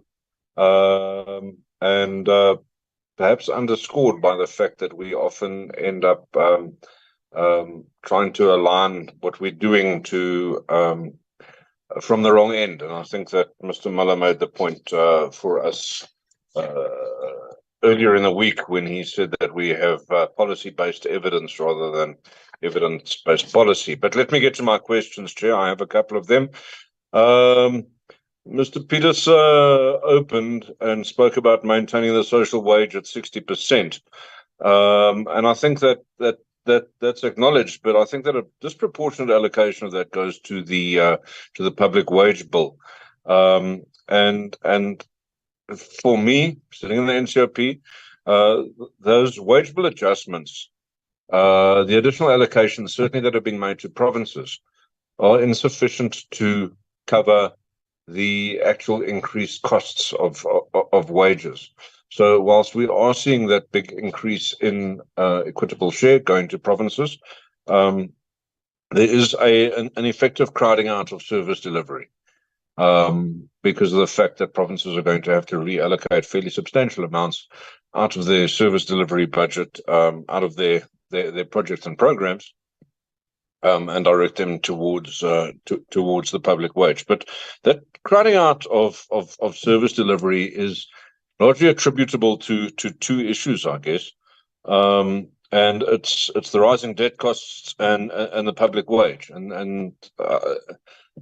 and perhaps underscored by the fact that we often end up trying to align what we're doing to from the wrong end. And I think that Mr. Muller made the point for us earlier in the week when he said that we have policy-based evidence rather than evidence-based policy. But let me get to my questions, Chair. I have a couple of them. Mr. Peters opened and spoke about maintaining the social wage at 60%. And I think that's acknowledged, but I think that a disproportionate allocation of that goes to the public wage bill. And for me, sitting in the NCOP, those wage bill adjustments, the additional allocations certainly that have been made to provinces are insufficient to cover the actual increased costs of wages. So whilst we are seeing that big increase in equitable share going to provinces, there is an effective crowding out of service delivery because of the fact that provinces are going to have to reallocate fairly substantial amounts out of their service delivery budget, out of their projects and programs, and direct them towards the public wage. But that crowding out of service delivery is largely attributable to two issues, I guess, and it's the rising debt costs and the public wage, and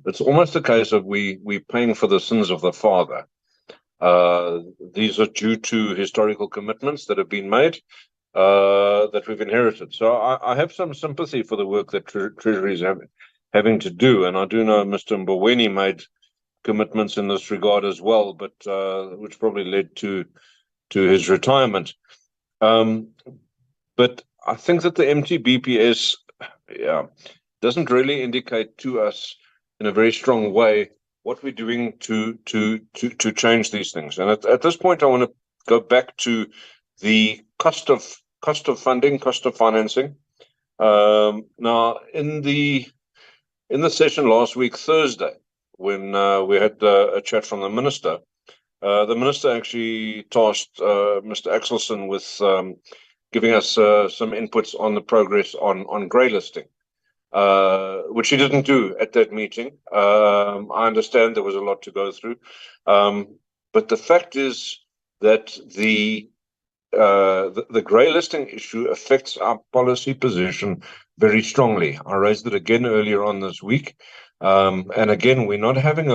it's almost a case of we paying for the sins of the father. These are due to historical commitments that have been made, that we've inherited. So I have some sympathy for the work that Treasury is having to do, and I do know Mr. Mboweni made commitments in this regard as well, but which probably led to his retirement. But I think that the MTBPS doesn't really indicate to us in a very strong way what we're doing to change these things. And at this point, I want to go back to the cost of funding, cost of financing. Now, in the session last week, Thursday, when we had a chat from the minister actually tasked Mr. Axelson with giving us some inputs on the progress on grey listing, which he didn't do at that meeting. I understand there was a lot to go through, but the fact is that the grey listing issue affects our policy position very strongly. I raised it again earlier on this week. And again, we're not having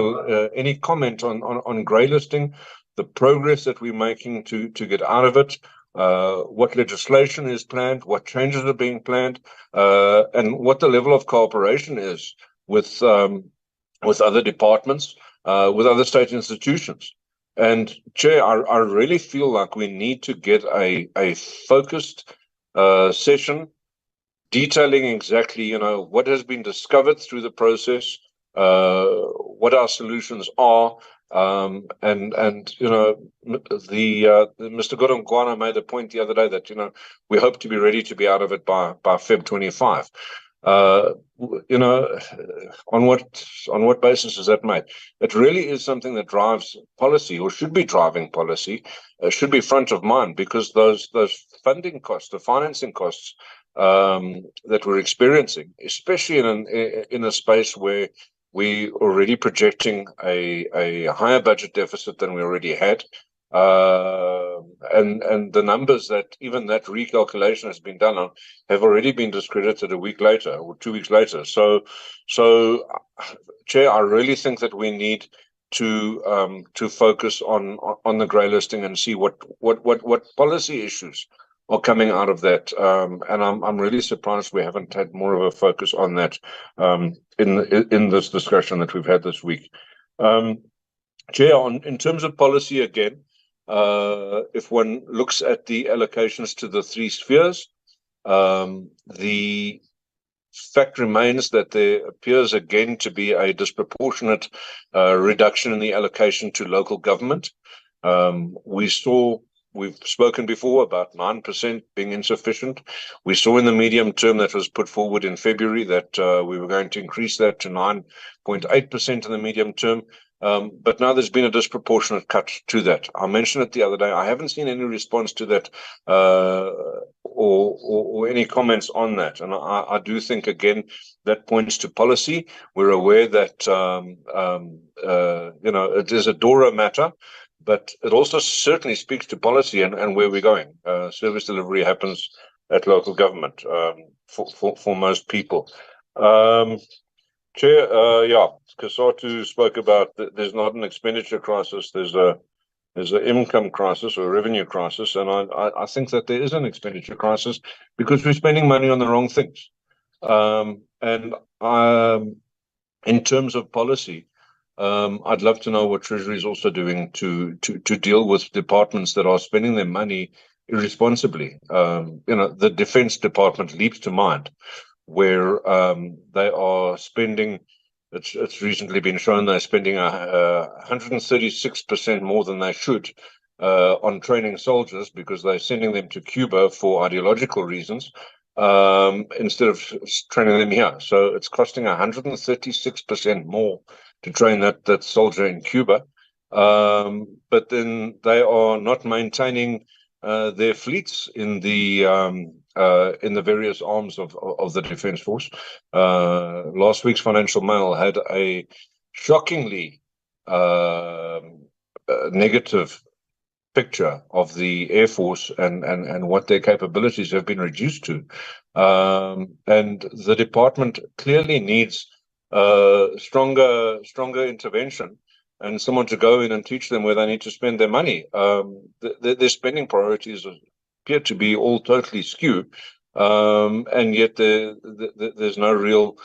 any comment on grey listing, the progress that we're making to get out of it, what legislation is planned, what changes are being planned, and what the level of cooperation is with other departments, with other state institutions. And Chair, I really feel like we need to get a focused session detailing exactly, what has been discovered through the process, what our solutions are, and Mr. Godongwana made a point the other day that we hope to be ready to be out of it by Feb 25. On what basis is that made? It really is something that drives policy, or should be driving policy, should be front of mind, because those funding costs, the financing costs that we're experiencing, especially in a space where we already projecting a higher budget deficit than we already had, and the numbers that even that recalculation has been done on have already been discredited a week later or 2 weeks later. So Chair, I really think that we need to focus on the grey listing and see what policy issues are coming out of that, and I'm really surprised we haven't had more of a focus on that in this discussion that we've had this week. Chair, in terms of policy again, if one looks at the allocations to the three spheres, the fact remains that there appears again to be a disproportionate reduction in the allocation to local government. We saw We've spoken before about 9% being insufficient. We saw in the medium term that was put forward in February that we were going to increase that to 9.8% in the medium term. But now there's been a disproportionate cut to that. I mentioned it the other day. I haven't seen any response to that or any comments on that. And I do think, again, that points to policy. We're aware that, it is a DORA matter, but it also certainly speaks to policy and where we're going. Service delivery happens at local government for most people. Chair, Kasatu spoke about that there's not an expenditure crisis, there's an income crisis or a revenue crisis, and I think that there is an expenditure crisis because we're spending money on the wrong things. In terms of policy, I'd love to know what Treasury is also doing to deal with departments that are spending their money irresponsibly. The Defense Department leaps to mind, where they are spending, it's recently been shown they're spending 136% more than they should on training soldiers because they're sending them to Cuba for ideological reasons instead of training them here. So it's costing 136% more to train that soldier in Cuba. But then they are not maintaining their fleets in the various arms of the Defence Force. Last week's Financial Mail had a shockingly negative picture of the Air Force and what their capabilities have been reduced to. And the department clearly needs stronger intervention and someone to go in and teach them where they need to spend their money. Their spending priorities appear to be all totally skewed, and yet there's no real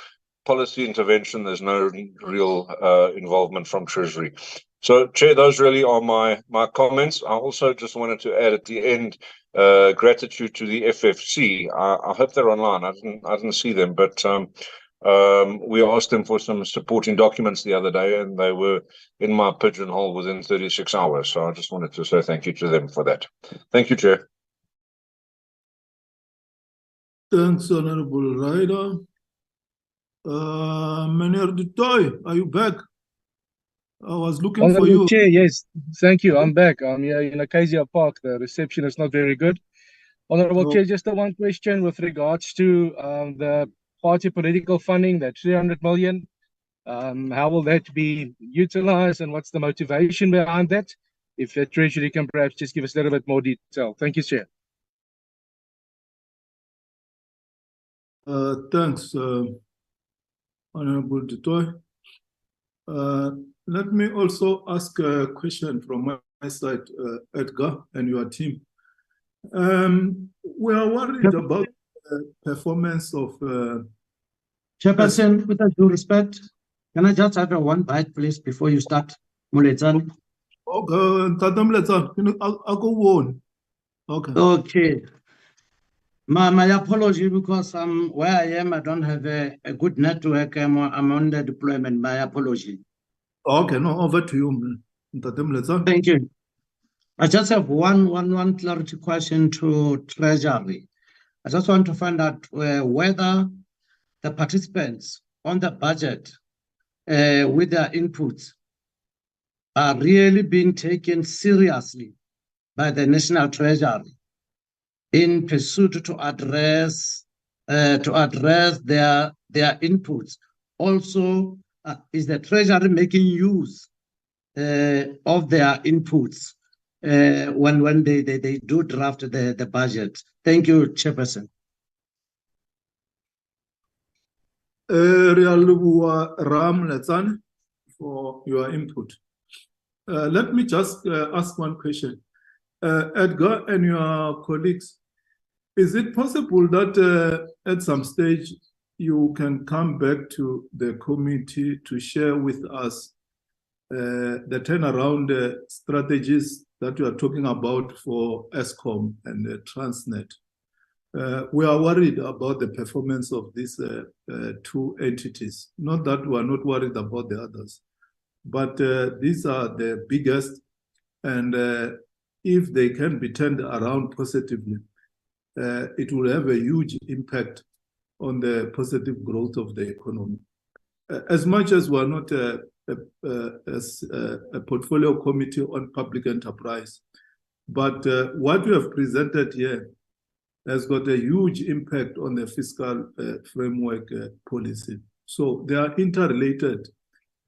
policy intervention, there's no real involvement from Treasury. So, Chair, those really are my comments. I also just wanted to add at the end, gratitude to the FFC. I hope they're online. I didn't see them, but we asked them for some supporting documents the other day, and they were in my pigeonhole within 36 hours. So I just wanted to say thank you to them for that. Thank you, Chair. Thanks, Honorable Ryder. Meneer Du Toit, are you back? I was looking for you. Chair, yes, thank you. I'm back. I'm here in Acacia Park. The reception is not very good. Honorable Chair, just one question with regards to the party political funding, that 300 million. How will that be utilized and what's the motivation behind that? If the Treasury can perhaps just give us a little bit more detail. Thank you, Chair. Thanks, Honorable Du Toit. Let me also ask a question from my side, Edgar, and your team. We are worried about the performance of... Chairperson, with due respect, can I just have one bite, please, before you start, Muletsani? Okay, I'll go on. Okay. Okay. My apology, because where I am, I don't have a good network. I'm on the deployment. My apology. Okay, no, over to you, Thank you. I just have one clarity question to Treasury. I just want to find out whether the participants on the budget with their inputs are really being taken seriously by the National Treasury in pursuit to address their inputs. Also, is the Treasury making use of their inputs when they do draft the budget? Thank you, Chairperson. Ram Letsan, for your input. Let me just ask one question. Edgar and your colleagues, is it possible that at some stage you can come back to the committee to share with us the turnaround strategies that you are talking about for Eskom and Transnet? We are worried about the performance of these two entities. Not that we are not worried about the others, but these are the biggest, and if they can be turned around positively, it will have a huge impact on the positive growth of the economy. As much as we're not a portfolio committee on public enterprise, but what we have presented here has got a huge impact on the fiscal framework policy. So they are interrelated.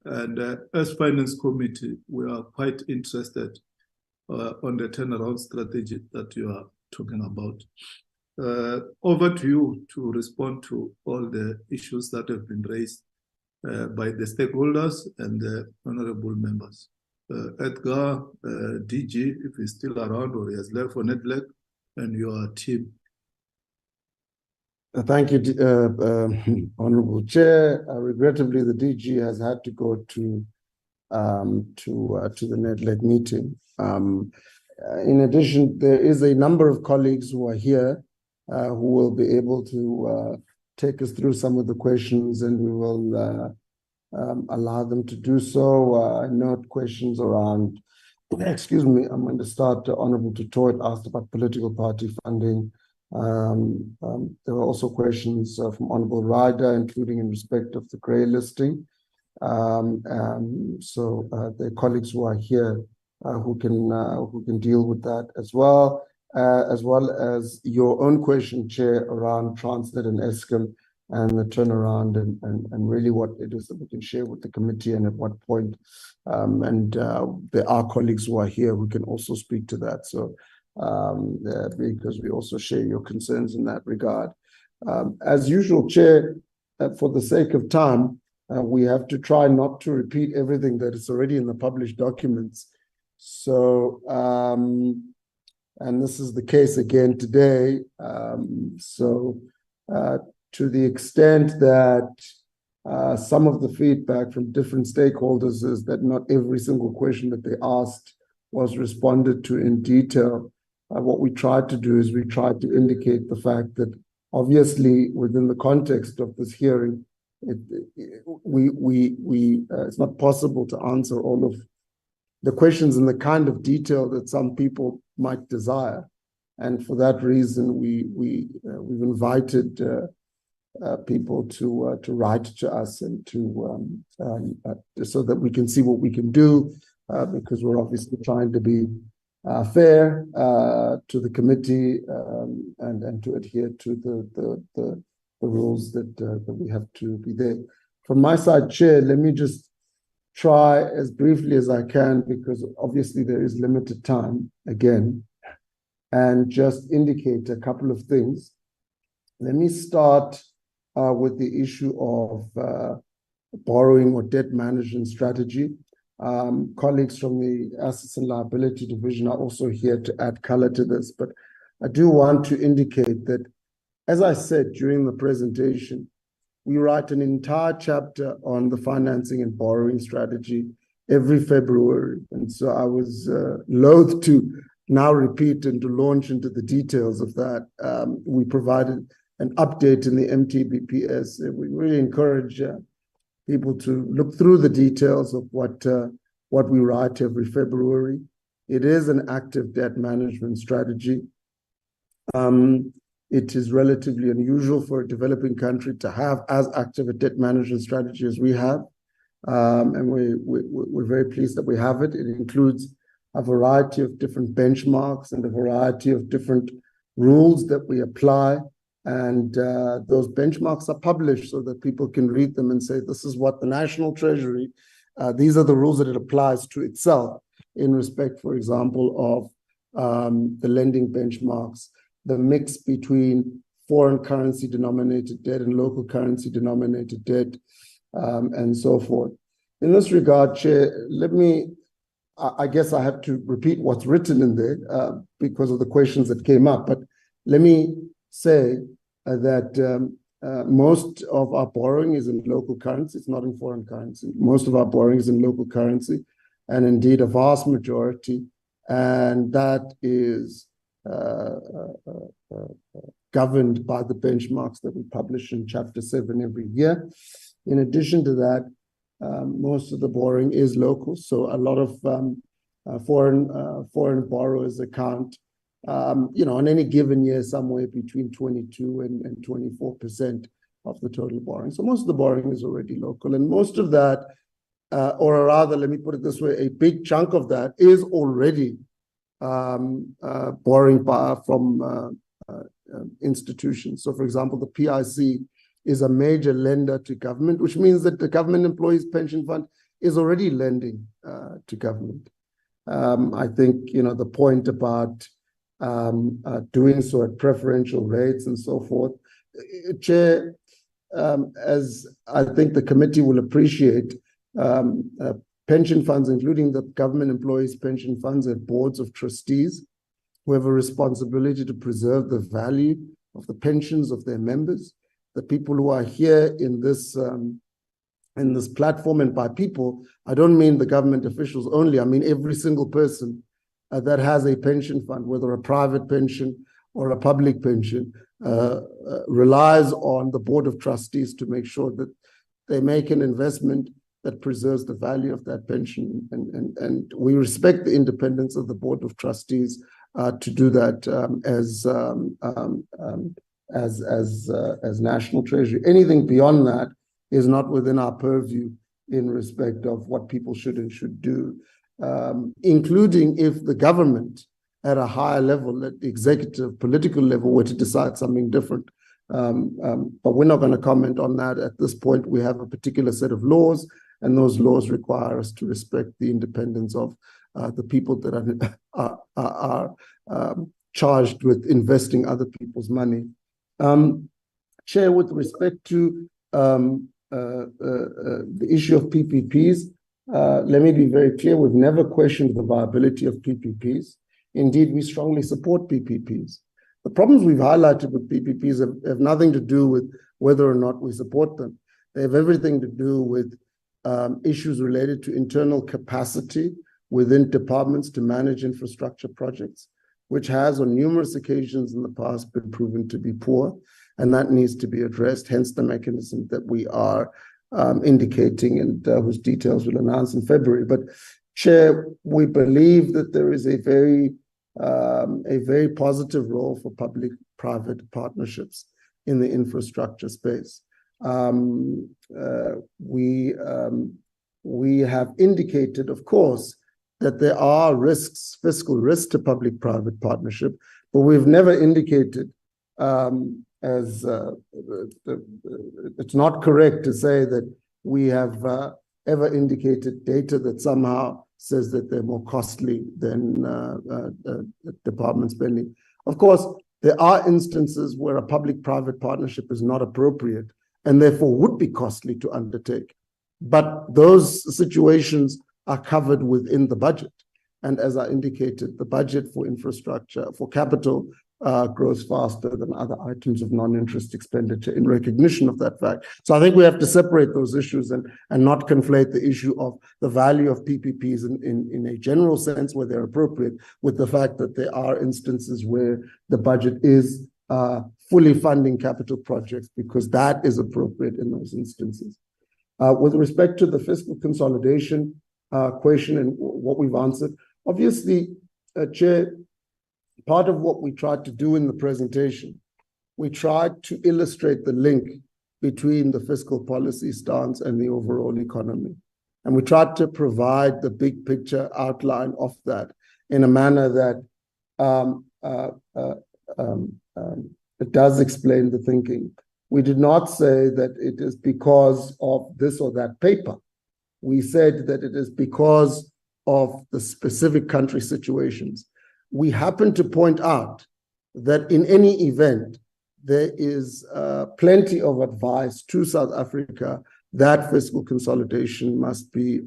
And as Finance Committee, we are quite interested on the turnaround strategy that you are talking about. Over to you to respond to all the issues that have been raised by the stakeholders and the honorable members. Edgar, DG, if he's still around or he has left for Netflix, and your team. Thank you, Honorable Chair. Regrettably, the DG has had to go to the NEDLEC meeting. In addition, there is a number of colleagues who are here who will be able to take us through some of the questions, and we will allow them to do so. I note questions around, excuse me, I'm going to start. Honorable Tutoit asked about political party funding. There were also questions from Honorable Ryder, including in respect of the grey listing. So the colleagues who are here who can deal with that as well as your own question, Chair, around Transnet and Eskom and the turnaround and really what it is that we can share with the committee and at what point. There are colleagues who are here who can also speak to that. So because we also share your concerns in that regard. As usual, Chair, for the sake of time, we have to try not to repeat everything that is already in the published documents. So, and this is the case again today. To the extent that some of the feedback from different stakeholders is that not every single question that they asked was responded to in detail. What we tried to do is we tried to indicate the fact that obviously within the context of this hearing, it's not possible to answer all of the questions in the kind of detail that some people might desire. And for that reason, we've invited people to write to us and to so that we can see what we can do, because we're obviously trying to be fair to the committee and to adhere to the rules that we have to be there. From my side, Chair, let me just try as briefly as I can, because obviously there is limited time again, and just indicate a couple of things. Let me start with the issue of borrowing or debt management strategy. Colleagues from the Assets and Liability Division are also here to add color to this, but I do want to indicate that, as I said during the presentation, we write an entire chapter on the financing and borrowing strategy every February. And so I was loath to now repeat and to launch into the details of that. We provided an update in the MTBPS. We really encourage people to look through the details of what we write every February. It is an active debt management strategy. It is relatively unusual for a developing country to have as active a debt management strategy as we have. And we're very pleased that we have it. It includes a variety of different benchmarks and a variety of different rules that we apply. And those benchmarks are published so that people can read them and say, this is what the National Treasury, these are the rules that it applies to itself in respect, for example, of the lending benchmarks, the mix between foreign currency denominated debt and local currency denominated debt, and so forth. In this regard, Chair, I guess I have to repeat what's written in there because of the questions that came up, but let me say that most of our borrowing is in local currency. It's not in foreign currency. Most of our borrowing is in local currency, and indeed a vast majority, and that is governed by the benchmarks that we publish in Chapter 7 every year. In addition to that, most of the borrowing is local, so a lot of foreign borrowers account, on any given year, somewhere between 22 and 24% of the total borrowing. So most of the borrowing is already local, and most of that, or rather, let me put it this way, a big chunk of that is already borrowing from institutions. So, for example, the PIC is a major lender to government, which means that the Government Employees Pension Fund is already lending to government. I think, the point about doing so at preferential rates and so forth, Chair, as I think the committee will appreciate, pension funds, including the government employees' pension funds, have boards of trustees who have a responsibility to preserve the value of the pensions of their members. The people who are here in this platform, and by people, I don't mean the government officials only, I mean every single person that has a pension fund, whether a private pension or a public pension, relies on the board of trustees to make sure that they make an investment that preserves the value of that pension. And we respect the independence of the board of trustees to do that as National Treasury. Anything beyond that is not within our purview in respect of what people should and should do, including if the government at a higher level, at the executive political level, were to decide something different. But we're not going to comment on that at this point. We have a particular set of laws, and those laws require us to respect the independence of the people that are charged with investing other people's money. Chair, with respect to the issue of PPPs, let me be very clear, we've never questioned the viability of PPPs. Indeed, we strongly support PPPs. The problems we've highlighted with PPPs have nothing to do with whether or not we support them. They have everything to do with issues related to internal capacity within departments to manage infrastructure projects, which has on numerous occasions in the past been proven to be poor, and that needs to be addressed, hence the mechanism that we are indicating and whose details we'll announce in February. But Chair, we believe that there is a very positive role for public-private partnerships in the infrastructure space. We have indicated, of course, that there are risks, fiscal risks to public-private partnership, but we've never indicated it's not correct to say that we have ever indicated data that somehow says that they're more costly than department spending. Of course, there are instances where a public-private partnership is not appropriate and therefore would be costly to undertake. But those situations are covered within the budget. And as I indicated, the budget for infrastructure, for capital, grows faster than other items of non-interest expenditure in recognition of that fact. So I think we have to separate those issues and not conflate the issue of the value of PPPs in a general sense where they're appropriate with the fact that there are instances where the budget is fully funding capital projects because that is appropriate in those instances. With respect to the fiscal consolidation question and what we've answered, obviously, Chair, part of what we tried to do in the presentation, we tried to illustrate the link between the fiscal policy stance and the overall economy. And we tried to provide the big picture outline of that in a manner that it does explain the thinking. We did not say that it is because of this or that paper. We said that it is because of the specific country situations. We happen to point out that in any event, there is plenty of advice to South Africa that fiscal consolidation must be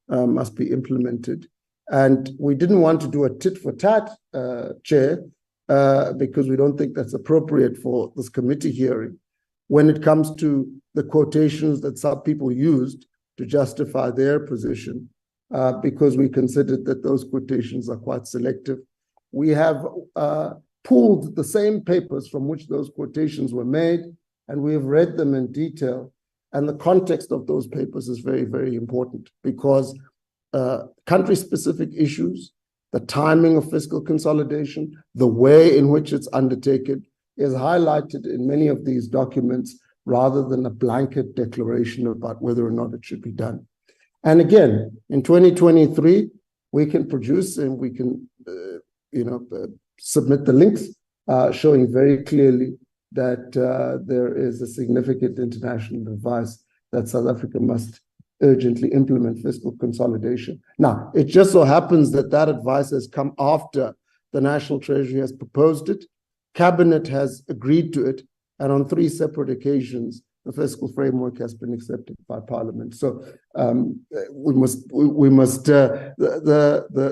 implemented. And we didn't want to do a tit for tat, Chair, because we don't think that's appropriate for this committee hearing when it comes to the quotations that some people used to justify their position. Because we considered that those quotations are quite selective. We have pulled the same papers from which those quotations were made, and we have read them in detail. And the context of those papers is very, very important because country-specific issues, the timing of fiscal consolidation, the way in which it's undertaken is highlighted in many of these documents rather than a blanket declaration about whether or not it should be done. And again, in 2023, we can produce and we can, submit the links showing very clearly that there is a significant international advice that South Africa must urgently implement fiscal consolidation. Now, it just so happens that that advice has come after the National Treasury has proposed it, Cabinet has agreed to it, and on 3 separate occasions, the fiscal framework has been accepted by Parliament. So the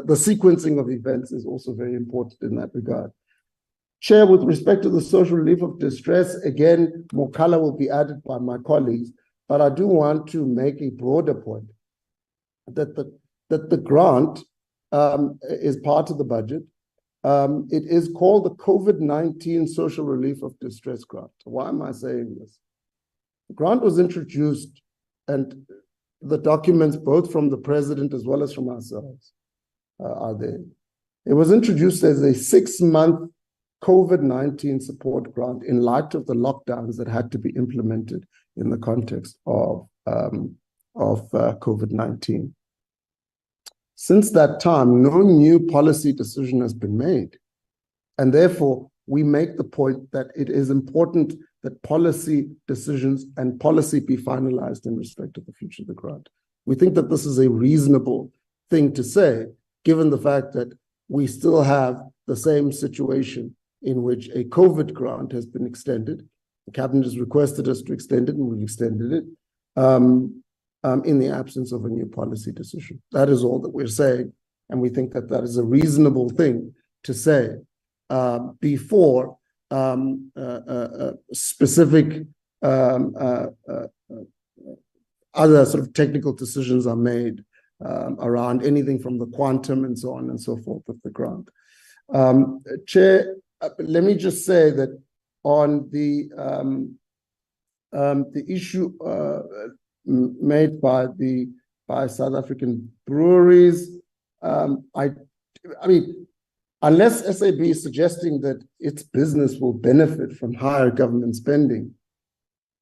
sequencing of events is also very important in that regard. Chair, with respect to the social relief of distress, again, more color will be added by my colleagues, but I do want to make a broader point that the grant is part of the budget. It is called the COVID-19 Social Relief of Distress Grant. Why am I saying this? The grant was introduced, and the documents both from the president as well as from ourselves are there. It was introduced as a 6-month COVID-19 support grant in light of the lockdowns that had to be implemented in the context of COVID-19. Since that time, no new policy decision has been made. And therefore, we make the point that it is important that policy decisions and policy be finalized in respect of the future of the grant. We think that this is a reasonable thing to say, given the fact that we still have the same situation in which a COVID grant has been extended. The Cabinet has requested us to extend it, and we've extended it in the absence of a new policy decision. That is all that we're saying, and we think that that is a reasonable thing to say before specific other sort of technical decisions are made around anything from the quantum and so on and so forth of the grant. Chair, let me just say that on the issue made by South African breweries, I mean, unless SAB is suggesting that its business will benefit from higher government spending,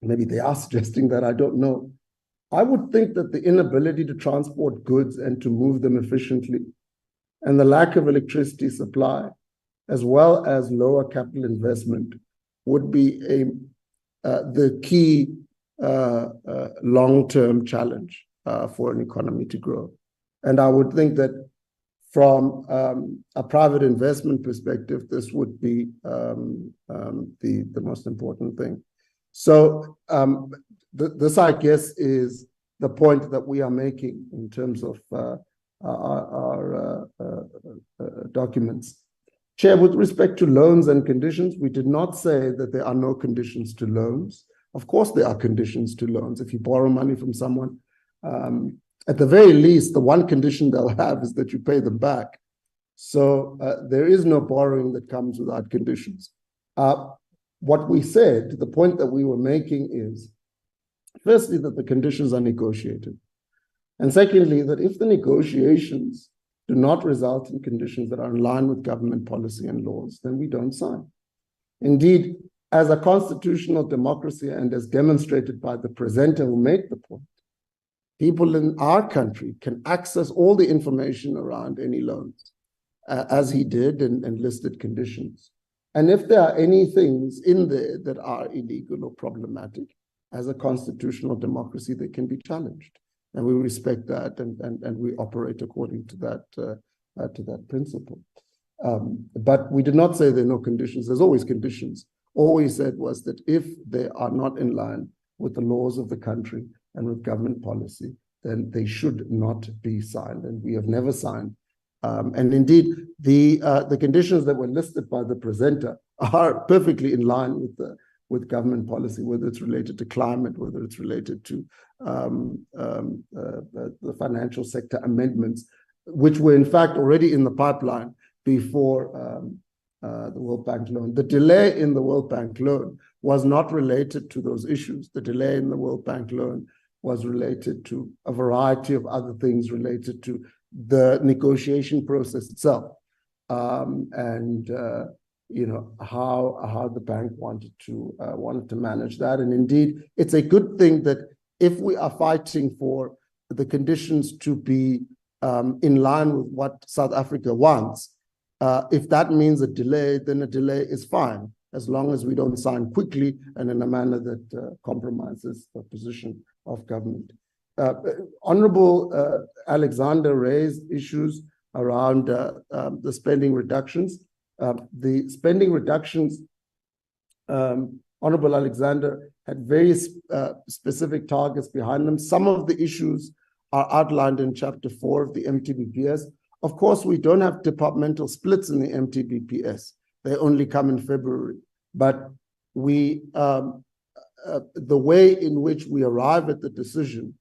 maybe they are suggesting that, I don't know. I would think that the inability to transport goods and to move them efficiently, and the lack of electricity supply, as well as lower capital investment, would be the key long-term challenge for an economy to grow. And I would think that from a private investment perspective, this would be the most important thing. So this, I guess, is the point that we are making in terms of our documents. Chair, with respect to loans and conditions, we did not say that there are no conditions to loans. Of course, there are conditions to loans. If you borrow money from someone, at the very least, the one condition they'll have is that you pay them back. So there is no borrowing that comes without conditions. What we said, the point that we were making is, firstly, that the conditions are negotiated. And secondly, that if the negotiations do not result in conditions that are in line with government policy and laws, then we don't sign. Indeed, as a constitutional democracy and as demonstrated by the presenter who made the point, people in our country can access all the information around any loans, as he did, and listed conditions. And if there are any things in there that are illegal or problematic, as a constitutional democracy, they can be challenged. And we respect that, and we operate according to that principle. But we did not say there are no conditions. There's always conditions. All we said was that if they are not in line with the laws of the country and with government policy, then they should not be signed. And we have never signed. And indeed, the conditions that were listed by the presenter are perfectly in line with government policy, whether it's related to climate, whether it's related to the financial sector amendments, which were in fact already in the pipeline before the World Bank loan. The delay in the World Bank loan was not related to those issues. The delay in the World Bank loan was related to a variety of other things related to the negotiation process itself, and how the bank wanted to manage that. And indeed, it's a good thing that if we are fighting for the conditions to be in line with what South Africa wants, if that means a delay, then a delay is fine, as long as we don't sign quickly and in a manner that compromises the position of government. Honorable Alexander raised issues around the spending reductions. The spending reductions, Honorable Alexander had very specific targets behind them. Some of the issues are outlined in Chapter 4 of the MTBPS. Of course, we don't have departmental splits in the MTBPS. They only come in February. But we, the way in which we arrive at the decision,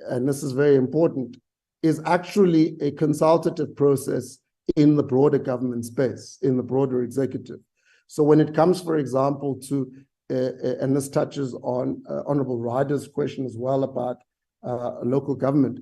and this is very important, is actually a consultative process in the broader government space, in the broader executive. So when it comes, for example, to, and this touches on Honorable Ryder's question as well about local government,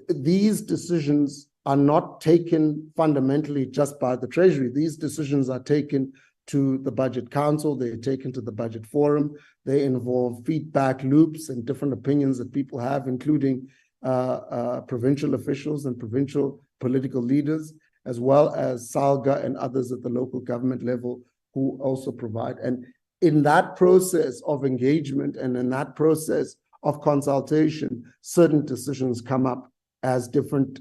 these decisions are not taken fundamentally just by the Treasury. These decisions are taken to the Budget Council, they're taken to the Budget Forum, they involve feedback loops and different opinions that people have, including provincial officials and provincial political leaders, as well as SALGA and others at the local government level who also provide. And in that process of engagement and in that process of consultation, certain decisions come up as different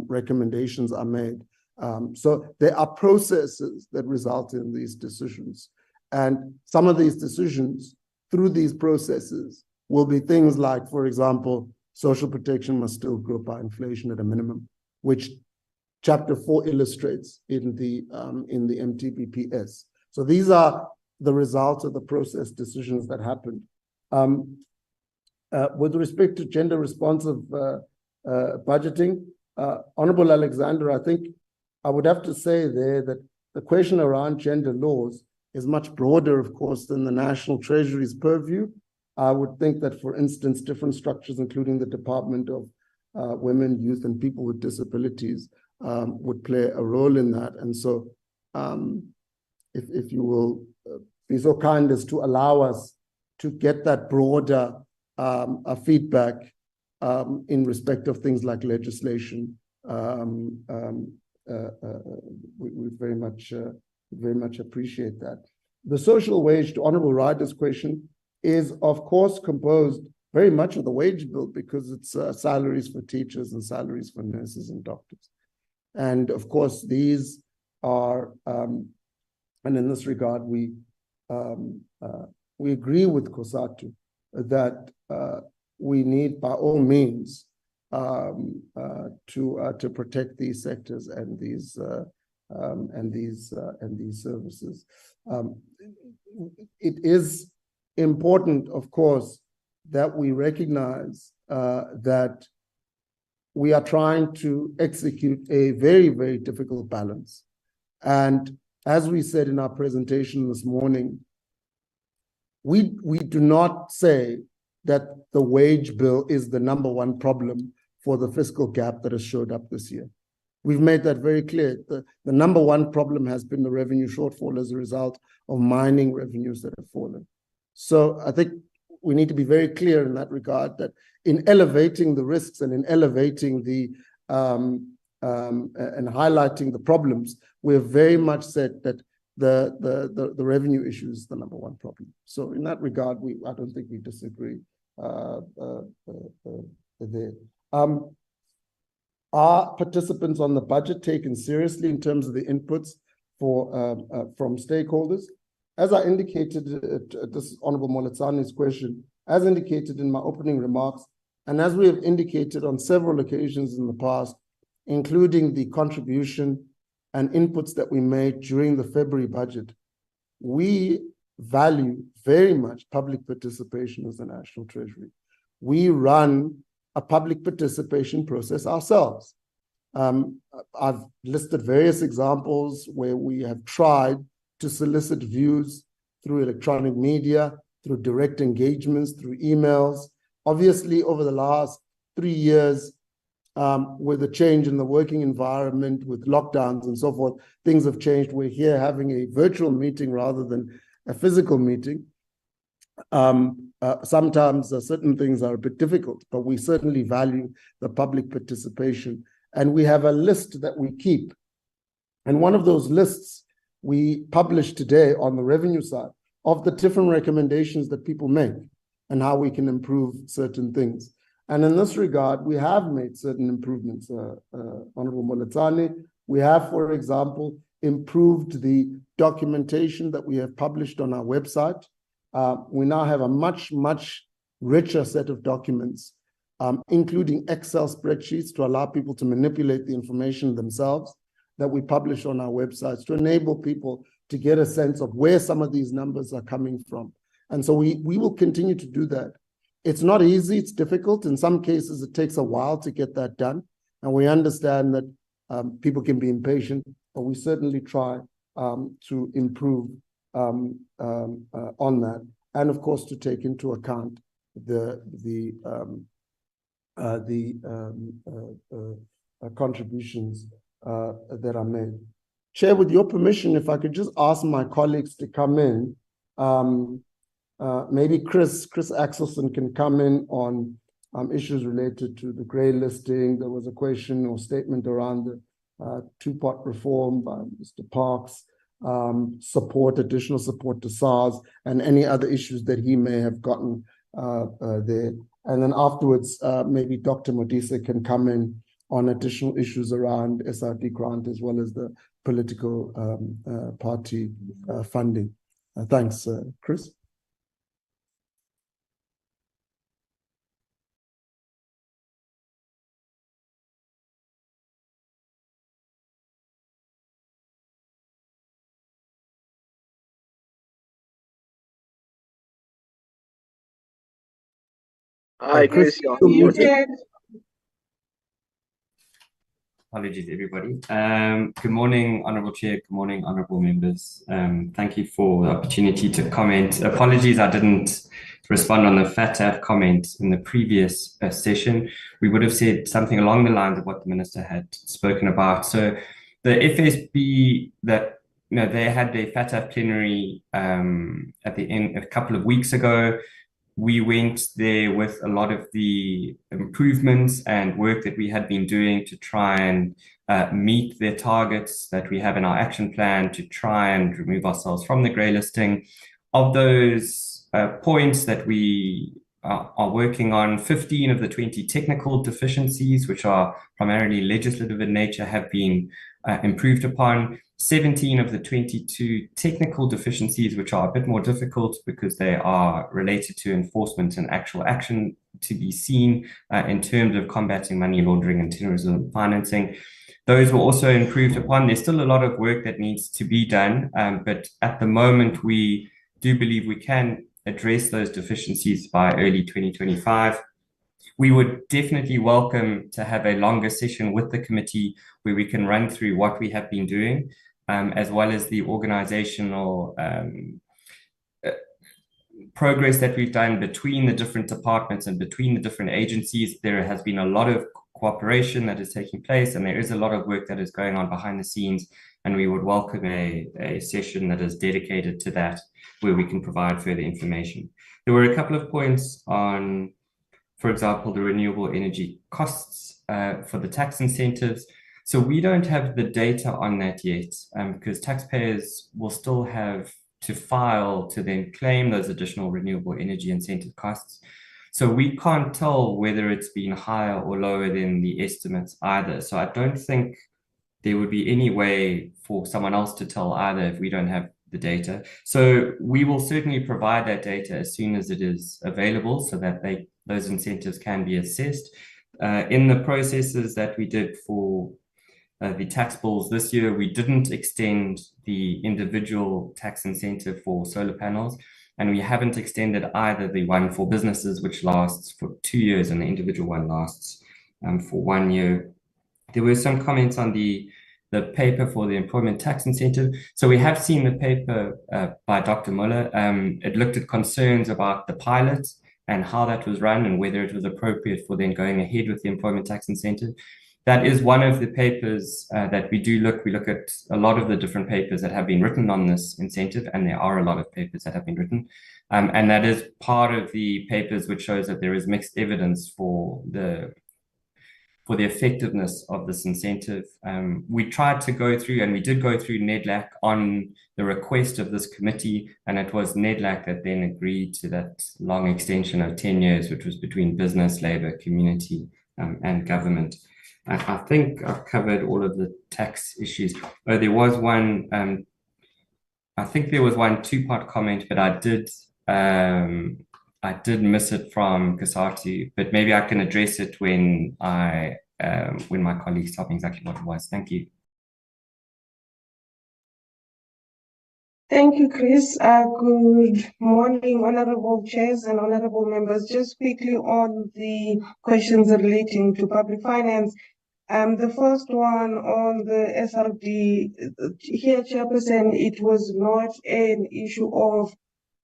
recommendations are made. So there are processes that result in these decisions. And some of these decisions through these processes will be things like, for example, social protection must still grow by inflation at a minimum, which Chapter 4 illustrates in the MTBPS. So these are the results of the process decisions that happened. With respect to gender responsive budgeting, Honorable Alexander, I think I would have to say there that the question around gender laws is much broader, of course, than the National Treasury's purview. I would think that, for instance, different structures, including the Department of Women, Youth, and People with Disabilities, would play a role in that. And so if you will be so kind as to allow us to get that broader feedback in respect of things like legislation, we very much appreciate that. The social wage, to Honorable Ryder's question, is of course composed very much of the wage bill, because it's salaries for teachers and salaries for nurses and doctors. And of course, these are, and in this regard, we agree with COSATU that we need, by all means, to protect these sectors and these services. It is important, of course, that we recognize that we are trying to execute a very, very difficult balance. And as we said in our presentation this morning, we do not say that the wage bill is the #1 problem for the fiscal gap that has showed up this year. We've made that very clear. The #1 problem has been the revenue shortfall as a result of mining revenues that have fallen. So I think we need to be very clear in that regard, that in elevating the risks and in elevating the and highlighting the problems, we have very much said that the revenue issue is the #1 problem. So in that regard, I don't think we disagree there. Are participants on the budget taken seriously in terms of the inputs from stakeholders? As I indicated, this is Honorable Moletsani's question, as indicated in my opening remarks, and as we have indicated on several occasions in the past, including the contribution and inputs that we made during the February budget, we value very much public participation as the National Treasury. We run a public participation process ourselves. I've listed various examples where we have tried to solicit views through electronic media, through direct engagements, through emails, Obviously, over the last 3 years, with the change in the working environment, with lockdowns and so forth, things have changed. We're here having a virtual meeting rather than a physical meeting. Sometimes certain things are a bit difficult, but we certainly value the public participation. And we have a list that we keep. And one of those lists we published today on the revenue side of the different recommendations that people make and how we can improve certain things. And in this regard, we have made certain improvements, Honorable Moletsane. We have, for example, improved the documentation that we have published on our website. We now have a much, much richer set of documents, including Excel spreadsheets to allow people to manipulate the information themselves that we publish on our websites to enable people to get a sense of where some of these numbers are coming from. And so we will continue to do that. It's not easy, it's difficult. In some cases, it takes a while to get that done. And we understand that people can be impatient, but we certainly try to improve on that. And of course, to take into account the contributions that are made. Chair, with your permission, if I could just ask my colleagues to come in. Maybe Chris Axelson can come in on issues related to the grey listing. There was a question or statement around the two-pot reform by Mr. Parks, additional support to SARS, and any other issues that he may have gotten there. And then afterwards, maybe Dr. Modise can come in on additional issues around SRD grant as well as the political party funding. Thanks, Chris. Hi, Chris. You're muted. Apologies, everybody. Good morning, Honourable Chair. Good morning, Honourable Members. Thank you for the opportunity to comment. Apologies, I didn't respond on the FATF comment in the previous session. We would have said something along the lines of what the Minister had spoken about. So the FSB, that they had their FATF plenary at the end a couple of weeks ago. We went there with a lot of the improvements and work that we had been doing to try and meet their targets that we have in our action plan to try and remove ourselves from the grey listing. Of those points that we are working on, 15 of the 20 technical deficiencies, which are primarily legislative in nature, have been improved upon. 17 of the 22 technical deficiencies, which are a bit more difficult because they are related to enforcement and actual action to be seen in terms of combating money laundering and terrorism financing. Those were also improved upon. There's still a lot of work that needs to be done, but at the moment, we do believe we can address those deficiencies by early 2025. We would definitely welcome to have a longer session with the committee where we can run through what we have been doing, as well as the organizational progress that we've done between the different departments and between the different agencies. There has been a lot of cooperation that is taking place, and there is a lot of work that is going on behind the scenes, and we would welcome a session that is dedicated to that, where we can provide further information. There were a couple of points on, for example, the renewable energy costs for the tax incentives. So we don't have the data on that yet, because taxpayers will still have to file to then claim those additional renewable energy incentive costs. So we can't tell whether it's been higher or lower than the estimates either. So I don't think there would be any way for someone else to tell either if we don't have the data. So we will certainly provide that data as soon as it is available so that those incentives can be assessed. In the processes that we did for the tax bills this year, we didn't extend the individual tax incentive for solar panels, and we haven't extended either the one for businesses, which lasts for 2 years, and the individual one lasts for 1 year. There were some comments on the paper for the employment tax incentive. So we have seen the paper by Dr. Muller. It looked at concerns about the pilot and how that was run and whether it was appropriate for then going ahead with the employment tax incentive. That is one of the papers that we look at a lot of the different papers that have been written on this incentive, and there are a lot of papers that have been written. And that is part of the papers which shows that there is mixed evidence for the effectiveness of this incentive. We tried to go through, and we did go through NEDLAC on the request of this committee, and it was NEDLAC that then agreed to that long extension of 10 years, which was between business, labor, community, and government. I think I've covered all of the tax issues. Oh, there was one, I think there was one two-part comment, but I did miss it from Kasati, but maybe I can address it when my colleagues tell me exactly what it was. Thank you. Thank you, Chris. Good morning, honorable chairs and honorable members. Just quickly on the questions relating to public finance. The first one on the SRD, here, Chairperson, it was not an issue of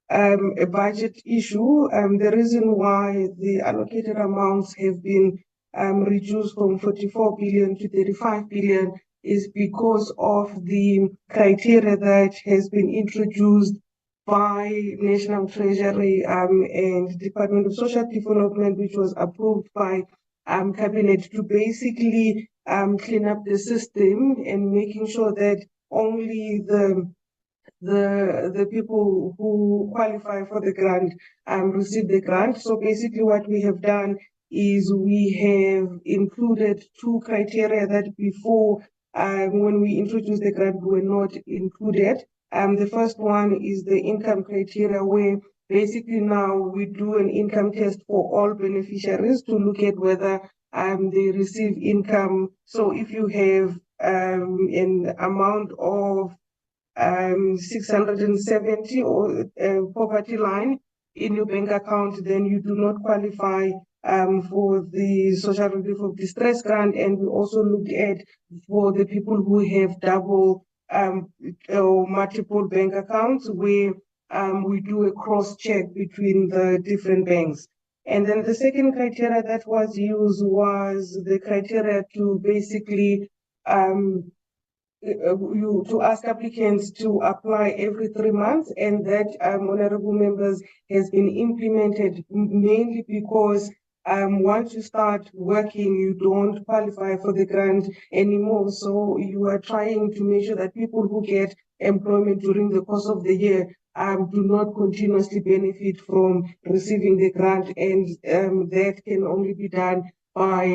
a budget issue. The reason why the allocated amounts have been reduced from 44 billion to 35 billion is because of the criteria that has been introduced by National Treasury and Department of Social Development, which was approved by Cabinet to basically clean up the system and making sure that only the people who qualify for the grant receive the grant. So basically what we have done is we have included two criteria that before when we introduced the grant were not included. The first one is the income criteria, where basically now we do an income test for all beneficiaries to look at whether they receive income. So if you have an amount of 670 or poverty line in your bank account, then you do not qualify for the social relief of distress grant. And we also looked at for the people who have double or multiple bank accounts, where we do a cross check between the different banks. And then the second criteria that was used was the criteria to basically to ask applicants to apply every 3 months, and that, honorable members, has been implemented mainly because once you start working, you don't qualify for the grant anymore. So you are trying to make sure that people who get employment during the course of the year do not continuously benefit from receiving the grant, and that can only be done by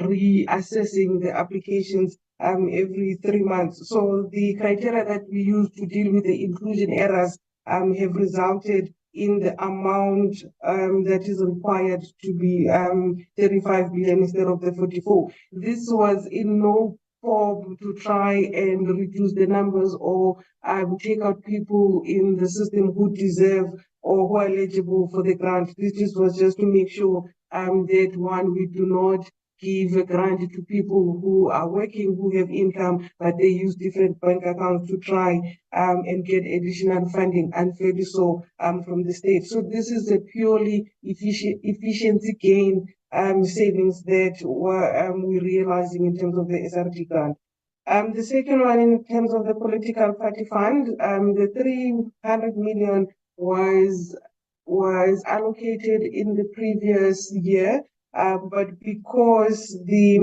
reassessing the applications every 3 months. So the criteria that we use to deal with the inclusion errors have resulted in the amount that is required to be 35 billion instead of the 44. This was in no form to try and reduce the numbers or take out people in the system who deserve or who are eligible for the grant. This was just to make sure that one, we do not give a grant to people who are working, who have income, but they use different bank accounts to try and get additional funding, unfairly so, from the state. So this is a purely efficiency gain savings that we're realizing in terms of the SRD grant. The second one, in terms of the political party fund, the 300 million was allocated in the previous year. But because the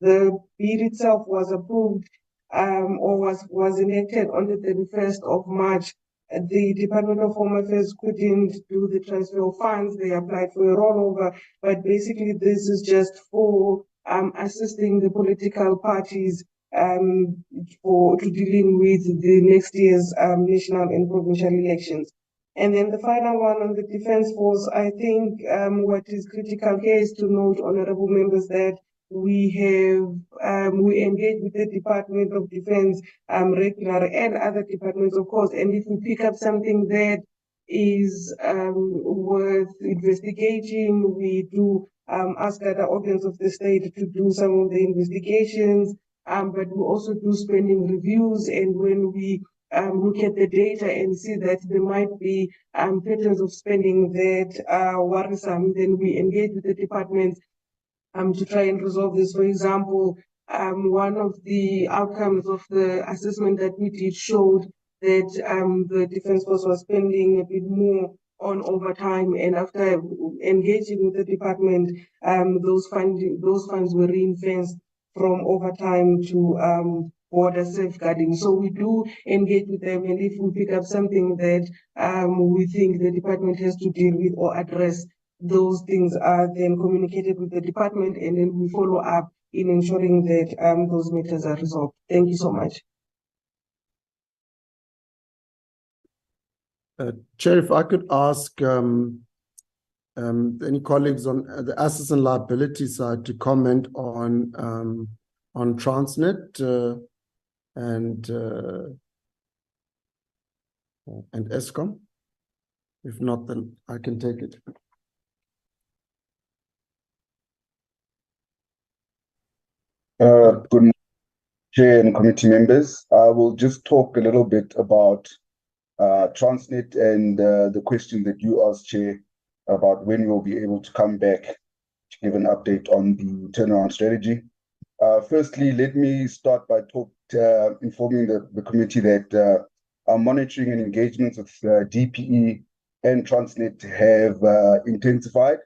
bill itself was approved or was enacted on the 31st of March, the Department of Home Affairs couldn't do the transfer of funds. They applied for a rollover, but basically this is just for assisting the political parties to dealing with the next year's national and provincial elections. And then the final one on the Defence Force, I think what is critical here is to note, honorable members, that we engage with the Department of Defence regularly and other departments, of course. And if we pick up something that is worth investigating, we do ask other organs of the state to do some of the investigations. But we also do spending reviews, and when we look at the data and see that there might be patterns of spending that are worrisome, then we engage with the department to try and resolve this. For example, one of the outcomes of the assessment that we did showed that the Defence Force was spending a bit more on overtime, and after engaging with the department, those funds were ring-fenced from overtime to border safeguarding. So we do engage with them, and if we pick up something that we think the department has to deal with or address, those things are then communicated with the department, and then we follow up in ensuring that those matters are resolved. Thank you so much. Chair, if I could ask any colleagues on the assets and liability side to comment on Transnet and Eskom. If not, then I can take it. Good morning, Chair and committee members. I will just talk a little bit about Transnet and the question that you asked, Chair, about when we'll be able to come back to give an update on the turnaround strategy. Firstly, let me start by informing the committee that our monitoring and engagements with DPE and Transnet have intensified.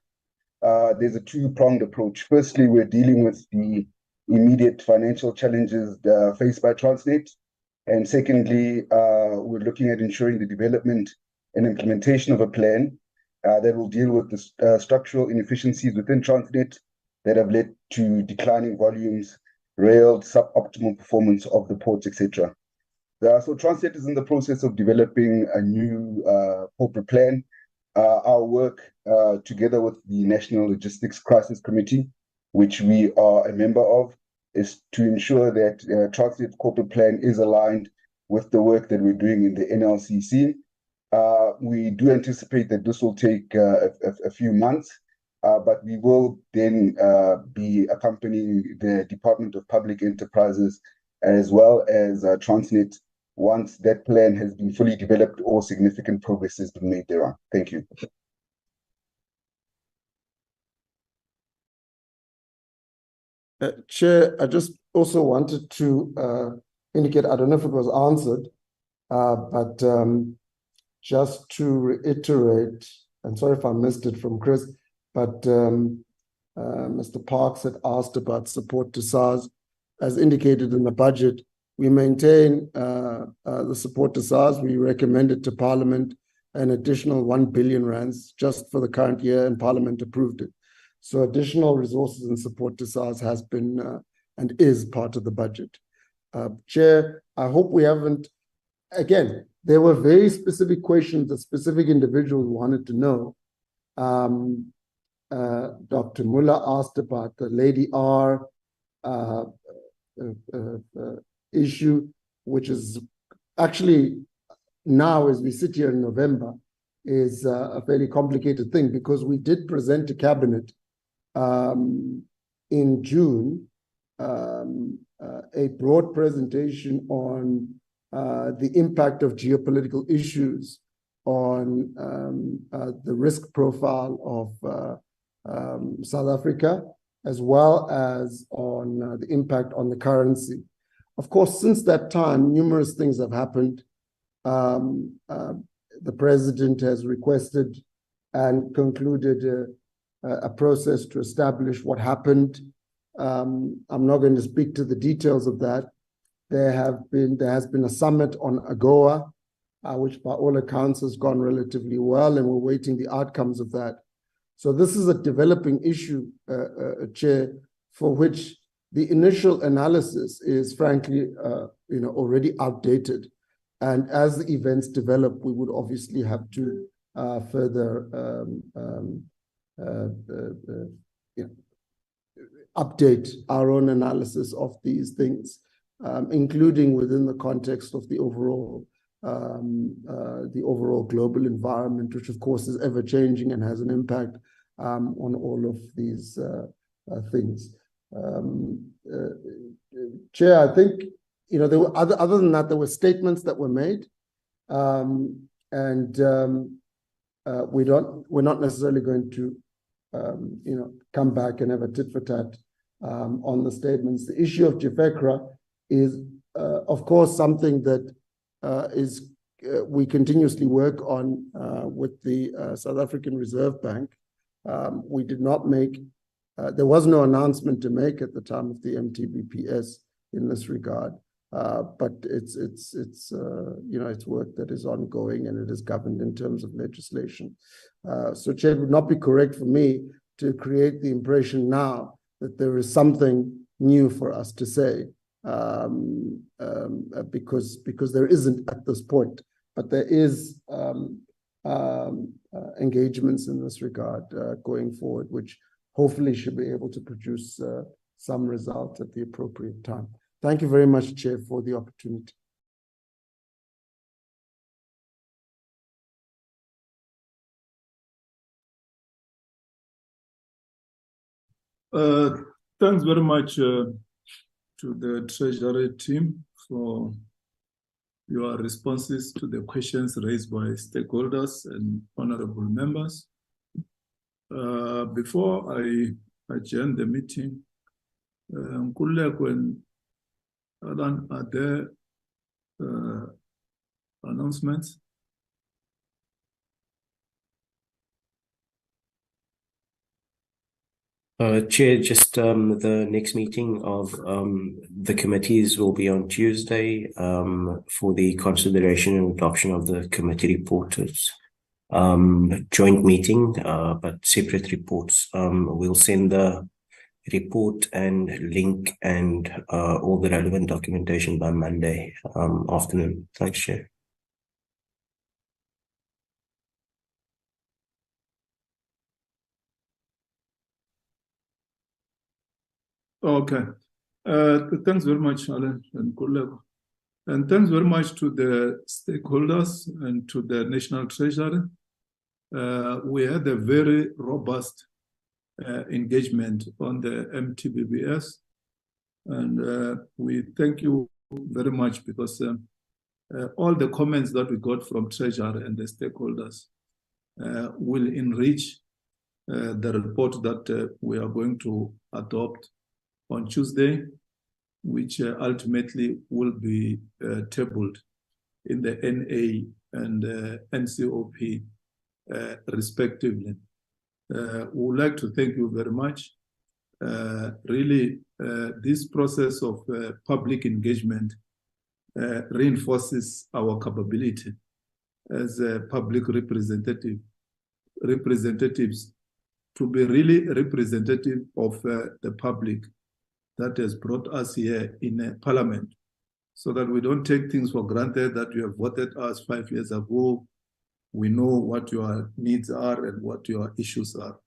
There's a two-pronged approach. Firstly, we're dealing with the immediate financial challenges faced by Transnet. And secondly, we're looking at ensuring the development and implementation of a plan that will deal with the structural inefficiencies within Transnet that have led to declining volumes, rail suboptimal performance of the ports, etc. So Transnet is in the process of developing a new corporate plan. Our work together with the National Logistics Crisis Committee, which we are a member of, is to ensure that Transnet corporate plan is aligned with the work that we're doing in the NLCC. We do anticipate that this will take a few months, but we will then be accompanying the Department of Public Enterprises as well as Transnet once that plan has been fully developed or significant progress has been made thereon. Thank you. Chair, I just also wanted to indicate, I don't know if it was answered, but just to reiterate, and sorry if I missed it from Chris, but Mr. Parks had asked about support to SARS. As indicated in the budget, we maintain the support to SARS. We recommended to Parliament an additional 1 billion rands just for the current year, and Parliament approved it. So additional resources and support to SARS has been and is part of the budget. Chair, I hope we haven't, again, there were very specific questions that specific individuals wanted to know. Dr. Muller asked about the Lady R issue, which is actually now, as we sit here in November, is a fairly complicated thing because we did present to Cabinet in June a broad presentation on the impact of geopolitical issues on the risk profile of South Africa, as well as on the impact on the currency. Of course, since that time, numerous things have happened. The president has requested and concluded a process to establish what happened. I'm not going to speak to the details of that. There has been a summit on AGOA, which by all accounts has gone relatively well, and we're waiting the outcomes of that. So this is a developing issue, Chair, for which the initial analysis is frankly, already outdated. And as the events develop, we would obviously have to further update our own analysis of these things, including within the context of the overall global environment, which of course is ever changing and has an impact on all of these things. Chair, I think there were other than that, there were statements that were made, we're not necessarily going to, come back and have a tit for tat on the statements. The issue of JFECRA is, of course, something that we continuously work on with the South African Reserve Bank. We did not make, there was no announcement to make at the time of the MTBPS in this regard, but it's work that is ongoing and it is governed in terms of legislation. So, Chair, it would not be correct for me to create the impression now that there is something new for us to say, because there isn't at this point, but there is engagements in this regard going forward, which hopefully should be able to produce some results at the appropriate time. Thank you very much, Chair, for the opportunity. Thanks very much to the Treasury team for your responses to the questions raised by stakeholders and honorable members. Before I adjourn the meeting, are there announcements? Chair, just the next meeting of the committees will be on Tuesday for the consideration and adoption of the committee report. It's joint meeting, but separate reports. We'll send the report and link and all the relevant documentation by Monday afternoon. Thanks, Chair. Okay. Thanks very much, Alan and Kulego. And thanks very much to the stakeholders and to the National Treasury. We had a very robust engagement on the MTBPS. And we thank you very much because all the comments that we got from Treasury and the stakeholders will enrich the report that we are going to adopt on Tuesday, which ultimately will be tabled in the NA and NCOP respectively. We would like to thank you very much. Really, this process of public engagement reinforces our capability as public representatives to be really representative of the public that has brought us here in Parliament, so that we don't take things for granted that you have voted us 5 years ago. We know what your needs are and what your issues are.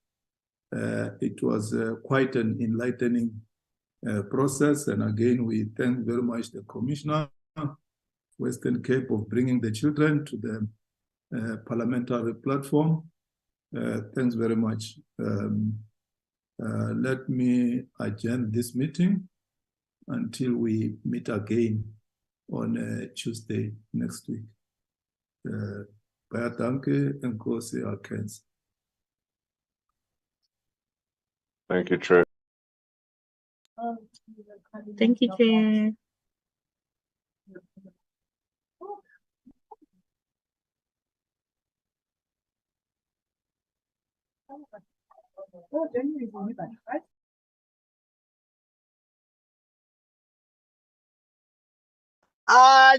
It was quite an enlightening process. And again, we thank very much the Commissioner, Western Cape, of bringing the children to the parliamentary platform. Thanks very much. Let me adjourn this meeting until we meet again on Tuesday next week. Baie dankie en enkosi akens. Thank you, Chair. Thank you, Chair.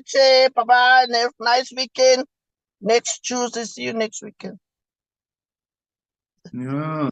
Che, bye-bye. Nice weekend. Next Tuesday, see you next weekend. Yeah.